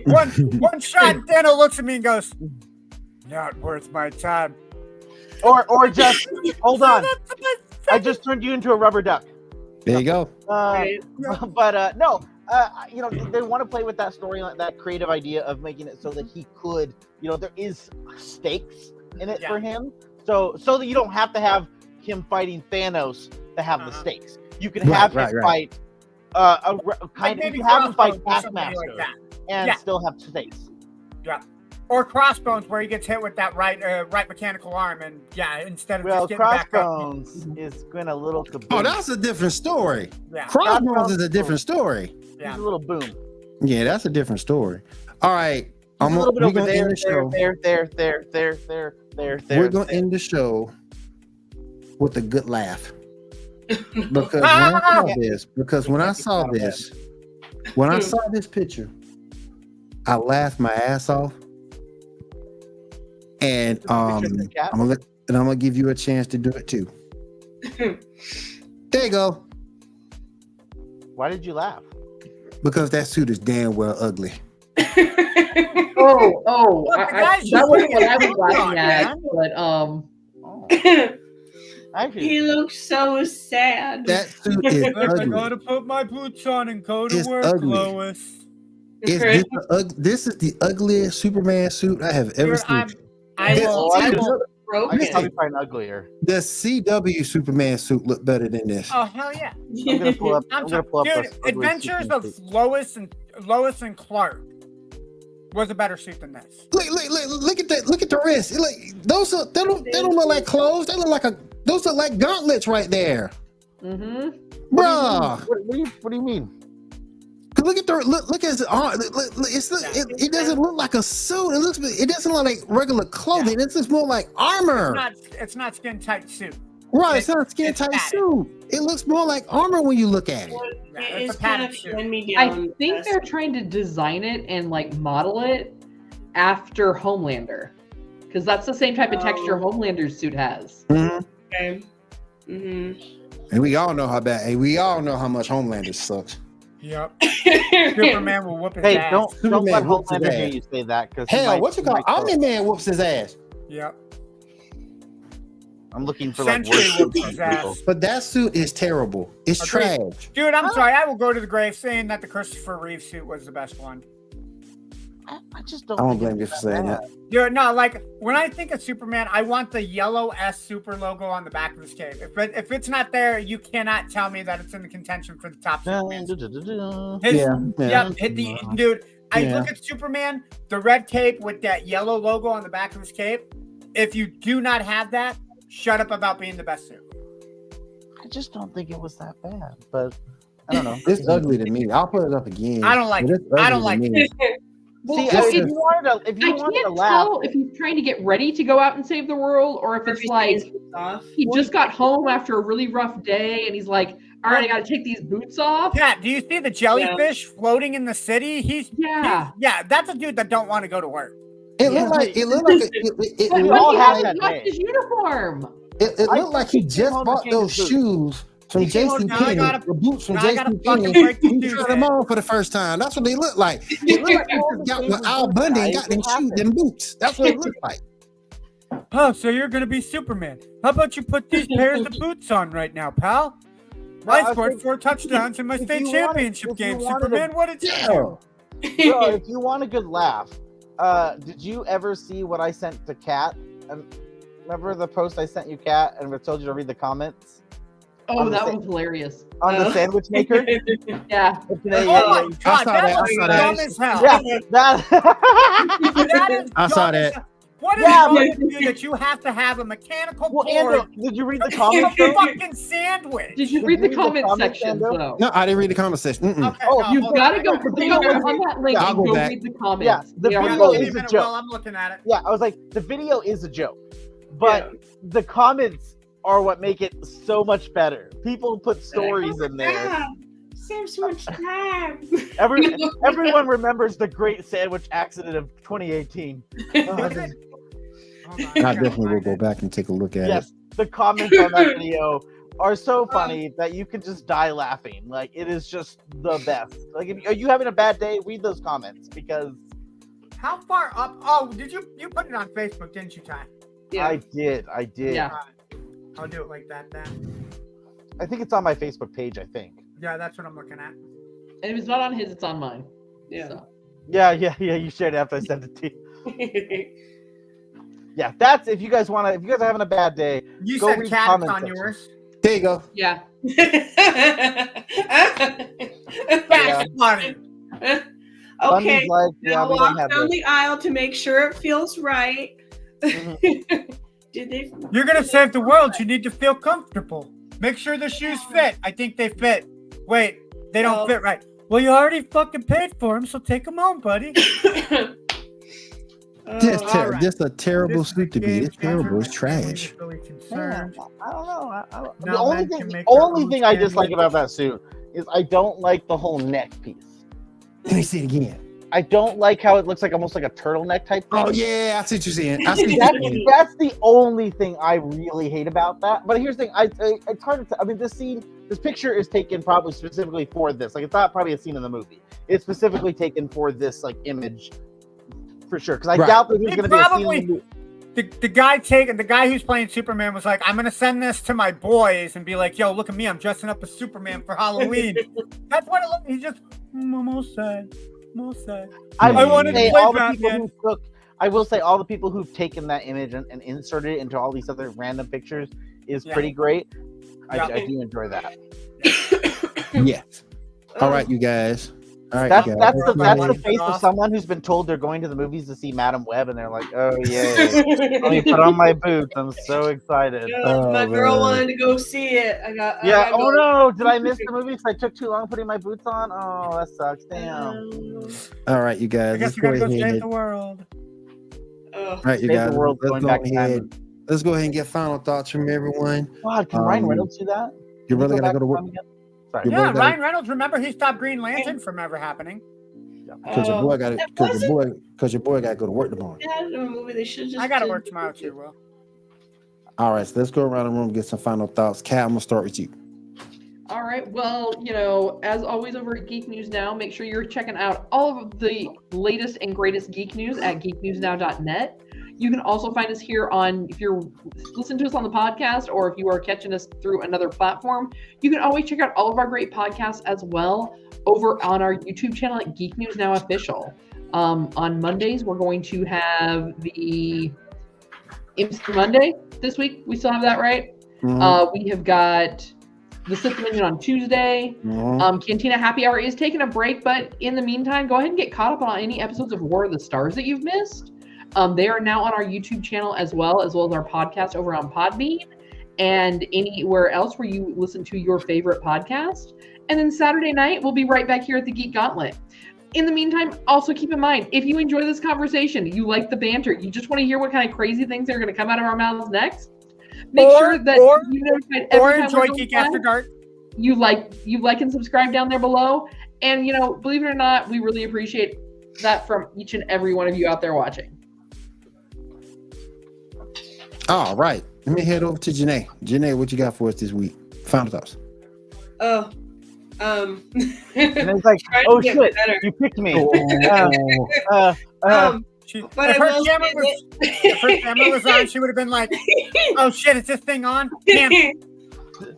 [SPEAKER 6] One shot, Thanos looks at me and goes, "Not worth my time."
[SPEAKER 3] Or just hold on. I just turned you into a rubber duck.
[SPEAKER 2] There you go.
[SPEAKER 3] But no. They want to play with that story, that creative idea of making it so that he could, there is stakes in it for him. So that you don't have to have him fighting Thanos to have the stakes. You can have him fight have him fight Taskmaster and still have stakes.
[SPEAKER 6] Yeah. Or Crossbones, where he gets hit with that right mechanical arm, and instead of just getting back up.
[SPEAKER 3] Crossbones is going a little kaboom.
[SPEAKER 2] Oh, that's a different story.
[SPEAKER 6] Yeah.
[SPEAKER 2] Crossbones is a different story.
[SPEAKER 3] Yeah. He's a little boom.
[SPEAKER 2] Yeah, that's a different story. All right.
[SPEAKER 3] I'm a little bit over there.
[SPEAKER 2] We're going to end the show with a good laugh. Because when I saw this picture, I laughed my ass off. And I'm gonna give you a chance to do it too. There you go.
[SPEAKER 3] Why did you laugh?
[SPEAKER 2] Because that suit is damn well ugly.
[SPEAKER 4] That wasn't what I was laughing at, but
[SPEAKER 5] He looks so sad.
[SPEAKER 2] That suit is
[SPEAKER 6] I
[SPEAKER 2] ugly.
[SPEAKER 6] gotta put my boots on and go to
[SPEAKER 2] It's
[SPEAKER 6] work,
[SPEAKER 2] ugly.
[SPEAKER 6] Lois.
[SPEAKER 2] This is the ugliest Superman suit I have ever
[SPEAKER 6] Dude,
[SPEAKER 2] seen.
[SPEAKER 6] I will.
[SPEAKER 3] I
[SPEAKER 6] I
[SPEAKER 3] can-
[SPEAKER 6] will.
[SPEAKER 3] I can probably find uglier.
[SPEAKER 2] The CW Superman suit looked better than this.
[SPEAKER 6] Oh hell yeah!
[SPEAKER 3] I'm gonna pull up.
[SPEAKER 6] I'm
[SPEAKER 3] gonna pull up
[SPEAKER 6] dude,
[SPEAKER 3] this ugly
[SPEAKER 6] Adventures
[SPEAKER 3] Superman
[SPEAKER 6] of
[SPEAKER 3] suit.
[SPEAKER 6] Lois and Clark was a better suit than this.
[SPEAKER 2] Look at that! Look at the wrist. Those they don't look like clothes. They look like those look like gauntlets right there, bruh.
[SPEAKER 3] What do you mean?
[SPEAKER 2] Look at look at his arm. It doesn't look like a suit. It doesn't look like regular clothing.
[SPEAKER 6] Yeah.
[SPEAKER 2] It's just more like armor.
[SPEAKER 6] It's not skin tight suit.
[SPEAKER 2] Right, it's not a skin tight
[SPEAKER 6] padded.
[SPEAKER 2] suit. It looks more like armor when you look at it.
[SPEAKER 6] Yeah,
[SPEAKER 5] It's
[SPEAKER 6] it's a
[SPEAKER 5] kind
[SPEAKER 6] padded
[SPEAKER 5] of
[SPEAKER 6] suit.
[SPEAKER 5] hand me
[SPEAKER 4] I
[SPEAKER 5] down.
[SPEAKER 4] think they're trying to design it and like model it after Homelander, because that's the same type of texture Homelander's suit has.
[SPEAKER 2] Mm-hmm.
[SPEAKER 5] Okay. Mm-hmm.
[SPEAKER 2] And we all know how bad. And we all know how much Homelander sucks.
[SPEAKER 6] Yep. Superman will whoop his
[SPEAKER 3] Hey,
[SPEAKER 6] ass.
[SPEAKER 3] don't
[SPEAKER 2] Superman
[SPEAKER 3] let
[SPEAKER 2] whoops his
[SPEAKER 3] Homelander hear
[SPEAKER 2] ass.
[SPEAKER 3] you say that because
[SPEAKER 2] Hell, what you call Omni-Man whoops his ass.
[SPEAKER 6] Yep.
[SPEAKER 3] I'm looking for like
[SPEAKER 6] Sentry
[SPEAKER 3] worse
[SPEAKER 6] whoops
[SPEAKER 3] Superman
[SPEAKER 6] his ass.
[SPEAKER 3] people.
[SPEAKER 2] But that suit is terrible. It's
[SPEAKER 6] Agreed.
[SPEAKER 2] trash.
[SPEAKER 6] Dude, I'm sorry. I will go to the grave saying that the Christopher Reeve suit was the best one.
[SPEAKER 3] I just
[SPEAKER 2] I
[SPEAKER 3] don't.
[SPEAKER 2] don't blame you for saying that.
[SPEAKER 6] Dude, no, like when I think of Superman, I want the yellow S Super logo on the back of his cape. If it's not there, you cannot tell me that it's in the contention for the top Superman. Hit the dude. I look at Superman, the red cape with that yellow logo on the back of his cape. If you do not have that, shut up about being the best suit.
[SPEAKER 3] I just don't think it was that bad, but I don't know.
[SPEAKER 2] It's ugly to me. I'll put it up again.
[SPEAKER 6] I don't like
[SPEAKER 2] But
[SPEAKER 6] it.
[SPEAKER 2] it's ugly
[SPEAKER 6] I don't
[SPEAKER 2] to
[SPEAKER 6] like
[SPEAKER 2] me.
[SPEAKER 4] Well,
[SPEAKER 3] See,
[SPEAKER 4] so
[SPEAKER 3] if you wanted to,
[SPEAKER 4] I can't
[SPEAKER 3] laugh,
[SPEAKER 4] tell if he's trying to get ready to go out and save the world, or if it's like he just got home after a really rough day and he's like, "All right, I got to take these boots off."
[SPEAKER 6] Kat, do you see the jellyfish floating in the city?
[SPEAKER 4] Yeah.
[SPEAKER 6] That's a dude that don't want to go to work.
[SPEAKER 2] It looked like
[SPEAKER 4] But
[SPEAKER 3] we all
[SPEAKER 4] he
[SPEAKER 3] have
[SPEAKER 4] hasn't
[SPEAKER 3] that
[SPEAKER 4] touched
[SPEAKER 3] day.
[SPEAKER 4] his uniform.
[SPEAKER 2] it looked like he just bought those shoes from JC
[SPEAKER 6] now I
[SPEAKER 2] Penney,
[SPEAKER 6] gotta-
[SPEAKER 2] the boots from
[SPEAKER 6] now I gotta
[SPEAKER 2] JC
[SPEAKER 6] fucking
[SPEAKER 2] Penney.
[SPEAKER 6] break the
[SPEAKER 2] He
[SPEAKER 6] news
[SPEAKER 2] tried
[SPEAKER 6] then.
[SPEAKER 2] them on for the first time. That's what they look like. It looked like he just got with Al Bundy and got them shoes, them boots. That's what it looked like.
[SPEAKER 6] Oh, so you're gonna be Superman? How about you put these pairs of boots on right now, pal? I scored 4 touchdowns in my
[SPEAKER 3] if
[SPEAKER 6] state
[SPEAKER 3] you
[SPEAKER 6] championship
[SPEAKER 3] wanted- if you
[SPEAKER 6] game.
[SPEAKER 3] wanted
[SPEAKER 6] Superman, what did you do?
[SPEAKER 3] Bro, if you want a good laugh, did you ever see what I sent to Kat? Remember the post I sent you, Kat, and I told you to read the comments
[SPEAKER 4] Oh, that was hilarious.
[SPEAKER 3] on the sandwich maker?
[SPEAKER 4] Yeah.
[SPEAKER 6] Oh my god, that's dumb as hell.
[SPEAKER 3] Yeah, that.
[SPEAKER 6] That is
[SPEAKER 2] I saw
[SPEAKER 6] dumb as
[SPEAKER 2] that.
[SPEAKER 6] hell. What is
[SPEAKER 3] Yeah,
[SPEAKER 6] wrong
[SPEAKER 3] but-
[SPEAKER 6] with you that you have to have a mechanical
[SPEAKER 3] Well,
[SPEAKER 6] board
[SPEAKER 3] Andrew, did you read the
[SPEAKER 6] for
[SPEAKER 3] comments?
[SPEAKER 6] a
[SPEAKER 3] though?
[SPEAKER 6] fucking sandwich?
[SPEAKER 4] Did you
[SPEAKER 3] Did
[SPEAKER 4] read
[SPEAKER 3] you
[SPEAKER 4] the
[SPEAKER 3] read the
[SPEAKER 4] comment
[SPEAKER 3] comments,
[SPEAKER 4] sections
[SPEAKER 3] Andrew?
[SPEAKER 4] though?
[SPEAKER 2] No, I didn't read the comment section. Mm-mm.
[SPEAKER 6] Okay,
[SPEAKER 3] Oh,
[SPEAKER 6] no,
[SPEAKER 3] you've
[SPEAKER 6] hold
[SPEAKER 4] Gotta
[SPEAKER 6] on.
[SPEAKER 4] go
[SPEAKER 6] I
[SPEAKER 4] on that link
[SPEAKER 2] I'll
[SPEAKER 4] and
[SPEAKER 2] go
[SPEAKER 4] go
[SPEAKER 2] back.
[SPEAKER 4] read the comments.
[SPEAKER 3] Yeah, the
[SPEAKER 4] They are
[SPEAKER 3] video
[SPEAKER 6] got
[SPEAKER 3] is
[SPEAKER 6] it.
[SPEAKER 3] a
[SPEAKER 6] Wait a minute,
[SPEAKER 3] joke.
[SPEAKER 6] Will, I'm looking at it.
[SPEAKER 3] Yeah, I was like, the video is a joke, but the comments are what make it so much better. People put stories in there.
[SPEAKER 5] Saves so much time.
[SPEAKER 3] Everyone remembers the great sandwich accident of 2018.
[SPEAKER 6] Hold on,
[SPEAKER 2] I definitely will go back and take a look at
[SPEAKER 3] Yes, the comments on that video are so funny that you can just die laughing. Like, it is just the best. Like, if are you having a bad day, read those comments because
[SPEAKER 6] How far up? Oh, did you put it on Facebook, didn't you, Ty?
[SPEAKER 5] Yeah.
[SPEAKER 3] I did.
[SPEAKER 4] Yeah.
[SPEAKER 6] I'll do it like that then.
[SPEAKER 3] I think it's on my Facebook page. I think.
[SPEAKER 6] Yeah, that's what I'm looking at.
[SPEAKER 4] And if it's not on his, it's on mine.
[SPEAKER 5] Yeah.
[SPEAKER 4] So.
[SPEAKER 3] Yeah. You shared it after I sent it to you. Yeah, that's if you guys want to. If you guys are having a bad day,
[SPEAKER 6] You
[SPEAKER 3] go
[SPEAKER 6] said
[SPEAKER 3] read the
[SPEAKER 6] cat
[SPEAKER 3] comment
[SPEAKER 6] on
[SPEAKER 3] section.
[SPEAKER 6] yours.
[SPEAKER 2] There you go.
[SPEAKER 4] Yeah.
[SPEAKER 6] That's funny.
[SPEAKER 5] Okay.
[SPEAKER 3] Bundy's like, yeah,
[SPEAKER 5] Now
[SPEAKER 3] we
[SPEAKER 5] walk
[SPEAKER 3] don't have
[SPEAKER 5] down
[SPEAKER 3] this.
[SPEAKER 5] the aisle to make sure it feels right. Did they?
[SPEAKER 6] You're gonna save the world. You need to feel comfortable. Make sure the shoes fit. I think they fit. Wait, they don't
[SPEAKER 5] Well-
[SPEAKER 6] fit right. Well, you already fucking paid for them, so take them home, buddy.
[SPEAKER 2] Just,
[SPEAKER 5] Oh,
[SPEAKER 6] all right.
[SPEAKER 2] just a terrible
[SPEAKER 6] This is
[SPEAKER 2] suit to be.
[SPEAKER 6] game
[SPEAKER 2] It's terrible. It's
[SPEAKER 6] changer. My family
[SPEAKER 2] trash.
[SPEAKER 6] is really
[SPEAKER 3] Man,
[SPEAKER 6] concerned.
[SPEAKER 3] I don't know. The
[SPEAKER 6] Now
[SPEAKER 3] only
[SPEAKER 6] men
[SPEAKER 3] thing,
[SPEAKER 6] can
[SPEAKER 3] the
[SPEAKER 6] make their
[SPEAKER 3] only
[SPEAKER 6] own
[SPEAKER 3] thing I dislike
[SPEAKER 6] sandwich.
[SPEAKER 3] about that suit is I don't like the whole neck piece.
[SPEAKER 2] Let me see it again.
[SPEAKER 3] I don't like how it looks like almost like a turtleneck type thing.
[SPEAKER 2] Oh yeah, I see what you're saying. I see what you're saying.
[SPEAKER 3] That's the only thing I really hate about that. But here's the thing: it's hard to. I mean, this picture is taken probably specifically for this. Like, it's not probably a scene in the movie. It's specifically taken for this like image, for sure. Because I
[SPEAKER 2] Right.
[SPEAKER 3] doubt that there's
[SPEAKER 6] He
[SPEAKER 3] going to be a scene
[SPEAKER 6] probably-
[SPEAKER 3] in the movie.
[SPEAKER 6] the guy who's playing Superman was like, I'm gonna send this to my boys and be like, yo, look at me, I'm dressing up as Superman for Halloween. That's what it looked. He just almost said. I wanted to play Batman.
[SPEAKER 3] I will say all the people who've taken that image and inserted it into all these other random pictures is pretty great. I do enjoy that.
[SPEAKER 2] Yes. All right, you guys. All right,
[SPEAKER 3] that's
[SPEAKER 2] you guys.
[SPEAKER 3] that's the face of someone who's been told they're going to the movies to see Madam Web, and they're like, "Oh yay! Let me put on my boots. I'm so excited."
[SPEAKER 5] My girl wanted to go see it. I got
[SPEAKER 3] Oh no! Did I miss the movie because I took too long putting my boots on? Oh, that sucks. Damn.
[SPEAKER 2] All right, you guys.
[SPEAKER 6] I guess you gotta go save the world.
[SPEAKER 2] All right, you guys. Let's go ahead and get final thoughts from everyone.
[SPEAKER 3] God, can Ryan Reynolds do that?
[SPEAKER 2] You're really gonna go to work?
[SPEAKER 6] Yeah, Ryan Reynolds. Remember, he stopped Green Lantern from ever happening.
[SPEAKER 2] Because your boy got to go to work tomorrow.
[SPEAKER 6] I got to work tomorrow too, Will.
[SPEAKER 2] All right, so let's go around the room and get some final thoughts. Kat, I'm gonna start with you.
[SPEAKER 4] All right. Well, as always over at Geek News Now, make sure you're checking out all of the latest and greatest geek news at geeknewsnow.net. You can also find us here if you're listening to us on the podcast or if you are catching us through another platform, you can always check out all of our great podcasts as well over on our YouTube channel at Geek News Now Official. On Mondays, we're going to have the MC Monday this week. We still have that, right? Mm-hmm. We have got the Sith Dominion on Tuesday. Mm-hmm. Cantina Happy Hour is taking a break, but in the meantime, go ahead and get caught up on any episodes of War of the Stars that you've missed. They are now on our YouTube channel as well as our podcast over on Podbean and anywhere else where you listen to your favorite podcast. And then Saturday night, we'll be right back here at the Geek Gauntlet. In the meantime, also keep in mind, if you enjoy this conversation, you like the banter, you just want to hear what kind of crazy things are going to come out of our mouths next, make sure that you notify every time
[SPEAKER 6] enjoy Geek After Dark.
[SPEAKER 4] You like and subscribe down there below. And, believe it or not, we really appreciate that from each and every one of you out there watching.
[SPEAKER 2] All right. Let me head over to Janae. Janae, what you got for us this week? Final thoughts.
[SPEAKER 3] And it's like, oh shit, you picked me.
[SPEAKER 5] But
[SPEAKER 6] if her camera was on, she would have been like, oh shit, is this thing on? Damn.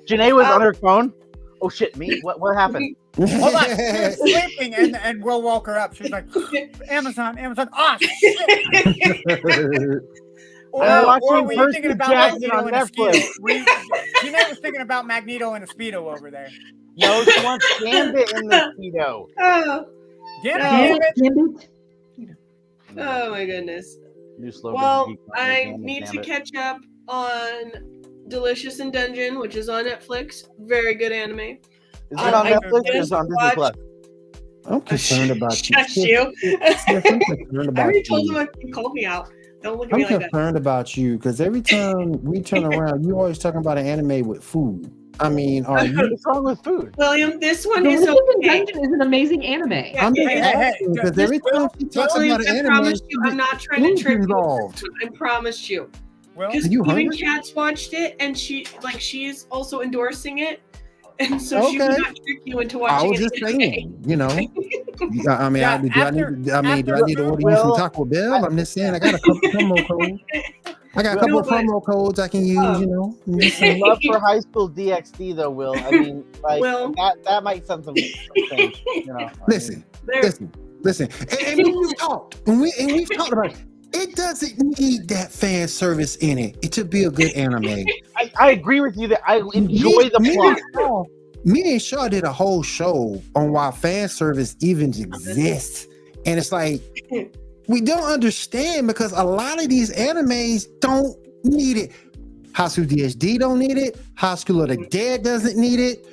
[SPEAKER 3] Janae was on her phone. Oh shit, me? What happened?
[SPEAKER 6] Hold on, she was sleeping, and Will woke her up. She was like, Amazon. Oh shit. Or were you thinking about Magneto and a Speedo? Janae was thinking about Magneto and a Speedo over there.
[SPEAKER 3] No, she wants Gambit in the Speedo.
[SPEAKER 6] Gambit?
[SPEAKER 5] Oh my goodness.
[SPEAKER 3] New slogan.
[SPEAKER 5] Well, I need to catch up on Delicious in Dungeon, which is on Netflix. Very good anime.
[SPEAKER 3] Is it on Netflix or is it on Disney Plus?
[SPEAKER 2] I'm concerned about you.
[SPEAKER 5] Shut you.
[SPEAKER 2] I
[SPEAKER 5] already told him you called me out. Don't look at me like that.
[SPEAKER 2] I'm concerned about you because every time we turn around, you always talking about an anime with food. I mean, are you?
[SPEAKER 3] What's wrong with food?
[SPEAKER 5] William, this one is
[SPEAKER 4] okay. Dungeon is an amazing anime.
[SPEAKER 2] I'm just asking because every time she talks about an anime,
[SPEAKER 5] I promise you, I'm not trying to trick you. I promise you. Because even Kat's watched it, and she's also endorsing it, and so she would not trick you into watching it.
[SPEAKER 2] I was just saying, I mean, do I need to order you some Taco Bell? I'm just saying, I got a couple promo codes. I got a couple of promo codes I can use,
[SPEAKER 3] Love for High School DxD though, Will. I mean, that might send some things,
[SPEAKER 2] Listen. And we've talked about it. It doesn't need that fan service in it to be a good anime.
[SPEAKER 3] I agree with you that I enjoy the plot.
[SPEAKER 2] Me and Shaw did a whole show on why fan service even exists. And it's like, we don't understand because a lot of these animes don't need it. High School DxD don't need it. High School of the Dead doesn't need it.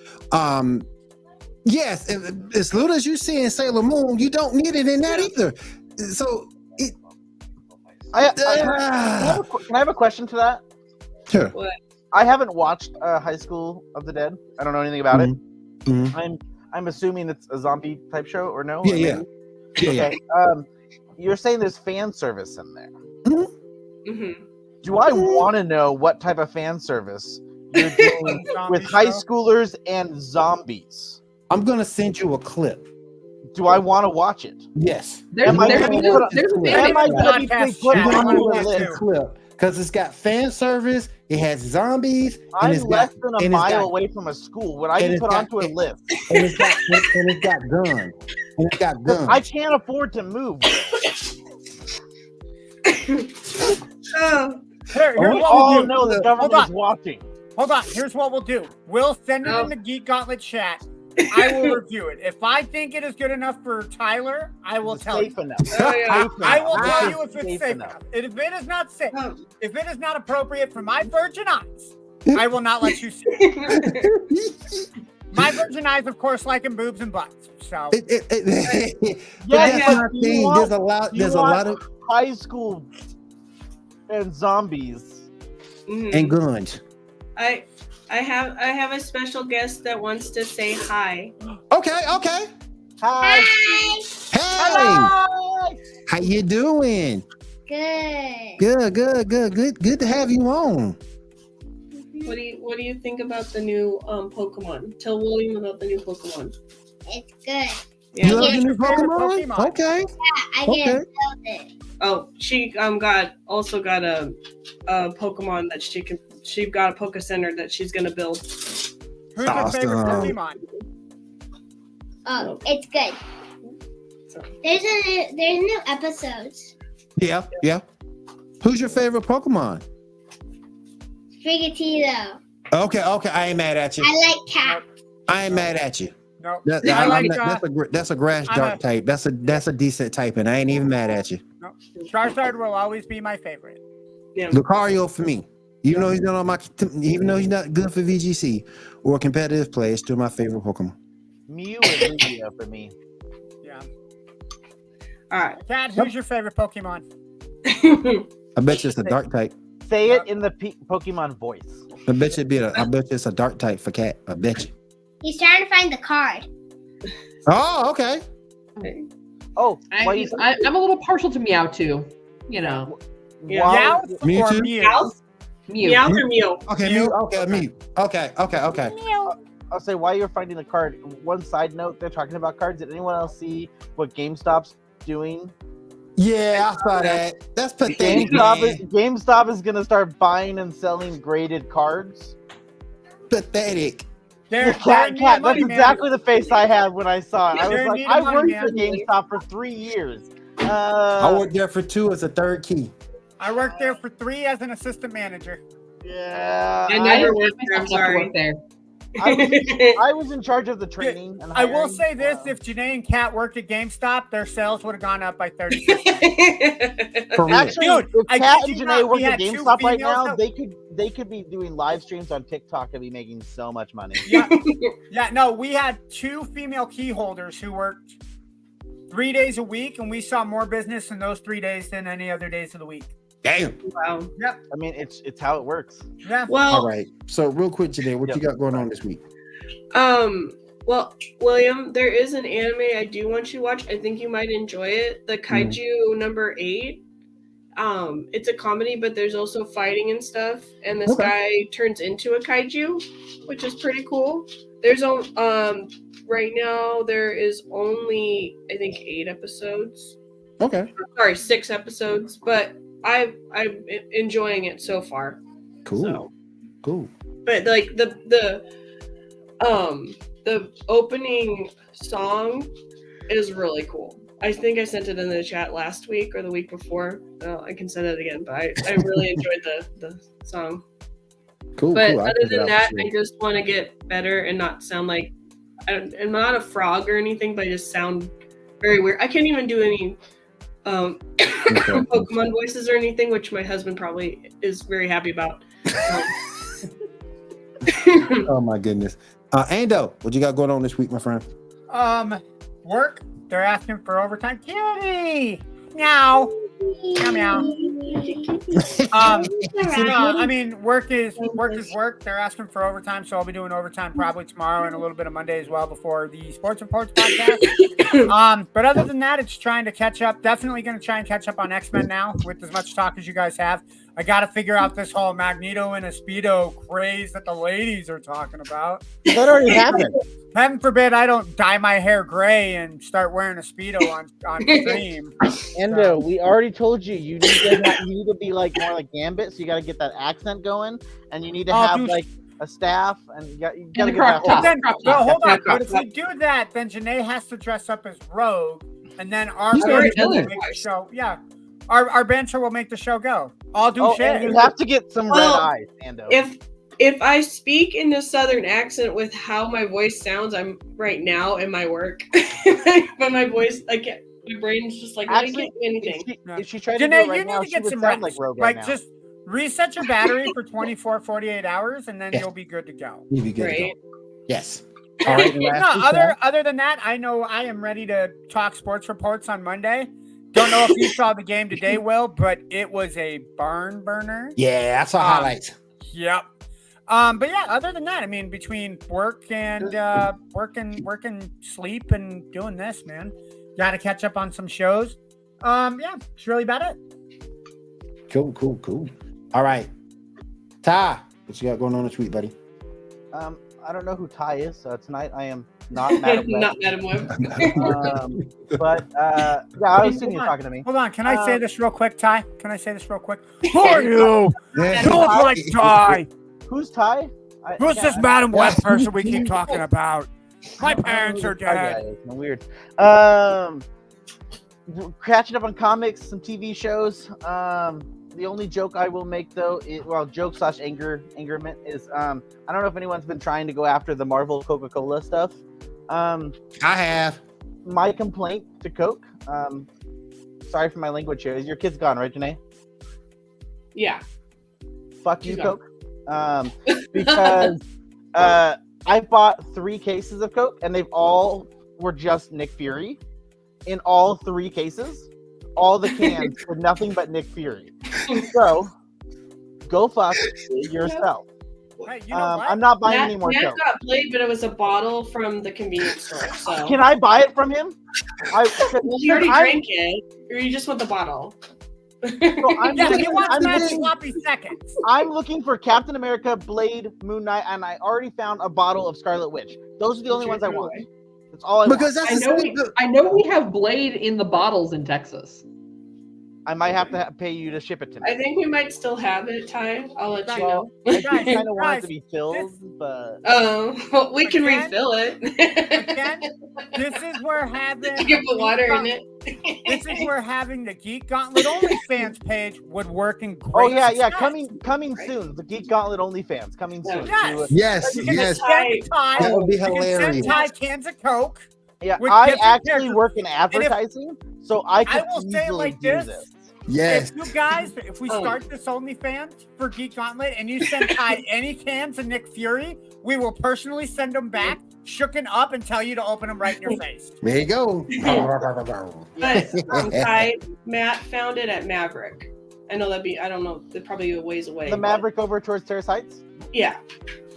[SPEAKER 2] Yes, as little as you see in Sailor Moon, you don't need it in that either. So
[SPEAKER 3] can I have a question to that?
[SPEAKER 2] Sure.
[SPEAKER 5] What?
[SPEAKER 3] I haven't watched High School of the Dead. I don't know anything about it.
[SPEAKER 2] Mm-hmm.
[SPEAKER 3] I'm assuming it's a zombie type show or no?
[SPEAKER 2] Yeah.
[SPEAKER 3] Okay. You're saying there's fan service in there.
[SPEAKER 2] Mm-hmm.
[SPEAKER 5] Mm-hmm.
[SPEAKER 3] Do I want to know what type of fan service you're doing with high schoolers and zombies?
[SPEAKER 2] I'm gonna send you a clip.
[SPEAKER 3] Do I want to watch it?
[SPEAKER 2] Yes.
[SPEAKER 4] There's a clip.
[SPEAKER 2] because it's got fan service. It has zombies. And
[SPEAKER 3] I'm
[SPEAKER 2] it's
[SPEAKER 3] less
[SPEAKER 2] got,
[SPEAKER 3] than a
[SPEAKER 2] and it's
[SPEAKER 3] mile
[SPEAKER 2] got-
[SPEAKER 3] away from a school. Would I
[SPEAKER 2] and
[SPEAKER 3] be
[SPEAKER 2] it's
[SPEAKER 3] put
[SPEAKER 2] got-
[SPEAKER 3] onto a lift?
[SPEAKER 2] and it's got guns. And it's got guns.
[SPEAKER 3] I can't afford to move.
[SPEAKER 5] Oh,
[SPEAKER 6] Here's what we'll
[SPEAKER 3] Oh
[SPEAKER 6] do.
[SPEAKER 3] no, the
[SPEAKER 6] Hold
[SPEAKER 3] government
[SPEAKER 6] on.
[SPEAKER 3] is watching.
[SPEAKER 6] Hold on. Here's what we'll do. We'll send it in the Geek Gauntlet chat. I will review it. If I think it is good enough for Tyler, I will
[SPEAKER 3] It's
[SPEAKER 6] tell you.
[SPEAKER 3] safe enough.
[SPEAKER 5] Oh, yeah.
[SPEAKER 6] I will
[SPEAKER 3] This
[SPEAKER 6] tell
[SPEAKER 3] is
[SPEAKER 6] you if it's safe
[SPEAKER 3] enough.
[SPEAKER 6] enough. And if it is not safe,
[SPEAKER 5] oh.
[SPEAKER 6] if it is not appropriate for my virgin eyes, I will not let you see it. My virgin eyes, of course, liking boobs and butts. So
[SPEAKER 2] But
[SPEAKER 3] Yes,
[SPEAKER 2] that's
[SPEAKER 3] but
[SPEAKER 2] my
[SPEAKER 3] you
[SPEAKER 2] thing.
[SPEAKER 3] want-
[SPEAKER 2] There's a lot.
[SPEAKER 3] you
[SPEAKER 2] There's a
[SPEAKER 3] want
[SPEAKER 2] lot of
[SPEAKER 3] high school and zombies.
[SPEAKER 5] Mhm.
[SPEAKER 2] and guns.
[SPEAKER 5] I have a special guest that wants to say hi.
[SPEAKER 2] Okay.
[SPEAKER 3] Hi.
[SPEAKER 2] Hey, how you doing?
[SPEAKER 8] Good.
[SPEAKER 2] Good to have you on.
[SPEAKER 5] What do you think about the new Pokemon? Tell William about the new Pokemon.
[SPEAKER 8] It's good.
[SPEAKER 2] You love
[SPEAKER 8] Yeah.
[SPEAKER 2] the new
[SPEAKER 6] Favorite
[SPEAKER 2] Pokemon?
[SPEAKER 6] Pokemon?
[SPEAKER 2] Okay.
[SPEAKER 8] I
[SPEAKER 2] Okay.
[SPEAKER 8] didn't build it.
[SPEAKER 5] Oh, she got a Pokemon that she got a Poke Center that she's gonna build.
[SPEAKER 6] who's your favorite
[SPEAKER 2] Awesome.
[SPEAKER 6] Pokemon?
[SPEAKER 8] Oh, it's good. There's new episodes.
[SPEAKER 2] Yeah. Who's your favorite Pokemon?
[SPEAKER 8] Frigatito.
[SPEAKER 2] Okay. I ain't mad at you.
[SPEAKER 8] I like cat.
[SPEAKER 2] I ain't mad at you.
[SPEAKER 6] No.
[SPEAKER 2] That's a grass
[SPEAKER 6] I'm
[SPEAKER 2] dark
[SPEAKER 6] a-
[SPEAKER 2] type. That's a decent type, and I ain't even mad at you.
[SPEAKER 6] Charizard will always be my favorite.
[SPEAKER 5] Yeah.
[SPEAKER 2] Lucario for me. Even though he's not on my, even though he's not good for VGC or competitive play, it's still my favorite Pokemon.
[SPEAKER 3] Mew and Lugia for me.
[SPEAKER 6] Yeah.
[SPEAKER 5] All right.
[SPEAKER 6] Kat, who's your favorite Pokemon?
[SPEAKER 2] I bet you it's a dark type.
[SPEAKER 3] Say it in the Pokemon voice.
[SPEAKER 2] I bet you it's a dark type for Cat. I bet you.
[SPEAKER 8] He's trying to find the card.
[SPEAKER 2] Oh, okay.
[SPEAKER 3] Oh, why you
[SPEAKER 4] I'm a little partial to Meowth, you know.
[SPEAKER 5] Yeah.
[SPEAKER 3] Wow.
[SPEAKER 6] Meowth
[SPEAKER 2] Me
[SPEAKER 6] or
[SPEAKER 2] too.
[SPEAKER 6] Mew?
[SPEAKER 4] Mew.
[SPEAKER 5] Meowth or Mew?
[SPEAKER 2] Okay,
[SPEAKER 6] Mew.
[SPEAKER 2] mute. Okay, mute. Okay.
[SPEAKER 3] I'll say while you're finding the card, one side note, they're talking about cards. Did anyone else see what GameStop's doing?
[SPEAKER 2] Yeah, I saw that. That's pathetic. man.
[SPEAKER 3] GameStop is gonna start buying and selling graded cards.
[SPEAKER 2] Pathetic.
[SPEAKER 6] They're
[SPEAKER 3] Cat,
[SPEAKER 6] needing
[SPEAKER 3] that's
[SPEAKER 6] money, man.
[SPEAKER 3] exactly the face I had when I saw it. I was
[SPEAKER 6] They're
[SPEAKER 3] like,
[SPEAKER 6] needing
[SPEAKER 3] I
[SPEAKER 6] money,
[SPEAKER 3] worked
[SPEAKER 6] man.
[SPEAKER 3] for GameStop for 3 years.
[SPEAKER 2] I worked there for 2 as a third key.
[SPEAKER 6] I worked there for 3 as an assistant manager.
[SPEAKER 3] Yeah,
[SPEAKER 5] I never
[SPEAKER 4] didn't
[SPEAKER 5] worked
[SPEAKER 4] get
[SPEAKER 5] there, I'm
[SPEAKER 4] myself to
[SPEAKER 5] sorry.
[SPEAKER 4] work there.
[SPEAKER 3] I was in charge of the training. And
[SPEAKER 6] I will
[SPEAKER 3] hiring.
[SPEAKER 6] say this: if Janae and Kat worked at GameStop, their sales would have gone up by 30%.
[SPEAKER 2] For real.
[SPEAKER 3] Actually,
[SPEAKER 6] Dude,
[SPEAKER 3] if
[SPEAKER 6] I
[SPEAKER 3] Kat
[SPEAKER 6] kid
[SPEAKER 3] and
[SPEAKER 6] you
[SPEAKER 3] Janae
[SPEAKER 6] not,
[SPEAKER 3] worked
[SPEAKER 6] we
[SPEAKER 3] at
[SPEAKER 6] had two
[SPEAKER 3] GameStop right
[SPEAKER 6] females
[SPEAKER 3] now,
[SPEAKER 6] that-
[SPEAKER 3] they could be doing live streams on TikTok and be making so much money.
[SPEAKER 6] Yeah, no, we had 2 female key holders who worked 3 days a week, and we saw more business in those 3 days than any other days of the week.
[SPEAKER 2] Damn.
[SPEAKER 5] Wow.
[SPEAKER 3] I mean, it's how it works.
[SPEAKER 6] Yeah.
[SPEAKER 5] Well,
[SPEAKER 2] All right. So real quick today, what you got going on this week?
[SPEAKER 5] well, William, there is an anime I do want you to watch. I think you might enjoy it. The Kaiju number 8. It's a comedy, but there's also fighting and stuff. And this guy turns into a kaiju, which is pretty cool. There's right now there is only I think 8 episodes.
[SPEAKER 2] Okay.
[SPEAKER 5] Sorry, 6 episodes, but I'm enjoying it so far.
[SPEAKER 2] Cool.
[SPEAKER 5] So.
[SPEAKER 2] Cool.
[SPEAKER 5] But like the opening song is really cool. I think I sent it in the chat last week or the week before. I can send it again, but I really enjoyed the song.
[SPEAKER 2] Cool.
[SPEAKER 5] But
[SPEAKER 2] cool. I'll
[SPEAKER 5] other
[SPEAKER 2] check it
[SPEAKER 5] than
[SPEAKER 2] out
[SPEAKER 5] that,
[SPEAKER 2] for sure.
[SPEAKER 5] I just want to get better and not sound like I'm not a frog or anything, but I just sound very weird. I can't even do any Pokemon voices or anything, which my husband probably is very happy about.
[SPEAKER 2] Oh my goodness. Ando, what you got going on this week, my friend?
[SPEAKER 6] Work. They're asking for overtime. Kitty. Meow. Meow meow. I mean, work is work. They're asking for overtime, so I'll be doing overtime probably tomorrow and a little bit of Monday as well before the Sports Reports podcast. But other than that, it's trying to catch up. Definitely going to try and catch up on X-Men now with as much talk as you guys have. I got to figure out this whole Magneto and a Speedo craze that the ladies are talking about.
[SPEAKER 3] That already happened.
[SPEAKER 6] Heaven forbid I don't dye my hair gray and start wearing a Speedo on stream.
[SPEAKER 3] And we already told you you need to be like more like Gambit, so you got to get that accent going, and you need to have like a staff, and you got to get that.
[SPEAKER 6] But then,
[SPEAKER 4] top.
[SPEAKER 6] hold on. But if we do that, then Janae has to dress up as Rogue, and then our
[SPEAKER 4] He's already
[SPEAKER 6] banter will
[SPEAKER 4] done it.
[SPEAKER 6] make the show. Yeah, our banter will make the show go. I'll do shit.
[SPEAKER 3] And you have to get some red eyes, Ando.
[SPEAKER 5] If I speak in a Southern accent with how my voice sounds, I'm right now in my work. But my voice, my brain's just like, I can't do anything.
[SPEAKER 3] If she tried to do
[SPEAKER 6] Janae,
[SPEAKER 3] it right
[SPEAKER 6] you
[SPEAKER 3] now,
[SPEAKER 6] need to
[SPEAKER 3] she
[SPEAKER 6] get
[SPEAKER 3] would
[SPEAKER 6] some
[SPEAKER 3] sound
[SPEAKER 6] rest.
[SPEAKER 3] like Rogue right
[SPEAKER 6] Like,
[SPEAKER 3] now.
[SPEAKER 6] just reset your battery for 24, 48 hours, and then you'll be good to go.
[SPEAKER 2] You'll be good to
[SPEAKER 5] Right.
[SPEAKER 2] go. Yes. All right.
[SPEAKER 6] No, other than that, I know I am ready to talk sports reports on Monday. Don't know if you saw the game today, Will, but it was a barn burner.
[SPEAKER 2] Yeah, I saw highlights.
[SPEAKER 6] Yep. But yeah, other than that, I mean, between work and work and sleep and doing this, man, got to catch up on some shows. Yeah, it's really about it.
[SPEAKER 2] Cool. All right. Ty, what you got going on this week, buddy?
[SPEAKER 3] I don't know who Ty is, so tonight I am not Madam Web.
[SPEAKER 5] Not Madam Web.
[SPEAKER 3] But yeah, I was assuming you're talking to me.
[SPEAKER 6] Hold on, can I say this real quick, Ty? Can I say this real quick? Who are you?
[SPEAKER 2] Yeah.
[SPEAKER 6] You look like Ty.
[SPEAKER 3] Who's Ty?
[SPEAKER 6] Who's this Madam Web person we keep talking about? My parents are dead.
[SPEAKER 3] Okay, it's weird. Catching up on comics, some TV shows. The only joke I will make though, joke / angerment is I don't know if anyone's been trying to go after the Marvel Coca-Cola stuff.
[SPEAKER 2] I have.
[SPEAKER 3] My complaint to Coke. Sorry for my language here. Is your kid's gone, right, Janae?
[SPEAKER 5] Yeah.
[SPEAKER 3] Fuck
[SPEAKER 5] She's
[SPEAKER 3] you,
[SPEAKER 5] gone.
[SPEAKER 3] Coke. Because I bought 3 cases of Coke, and they've all were just Nick Fury. In all 3 cases, all the cans were nothing but Nick Fury. So, go fuck yourself.
[SPEAKER 6] Hey, you know what?
[SPEAKER 3] I'm not buying any more
[SPEAKER 5] Matt
[SPEAKER 3] Coke.
[SPEAKER 5] got played, but it was a bottle from the convenience store. So
[SPEAKER 3] Can I buy it from him?
[SPEAKER 5] well, you already drank it, or you just want the bottle?
[SPEAKER 3] So I'm
[SPEAKER 6] Yeah,
[SPEAKER 3] looking-
[SPEAKER 6] he wants
[SPEAKER 3] I'm
[SPEAKER 6] that
[SPEAKER 3] looking-
[SPEAKER 6] sloppy seconds.
[SPEAKER 3] I'm looking for Captain America, Blade, Moon Knight, and I already found a bottle of Scarlet Witch. Those are the only ones I want. That's all I
[SPEAKER 2] Because
[SPEAKER 3] want.
[SPEAKER 2] that's
[SPEAKER 4] I know we have Blade in the bottles in Texas.
[SPEAKER 3] I might have to pay you to ship it to me.
[SPEAKER 5] I think we might still have it, Ty. I'll let you
[SPEAKER 3] Well,
[SPEAKER 5] know.
[SPEAKER 3] I kind of want it
[SPEAKER 6] guys,
[SPEAKER 3] to be filled, but
[SPEAKER 5] Well, we can
[SPEAKER 6] Again?
[SPEAKER 5] refill it.
[SPEAKER 6] Again, this is where having
[SPEAKER 5] You can put water in it.
[SPEAKER 6] This is where having the Geek Gauntlet OnlyFans page would work in great.
[SPEAKER 3] oh yeah,
[SPEAKER 6] success.
[SPEAKER 3] coming soon. The Geek Gauntlet OnlyFans coming soon.
[SPEAKER 6] Yes.
[SPEAKER 2] Yes,
[SPEAKER 6] You can
[SPEAKER 2] yes.
[SPEAKER 6] send Ty,
[SPEAKER 2] That would be
[SPEAKER 6] you can send
[SPEAKER 2] hilarious.
[SPEAKER 6] Ty cans of Coke.
[SPEAKER 3] Yeah,
[SPEAKER 6] With
[SPEAKER 3] I
[SPEAKER 6] different
[SPEAKER 3] actually
[SPEAKER 6] characters.
[SPEAKER 3] work in advertising, so I can
[SPEAKER 6] will say it
[SPEAKER 3] easily
[SPEAKER 6] like
[SPEAKER 3] do
[SPEAKER 6] this.
[SPEAKER 3] this.
[SPEAKER 2] Yes.
[SPEAKER 6] If you guys, if we start this OnlyFans for Geek Gauntlet and you send Ty any cans of Nick Fury, we will personally send them back, shooken up, and tell you to open them right in your face.
[SPEAKER 2] There you go.
[SPEAKER 5] But Matt found it at Maverick. I know I don't know, they're probably a ways away.
[SPEAKER 3] The
[SPEAKER 5] but-
[SPEAKER 3] Maverick over towards Terrace Heights.
[SPEAKER 5] Yeah.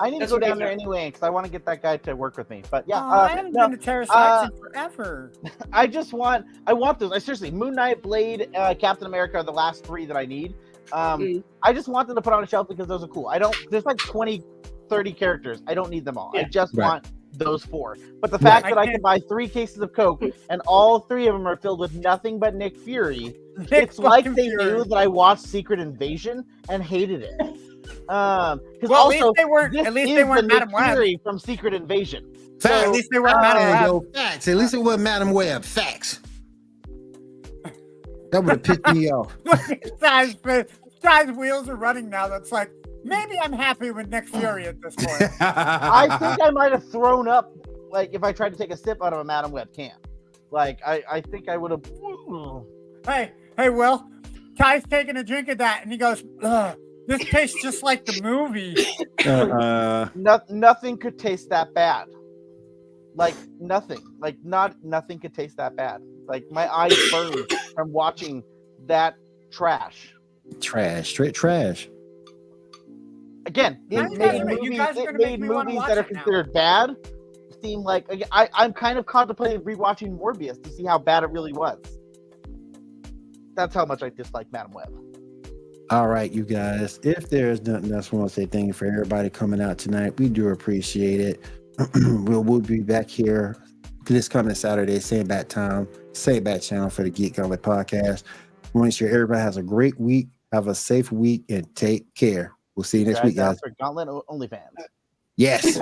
[SPEAKER 3] I need
[SPEAKER 5] That's
[SPEAKER 3] to go
[SPEAKER 5] what
[SPEAKER 3] down
[SPEAKER 5] they
[SPEAKER 3] there
[SPEAKER 5] found.
[SPEAKER 3] anyway because I want to get that guy to work with me. But yeah,
[SPEAKER 6] I haven't
[SPEAKER 3] no,
[SPEAKER 6] been to Terrace Heights in forever.
[SPEAKER 3] I want those. I seriously, Moon Knight, Blade, Captain America are the last 3 that I need. I just want them to put on a shelf because those are cool. There's like 20, 30 characters. I don't need them all. I
[SPEAKER 5] Yeah.
[SPEAKER 3] just
[SPEAKER 2] Right.
[SPEAKER 3] want those 4. But the fact
[SPEAKER 6] I
[SPEAKER 3] that I
[SPEAKER 6] can't-
[SPEAKER 3] can buy 3 cases of Coke and all 3 of them are filled with nothing but Nick Fury,
[SPEAKER 6] Nick
[SPEAKER 3] it's like
[SPEAKER 6] fucking
[SPEAKER 3] they
[SPEAKER 6] Fury.
[SPEAKER 3] knew that I watched Secret Invasion and hated it. Because
[SPEAKER 6] Well,
[SPEAKER 3] also,
[SPEAKER 6] at least they weren't.
[SPEAKER 3] this
[SPEAKER 6] At least
[SPEAKER 3] is
[SPEAKER 6] they
[SPEAKER 3] the
[SPEAKER 6] weren't
[SPEAKER 3] Nick
[SPEAKER 6] Madam Web.
[SPEAKER 3] Fury from Secret Invasion.
[SPEAKER 2] Facts.
[SPEAKER 6] At least they weren't Madam
[SPEAKER 2] There you
[SPEAKER 6] Web.
[SPEAKER 2] go. Facts. At least it wasn't Madam Web. Facts. That would have pissed me off.
[SPEAKER 6] Ty's wheels are running now. That's like, maybe I'm happy with Nick Fury at this point.
[SPEAKER 3] I think I might have thrown up, like, if I tried to take a sip out of a Madam Web can. Like, I think I would have.
[SPEAKER 6] Hey, Will. Ty's taking a drink of that, and he goes, "Ugh, this tastes just like the movie."
[SPEAKER 3] Nothing could taste that bad. Like, nothing. Like, nothing could taste that bad. Like, my eyes burned from watching that trash.
[SPEAKER 2] Trash. Straight trash.
[SPEAKER 3] Again,
[SPEAKER 6] You
[SPEAKER 3] it
[SPEAKER 6] guys
[SPEAKER 3] made
[SPEAKER 6] are- you
[SPEAKER 3] movies,
[SPEAKER 6] guys are
[SPEAKER 3] it
[SPEAKER 6] gonna make
[SPEAKER 3] made
[SPEAKER 6] me wanna
[SPEAKER 3] movies
[SPEAKER 6] watch
[SPEAKER 3] that are
[SPEAKER 6] it now.
[SPEAKER 3] considered bad seem like. Again, I'm kind of contemplating rewatching Morbius to see how bad it really was. That's how much I dislike Madam Web.
[SPEAKER 2] All right, you guys. If there's nothing else, we want to say thank you for everybody coming out tonight. We do appreciate it. we'll be back here this coming Saturday, same bat time, same bat channel for the Geek Gauntlet podcast. We want to make sure everybody has a great week, have a safe week, and take care. We'll see you next week, guys.
[SPEAKER 3] For Gauntlet OnlyFans.
[SPEAKER 2] Yes.